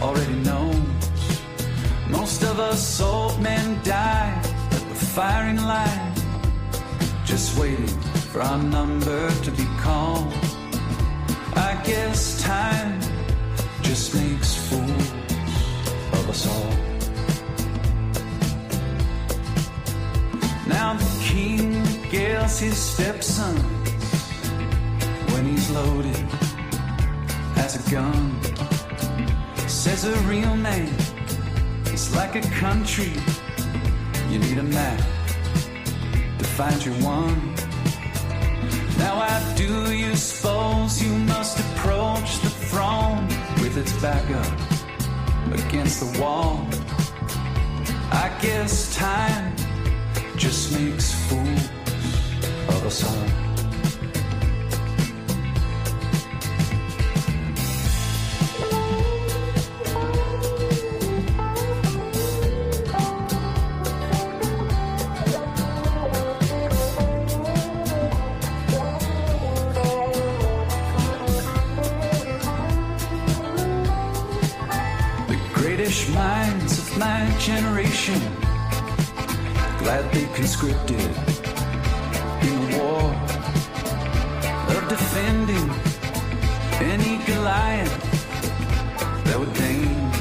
already knows. Most of us old men die at the firing line, just waiting for our number to be called. I guess time just makes fools of us all. Now the king gets his stepson when he's loaded as a gun. Says a real man is like a country. You need a map to find your one. Now I do you suppose you must approach the throne with its back up against the wall. I guess time just makes fools of us all. Minds of my generation gladly conscripted in the war of defending any Goliath that would deign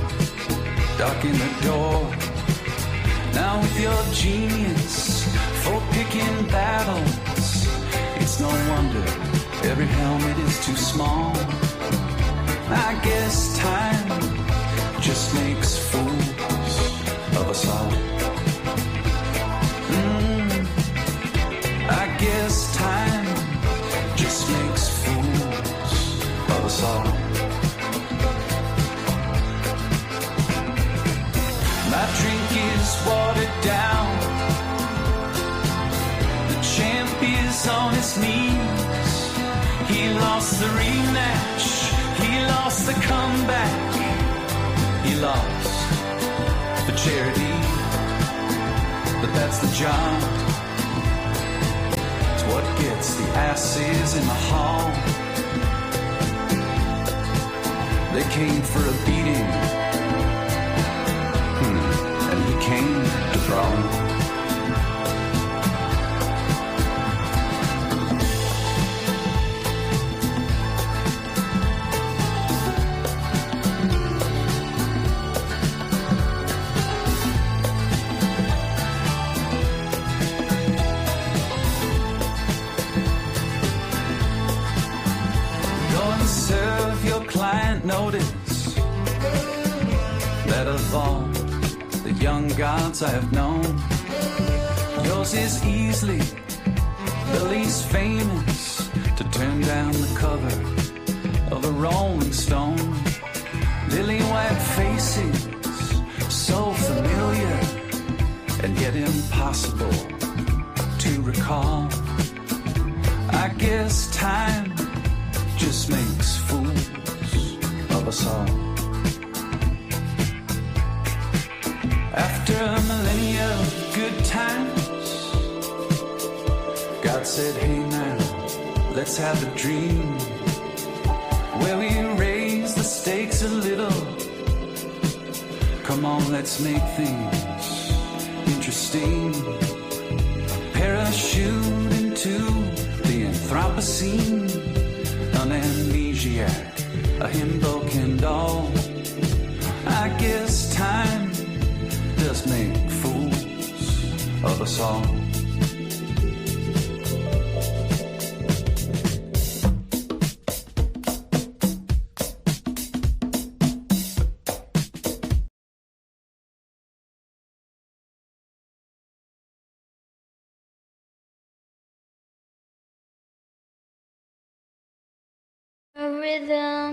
darken the door. Now with your genius for picking battles, it's no wonder every helmet is too small. I guess time just makes fools of us all. I guess time just makes fools of us all. My drink is watered down. The champ is on his knees. He lost the rematch. He lost the comeback. He lost for charity. But that's the job. It's what gets the asses in the hall. They came for a beating. And he came to brawl. Serve your client notice that of all the young gods I have known, yours is easily the least famous to turn down the cover of a Rolling Stone. Lily white faces, so familiar and yet impossible to recall. I guess time just makes fools of us all. After a millennia of good times, God said, hey now, let's have a dream where we raise the stakes a little. Come on, let's make things interesting. Parachute into the Anthropocene. An amnesiac, a himbo Kendall. I guess time does make fools of us all.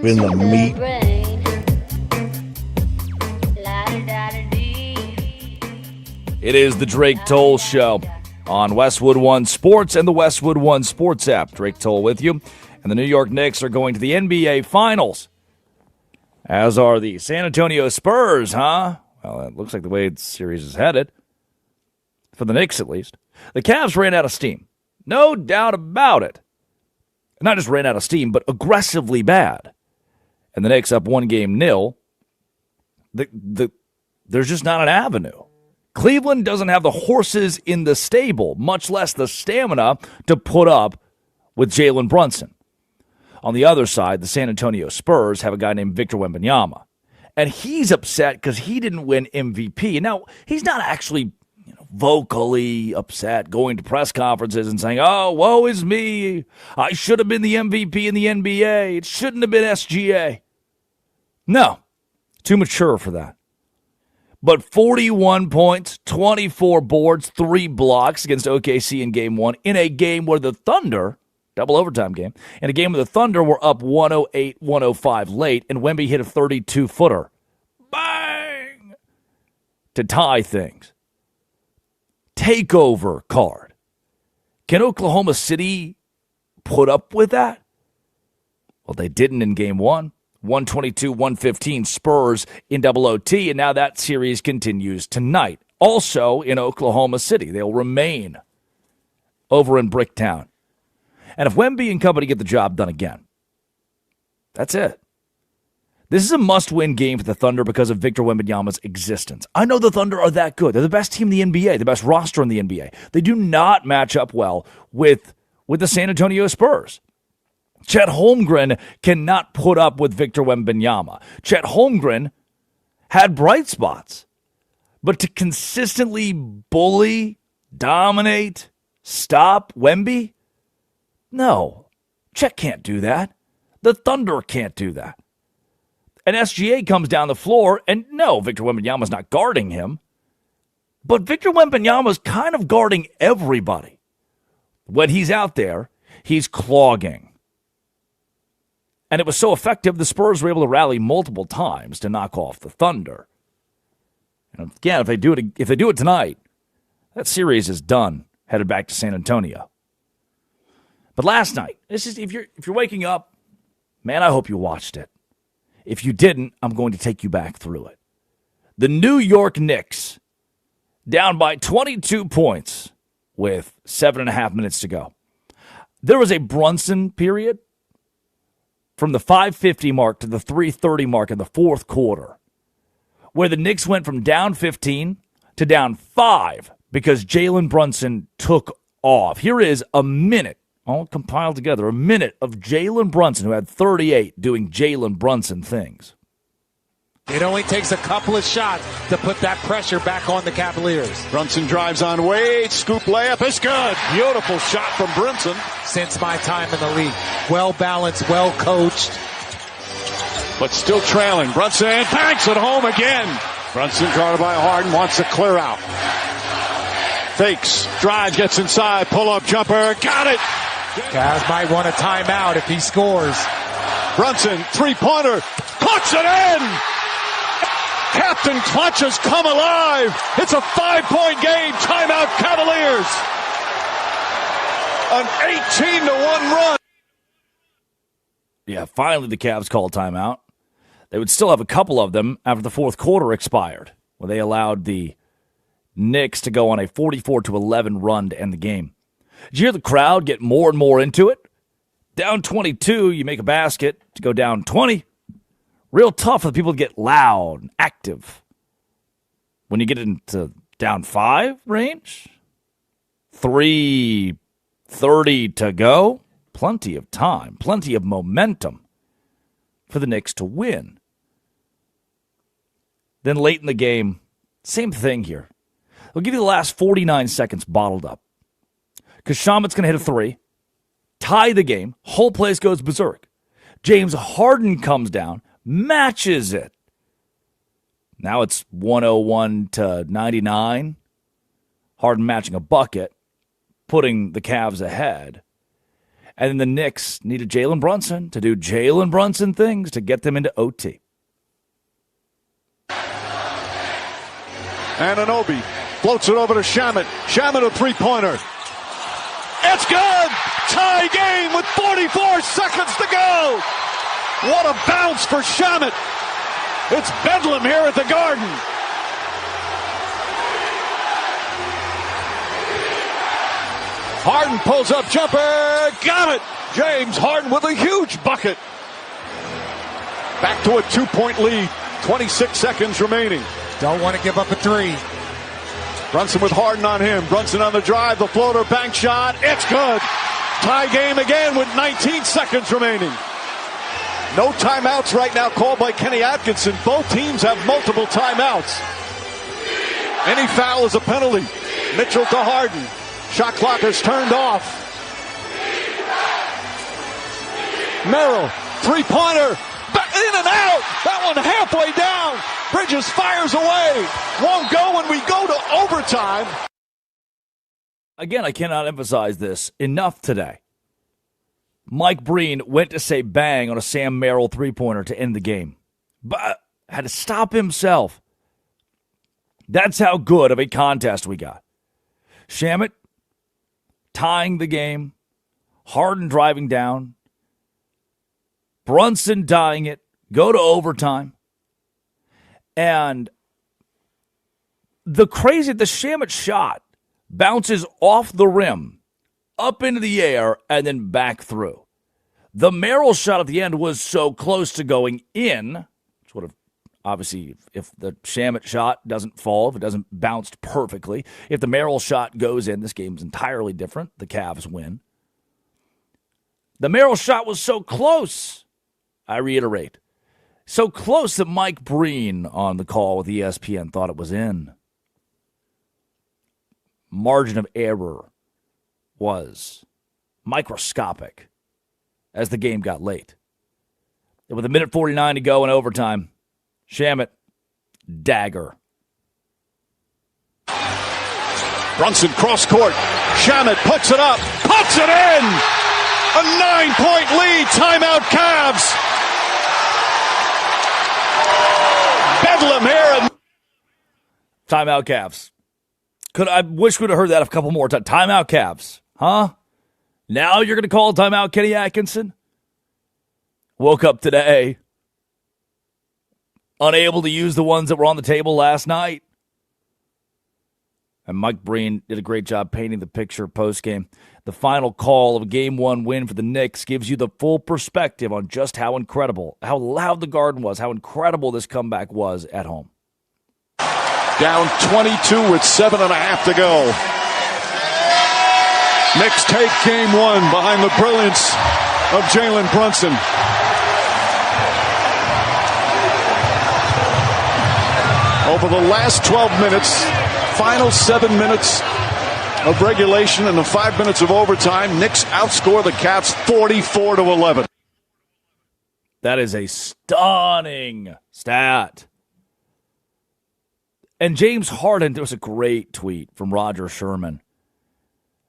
In the meat. It is the Drake Toll Show on Westwood One Sports and the Westwood One Sports app. Drake Toll with you. And the New York Knicks are going to the NBA Finals, as are the San Antonio Spurs, huh? Well, it looks like the way the series is headed, for the Knicks at least. The Cavs ran out of steam. No doubt about it. Not just ran out of steam, but aggressively bad. And the Knicks up 1-0. There's just not an avenue. Cleveland doesn't have the horses in the stable, much less the stamina to put up with Jalen Brunson. On the other side, the San Antonio Spurs have a guy named Victor Wembanyama. And he's upset because he didn't win MVP. Now, he's not actually vocally upset, going to press conferences and saying, oh, woe is me. I should have been the MVP in the NBA. It shouldn't have been SGA. No, too mature for that. But 41 points, 24 boards, 3 blocks against OKC in Game 1 in a game where the Thunder, double overtime game, in a game where the Thunder were up 108-105 late, and Wemby hit a 32-footer. Bang! To tie things. Takeover card. Can Oklahoma City put up with that? Well, they didn't in Game 1. 122-115 Spurs in double OT, and now that series continues tonight. Also in Oklahoma City. They'll remain over in Bricktown. And if Wemby and company get the job done again, that's it. This is a must-win game for the Thunder because of Victor Wembanyama's existence. I know the Thunder are that good. They're the best team in the NBA, the best roster in the NBA. They do not match up well with the San Antonio Spurs. Chet Holmgren cannot put up with Victor Wembanyama. Chet Holmgren had bright spots, but to consistently bully, dominate, stop Wemby? No. Chet can't do that. The Thunder can't do that. And SGA comes down the floor, and no, Victor Wembanyama's not guarding him. But Victor Wembanyama's kind of guarding everybody. When he's out there, he's clogging. And it was so effective, the Spurs were able to rally multiple times to knock off the Thunder. And again, if they do it tonight, that series is done, headed back to San Antonio. But last night, this is if you're waking up, man, I hope you watched it. If you didn't, I'm going to take you back through it. The New York Knicks down by 22 points with 7.5 minutes to go. There was a Brunson period from the 5:50 mark to the 3:30 mark in the fourth quarter where the Knicks went from down 15 to down 5 because Jalen Brunson took off. Here is a minute, all compiled together, a minute of Jalen Brunson, who had 38, doing Jalen Brunson things. It only takes a couple of shots to put that pressure back on the Cavaliers. Brunson drives on Wade. Scoop layup. It's good. Beautiful shot from Brunson. Since my time in the league. Well balanced, well coached. But still trailing. Brunson banks it home again. Brunson guarded by Harden. Wants to clear out. Fakes. Drives. Gets inside. Pull-up jumper. Got it. Cavs might want a timeout if he scores. Brunson. Three-pointer. Puts it in. Captain Clutch has come alive. It's a 5-point game. Timeout Cavaliers. An 18-1 run. Yeah, finally the Cavs called timeout. They would still have a couple of them after the fourth quarter expired, where they allowed the Knicks to go on a 44-11 run to end the game. Did you hear the crowd get more and more into it? Down 22, you make a basket. To go down 20, real tough for the people to get loud and active. When you get into down 5 range, 3:30 to go, plenty of time, plenty of momentum for the Knicks to win. Then late in the game, same thing here. I'll give you the last 49 seconds bottled up. Because Shamet's going to hit a 3, tie the game, whole place goes berserk. James Harden comes down, matches it. Now it's 101-99. Harden matching a bucket, putting the Cavs ahead. And then the Knicks needed Jalen Brunson to do Jalen Brunson things to get them into OT. Anunoby floats it over to Shamet. Shamet a three-pointer. It's good! Tie game with 44 seconds to go! What a bounce for Shamet! It's bedlam here at the Garden. Harden pulls up jumper. Got it! James Harden with a huge bucket. Back to a 2-point lead. 26 seconds remaining. Don't want to give up a 3. Brunson with Harden on him. Brunson on the drive. The floater bank shot. It's good. Tie game again with 19 seconds remaining. No timeouts right now called by Kenny Atkinson. Both teams have multiple timeouts. Any foul is a penalty. Mitchell to Harden. Shot clock is turned off. Merrill, three-pointer. In and out. That one halfway down. Bridges fires away. Won't go when we go to overtime. Again, I cannot emphasize this enough today. Mike Breen went to say bang on a Sam Merrill three-pointer to end the game, but had to stop himself. That's how good of a contest we got. Shamet tying the game, Harden driving down, Brunson tying it, go to overtime. And the Shamet shot bounces off the rim, up into the air, and then back through. The Merrill shot at the end was so close to going in, which would have, obviously, if the Shamet shot doesn't fall, if it doesn't bounce perfectly, if the Merrill shot goes in, this game's entirely different. The Cavs win. The Merrill shot was so close, I reiterate, so close that Mike Breen on the call with ESPN thought it was in. Margin of error was microscopic as the game got late. And with 1:49 to go in overtime, Shamet, dagger. Brunson cross court. Shamet puts it up. Puts it in! A 9-point lead. Timeout Cavs. Bedlam here. Timeout Cavs. I wish we'd have heard that a couple more times. Timeout Cavs. Huh? Now you're going to call timeout Kenny Atkinson? Woke up today. unable to use the ones that were on the table last night. And Mike Breen did a great job painting the picture post-game. The final call of a Game 1 win for the Knicks gives you the full perspective on just how incredible, how loud the Garden was, how incredible this comeback was at home. Down 22 with 7.5 to go. Knicks take Game 1 behind the brilliance of Jalen Brunson. Over the last 12 minutes, final 7 minutes of regulation and the 5 minutes of overtime, Knicks outscore the Cats 44-11. That is a stunning stat. And James Harden, there was a great tweet from Roger Sherman.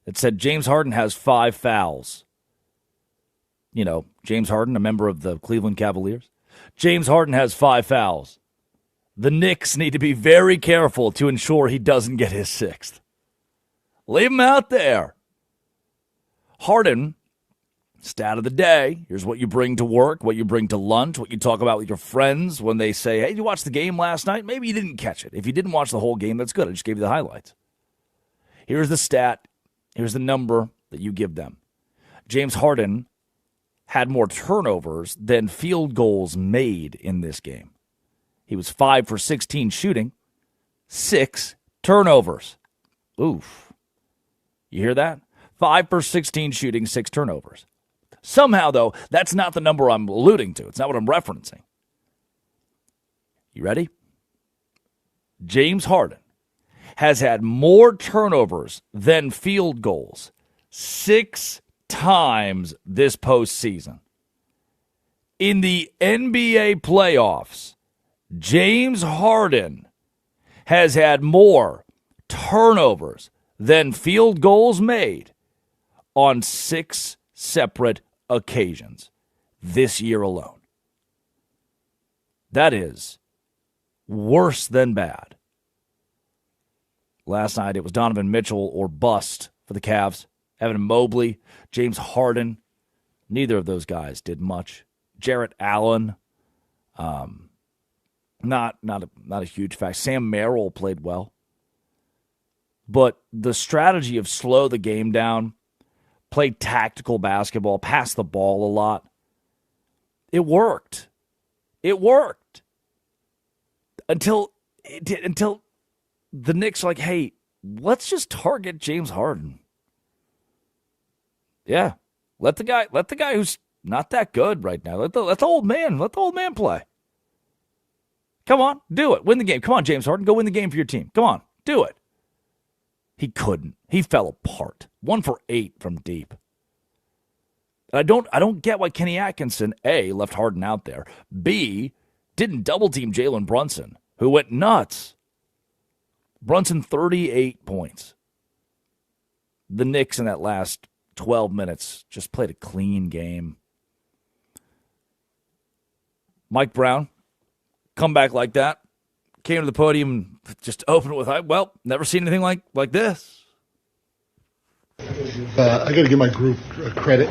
It said James Harden has 5 fouls. You know, James Harden, a member of the Cleveland Cavaliers. James Harden has 5 fouls. The Knicks need to be very careful to ensure he doesn't get his 6th. Leave him out there. Harden, stat of the day. Here's what you bring to work, what you bring to lunch, what you talk about with your friends when they say, hey, did you watch the game last night? Maybe you didn't catch it. If you didn't watch the whole game, that's good. I just gave you the highlights. Here's the stat. Here's the number that you give them. James Harden had more turnovers than field goals made in this game. He was 5 for 16 shooting, 6 turnovers. Oof. You hear that? 5 for 16 shooting, 6 turnovers. Somehow, though, that's not the number I'm alluding to. It's not what I'm referencing. You ready? James Harden has had more turnovers than field goals 6 times this postseason. In the NBA playoffs, James Harden has had more turnovers than field goals made on 6 separate occasions this year alone. That is worse than bad. Last night it was Donovan Mitchell or bust for the Cavs. Evan Mobley, James Harden, neither of those guys did much. Jarrett Allen, not a huge fact. Sam Merrill played well. But the strategy of slow the game down, play tactical basketball, pass the ball a lot, it worked. It worked. Until the Knicks were like, hey, let's just target James Harden. Yeah. Let the guy who's not that good right now, let the old man play. Come on, do it. Win the game. Come on, James Harden, go win the game for your team. Come on, do it. He couldn't. He fell apart. 1 for 8 from deep. And I don't get why Kenny Atkinson, A, left Harden out there, B, didn't double-team Jalen Brunson, who went nuts. Brunson, 38 points. The Knicks in that last 12 minutes just played a clean game. Mike Brown, comeback like that. Came to the podium and just opened with, well, never seen anything like this. I got to give my group credit.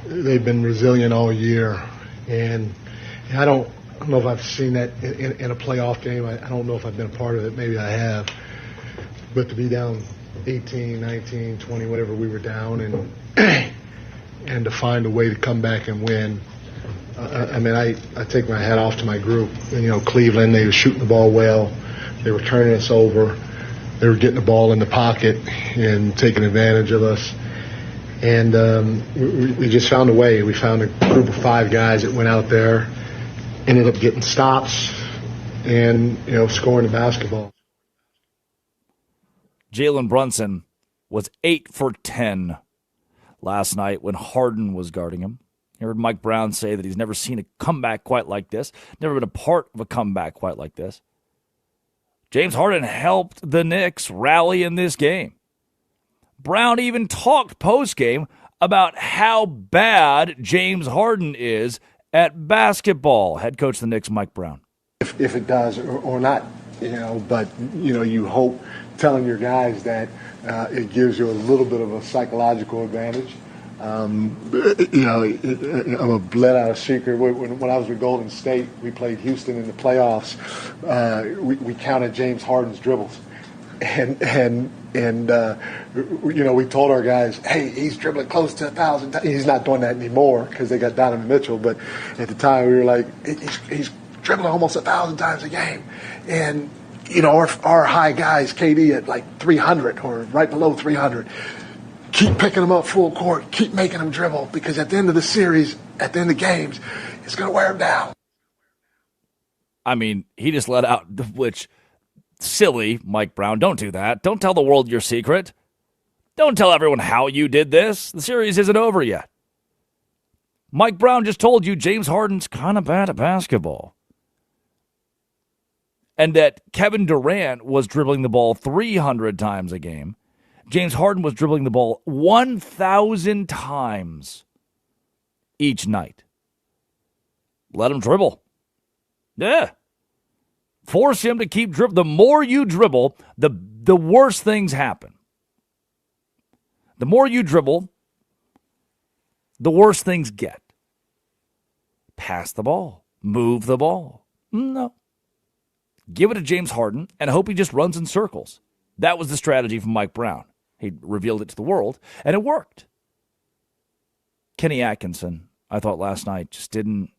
They've been resilient all year. And I don't know if I've seen that in a playoff game. I don't know if I've been a part of it. Maybe I have. But to be down 18, 19, 20, whatever we were down, and to find a way to come back and win. I take my hat off to my group. And, Cleveland, they were shooting the ball well. They were turning us over. They were getting the ball in the pocket and taking advantage of us. And we just found a way. We found a group of 5 guys that went out there, ended up getting stops and, scoring the basketball. Jalen Brunson was 8 for 10 last night when Harden was guarding him. I heard Mike Brown say that he's never seen a comeback quite like this, never been a part of a comeback quite like this. James Harden helped the Knicks rally in this game. Brown even talked post-game about how bad James Harden is at basketball. Head coach of the Knicks, Mike Brown. If it does or not, but, you hope telling your guys that it gives you a little bit of a psychological advantage. I'm a bled out secret. When I was with Golden State, we played Houston in the playoffs. We counted James Harden's dribbles, and we told our guys, hey, he's dribbling close to 1,000 times. He's not doing that anymore because they got Donovan Mitchell. But at the time, we were like, he's dribbling almost 1,000 times a game, and our high guys, KD at like 300 or right below 300. Keep picking them up full court. Keep making them dribble because at the end of the series, at the end of games, it's going to wear them down. I mean, he just let out, which, silly, Mike Brown, don't do that. Don't tell the world your secret. Don't tell everyone how you did this. The series isn't over yet. Mike Brown just told you James Harden's kind of bad at basketball. And that Kevin Durant was dribbling the ball 300 times a game. James Harden was dribbling the ball 1,000 times each night. Let him dribble. Yeah. Force him to keep dribbling. The more you dribble, the worse things happen. The more you dribble, the worse things get. Pass the ball. Move the ball. No. Give it to James Harden and hope he just runs in circles. That was the strategy from Mike Brown. He revealed it to the world, and it worked. Kenny Atkinson, I thought last night, just didn't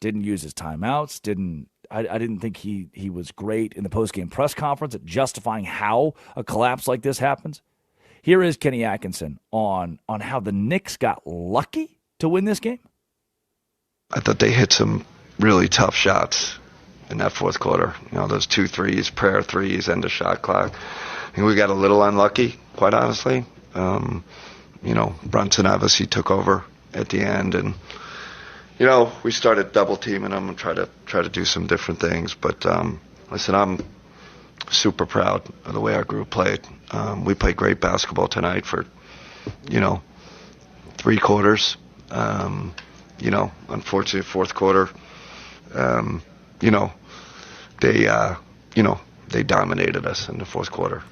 use his timeouts, I didn't think he was great in the postgame press conference at justifying how a collapse like this happens. Here is Kenny Atkinson on how the Knicks got lucky to win this game. I thought they hit some really tough shots in that fourth quarter. Those 2 threes, prayer threes, end of shot clock. I think we got a little unlucky, quite honestly. Brunson obviously took over at the end, and we started double teaming them and try to do some different things. But listen, I'm super proud of the way our group played. We played great basketball tonight for 3 quarters. Unfortunately, fourth quarter, they dominated us in the fourth quarter.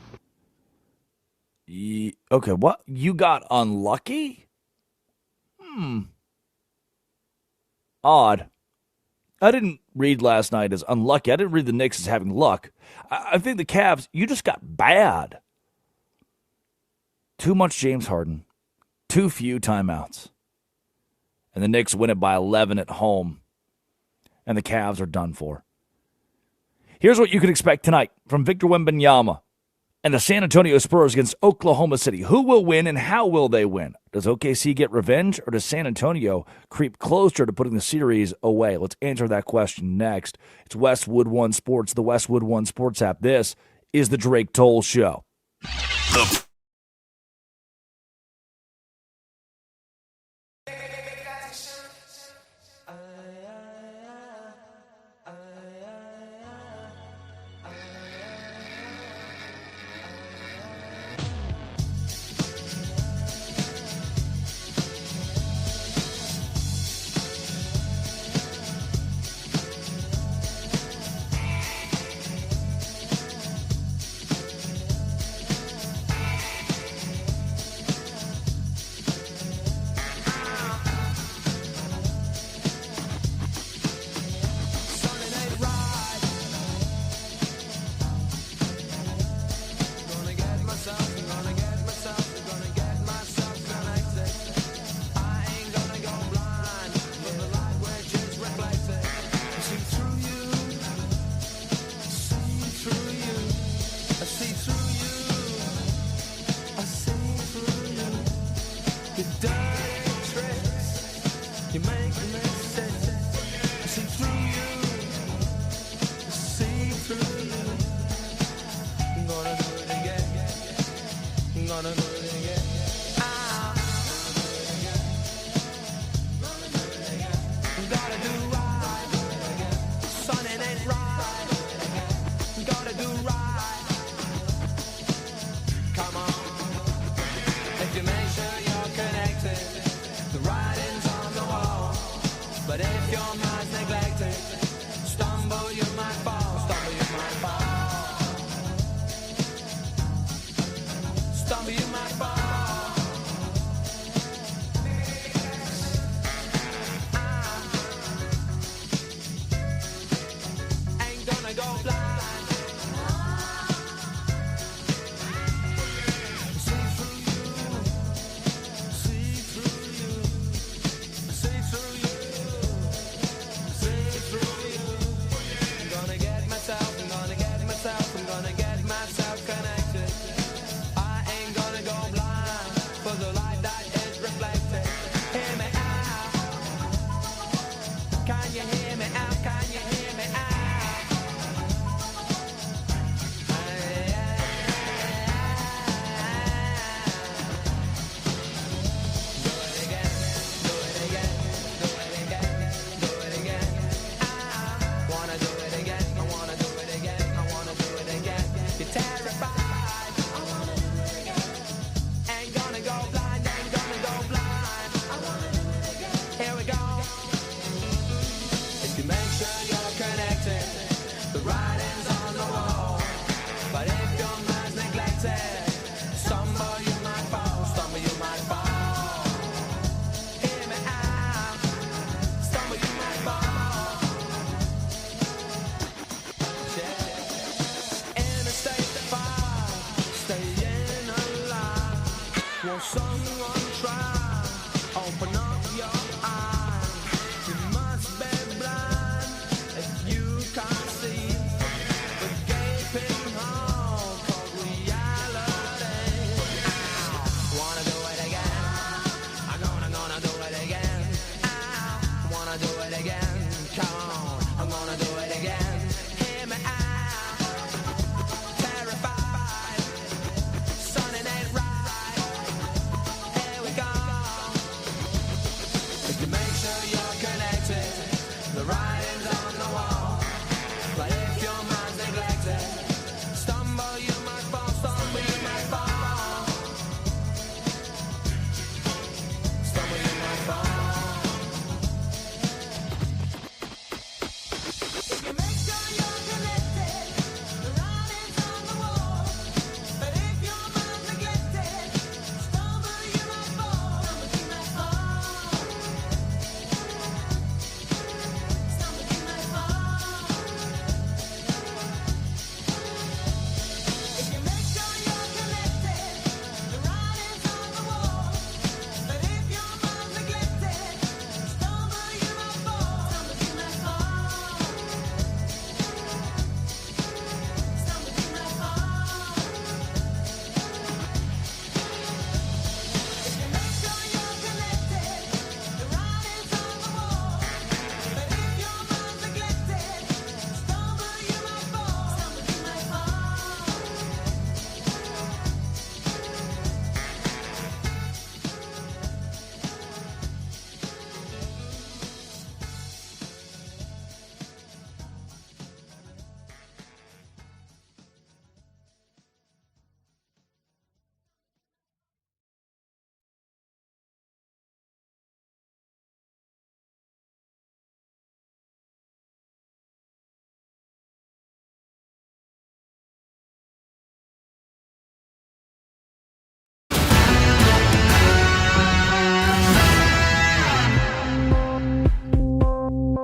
Okay, what? You got unlucky? Odd. I didn't read last night as unlucky. I didn't read the Knicks as having luck. I think the Cavs, you just got bad. Too much James Harden. Too few timeouts. And the Knicks win it by 11 at home. And the Cavs are done for. Here's what you can expect tonight from Victor Wembanyama and the San Antonio Spurs against Oklahoma City. Who will win and how will they win? Does OKC get revenge or does San Antonio creep closer to putting the series away? Let's answer that question next. It's Westwood One Sports, the Westwood One Sports app. This is the Drake Toll Show.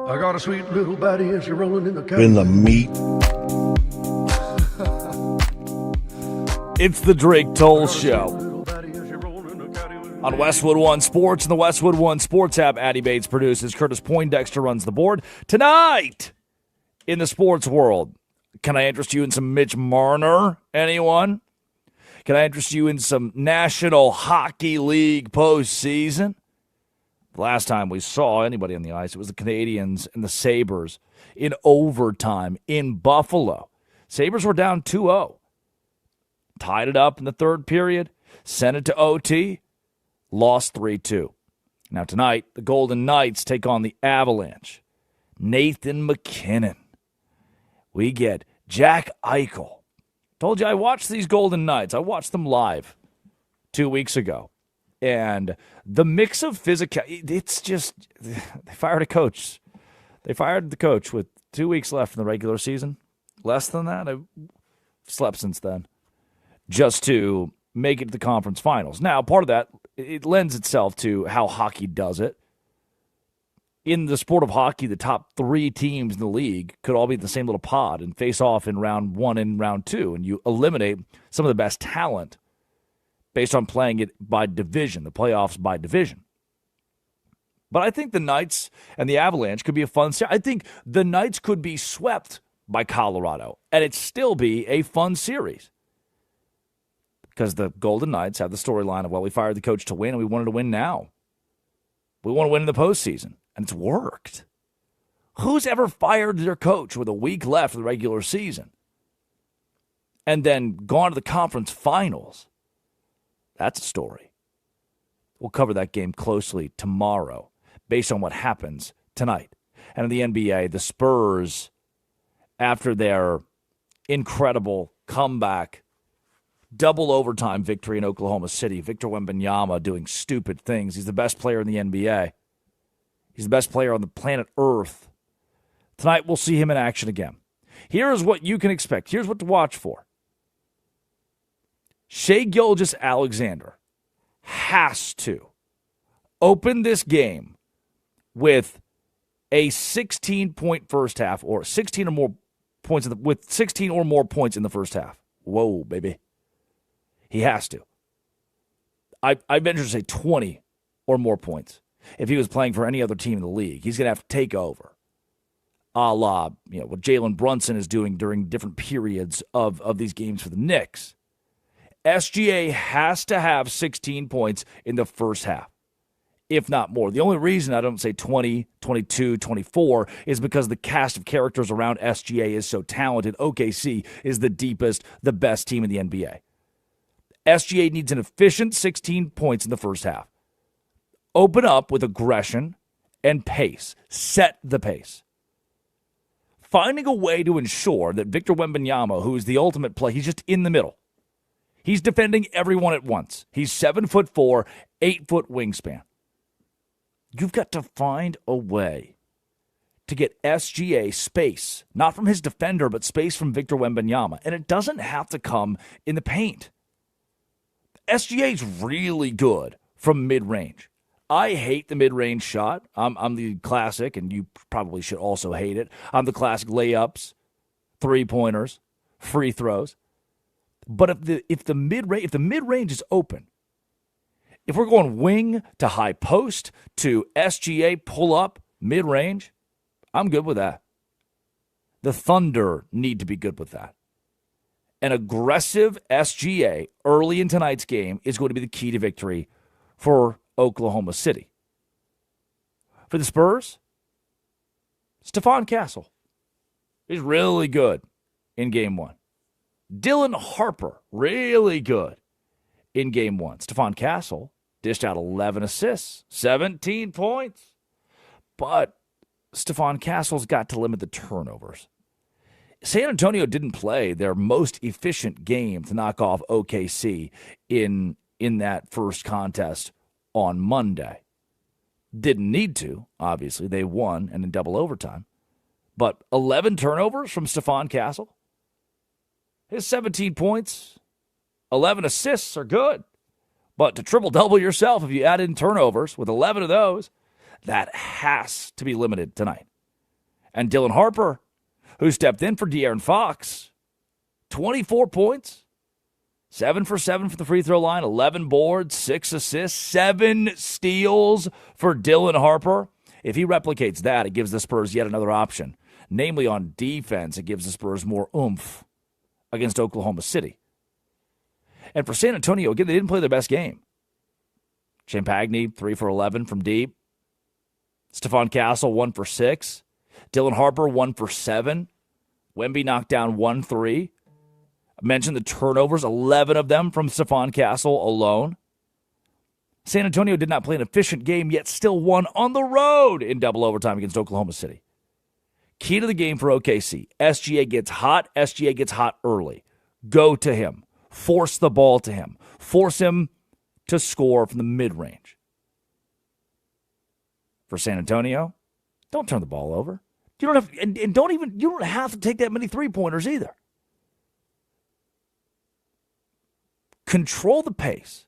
I got a sweet little body as you're rolling in the meat. It's the Drake Toll Show on Westwood One Sports and the Westwood One Sports app. Addie Bates produces. Curtis Poindexter runs the board. Tonight in the sports world, can I interest you in some Mitch Marner? Anyone? Can I interest you in some National Hockey League postseason? The last time we saw anybody on the ice, it was the Canadiens and the Sabres in overtime in Buffalo. Sabres were down 2-0. Tied it up in the third period, sent it to OT, lost 3-2. Now tonight, the Golden Knights take on the Avalanche. Nathan McKinnon. We get Jack Eichel. Told you I watched these Golden Knights. I watched them live 2 weeks ago. And the mix of physical, it's just, they fired a coach. They fired the coach with 2 weeks left in the regular season. Less than that, I've slept since then. Just to make it to the conference finals. Now, part of that, it lends itself to how hockey does it. In the sport of hockey, the top three teams in the league could all be in the same little pod and face off in round one and round two, and you eliminate some of the best talent based on playing it by division, the playoffs by division. But I think the Knights and the Avalanche could be a fun series. I think the Knights could be swept by Colorado, and it'd still be a fun series. Because the Golden Knights have the storyline of, well, we fired the coach to win, and we wanted to win now. We want to win in the postseason, and it's worked. Who's ever fired their coach with a week left of the regular season and then gone to the conference finals? That's a story. We'll cover that game closely tomorrow based on what happens tonight. And in the NBA, the Spurs, after their incredible comeback, double overtime victory in Oklahoma City. Victor Wembanyama doing stupid things. He's the best player in the NBA. He's the best player on the planet Earth. Tonight, we'll see him in action again. Here is what you can expect. Here's what to watch for. Shai Gilgeous-Alexander has to open this game with a 16-point first half, or 16 or more points with 16 or more points in the first half. Whoa, baby. He has to. I venture to say 20 or more points. If he was playing for any other team in the league, he's going to have to take over. A la, what Jalen Brunson is doing during different periods of these games for the Knicks. SGA has to have 16 points in the first half, if not more. The only reason I don't say 20, 22, 24 is because the cast of characters around SGA is so talented. OKC is the deepest, the best team in the NBA. SGA needs an efficient 16 points in the first half. Open up with aggression and pace. Set the pace. Finding a way to ensure that Victor Wembanyama, who is the ultimate play, he's just in the middle. He's defending everyone at once. He's 7'4", 8-foot wingspan. You've got to find a way to get SGA space, not from his defender, but space from Victor Wembanyama. And it doesn't have to come in the paint. SGA's really good from mid-range. I hate the mid-range shot. I'm the classic, and you probably should also hate it. I'm the classic layups, three-pointers, free throws. But if the mid-range is open, if we're going wing to high post to SGA pull up mid-range, I'm good with that. The Thunder need to be good with that. An aggressive SGA early in tonight's game is going to be the key to victory for Oklahoma City. For the Spurs, Stephon Castle is really good in game one. Dylan Harper, really good in game one. Stephon Castle dished out 11 assists, 17 points. But Stephon Castle's got to limit the turnovers. San Antonio didn't play their most efficient game to knock off OKC in that first contest on Monday. Didn't need to, obviously. They won and in double overtime. But 11 turnovers from Stephon Castle. His 17 points, 11 assists are good. But to triple-double yourself, if you add in turnovers with 11 of those, that has to be limited tonight. And Dylan Harper, who stepped in for De'Aaron Fox, 24 points, 7 for 7 from the free throw line, 11 boards, 6 assists, 7 steals for Dylan Harper. If he replicates that, it gives the Spurs yet another option. Namely, on defense, it gives the Spurs more oomph against Oklahoma City. And for San Antonio, again, they didn't play their best game. Champagny, 3 for 11 from deep. Stephon Castle, 1 for 6. Dylan Harper, 1 for 7. Wemby knocked down 1 3. I mentioned the turnovers, 11 of them from Stephon Castle alone. San Antonio did not play an efficient game, yet still won on the road in double overtime against Oklahoma City. Key to the game for OKC. SGA gets hot. SGA gets hot early. Go to him. Force the ball to him. Force him to score from the mid-range. For San Antonio, don't turn the ball over. You don't have, and you don't have to take that many three-pointers either. Control the pace.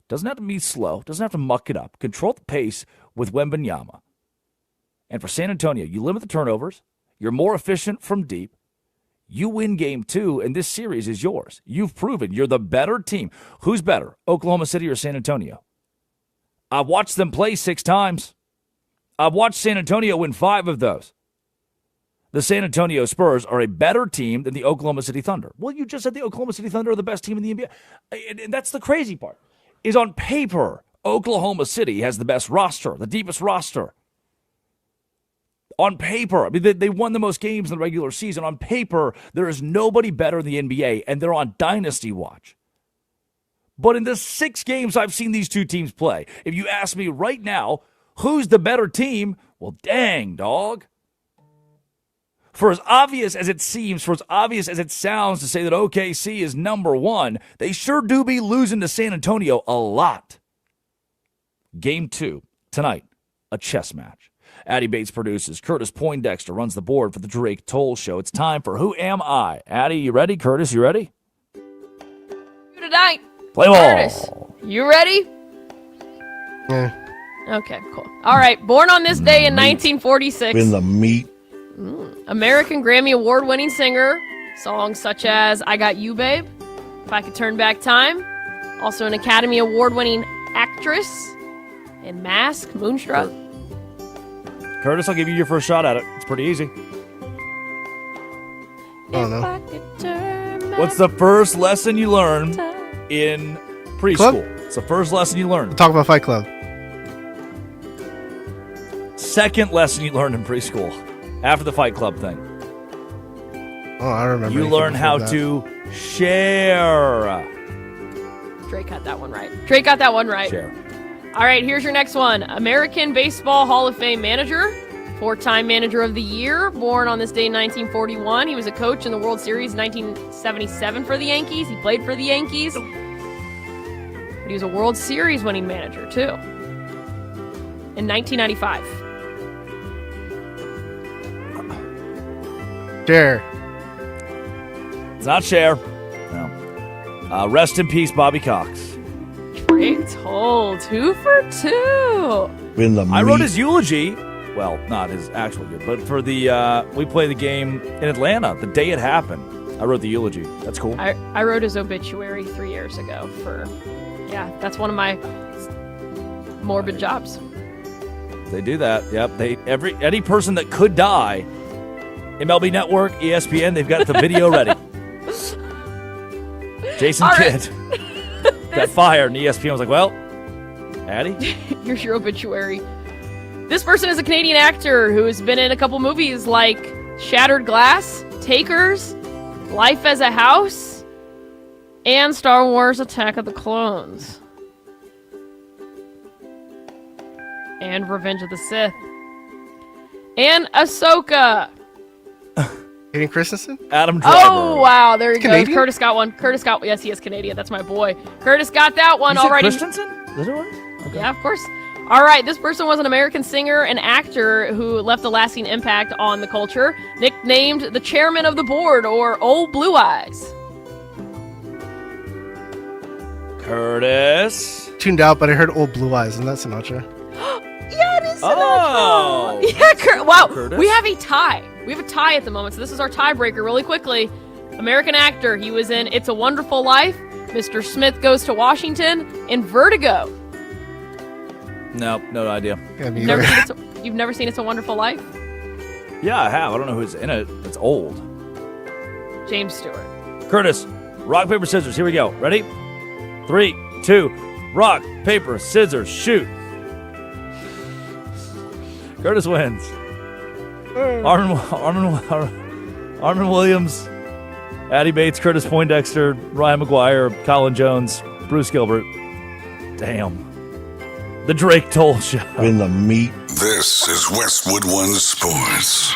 Doesn't have to be slow. Doesn't have to muck it up. Control the pace with Wembanyama. And for San Antonio, you limit the turnovers. You're more efficient from deep. You win game 2, and this series is yours. You've proven you're the better team. Who's better, Oklahoma City or San Antonio? I've watched them play 6 times. I've watched San Antonio win 5 of those. The San Antonio Spurs are a better team than the Oklahoma City Thunder. Well, you just said the Oklahoma City Thunder are the best team in the NBA. And that's the crazy part, is on paper, Oklahoma City has the best roster, the deepest roster. On paper, I mean, they won the most games in the regular season. On paper, there is nobody better in the NBA, and they're on dynasty watch. But in the 6 games I've seen these two teams play, if you ask me right now, who's the better team? Well, dang, dog. For as obvious as it seems, for as obvious as it sounds to say that OKC is number one, they sure do be losing to San Antonio a lot. Game 2, tonight, a chess match. Addy Bates produces. Curtis Poindexter runs the board for the Drake Toll Show. It's time for Who Am I? Addy, you ready? Curtis, you ready? Tonight. Play ball. Curtis, you ready? Yeah. Okay, cool. All right. Born on this day in 1946. In the meat. American Grammy Award-winning singer. Songs such as I Got You, Babe, If I Could Turn Back Time. Also an Academy Award-winning actress in Mask, Moonstruck. Curtis, I'll give you your first shot at it. It's pretty easy. Oh, no. What's the first lesson you learned in preschool? Club? It's the first lesson you learned. Talk about Fight Club. Second lesson you learned in preschool after the Fight Club thing. Oh, I remember. You learn how to share. Drake got that one right. Share. All right, here's your next one. American Baseball Hall of Fame manager, 4-time Manager of the Year, born on this day in 1941. He was a coach in the World Series 1977 for the Yankees. He played for the Yankees. But he was a World Series winning manager, too, in 1995. Share. It's not share. No. Rest in peace, Bobby Cox. Drake told 2 for 2. In the meat. I wrote his eulogy. Well, not his actual eulogy, but for the we played the game in Atlanta the day it happened. I wrote the eulogy. That's cool. I wrote his obituary 3 years ago that's one of my morbid jobs. They do that. Yep. Any person that could die, MLB Network, ESPN, they've got the video ready. Jason Kidd got fired, and ESPN was like, well, Addy? Here's your obituary. This person is a Canadian actor who has been in a couple movies like Shattered Glass, Takers, Life as a House, and Star Wars Attack of the Clones. And Revenge of the Sith. And Ahsoka. Hayden Christensen? Adam Driver. Oh, wow. There you go. Canadian? Curtis got one. Yes, he is Canadian. That's my boy. Curtis got that one. You said Alrighty. Christensen? Is that right? Okay. Yeah, of course. All right, this person was an American singer and actor who left a lasting impact on the culture, nicknamed the chairman of the board, or Old Blue Eyes. Curtis. Tuned out, but I heard Old Blue Eyes, and that's Sinatra. Yeah, it is Sinatra. Oh. Yeah, wow. Curtis. We have a tie. We have a tie at the moment, so this is our tiebreaker really quickly. American actor. He was in It's a Wonderful Life, Mr. Smith Goes to Washington, and Vertigo. No idea. Yeah, You've never seen It's a Wonderful Life? Yeah, I have. I don't know who's in it. It's old. James Stewart. Curtis, rock, paper, scissors. Here we go. Ready? 3, 2, rock, paper, scissors, shoot. Curtis wins. Armin Williams, Addy Bates, Curtis Poindexter, Ryan McGuire, Colin Jones, Bruce Gilbert. Damn. The Drake Toll Show. In the meat. This is Westwood One Sports.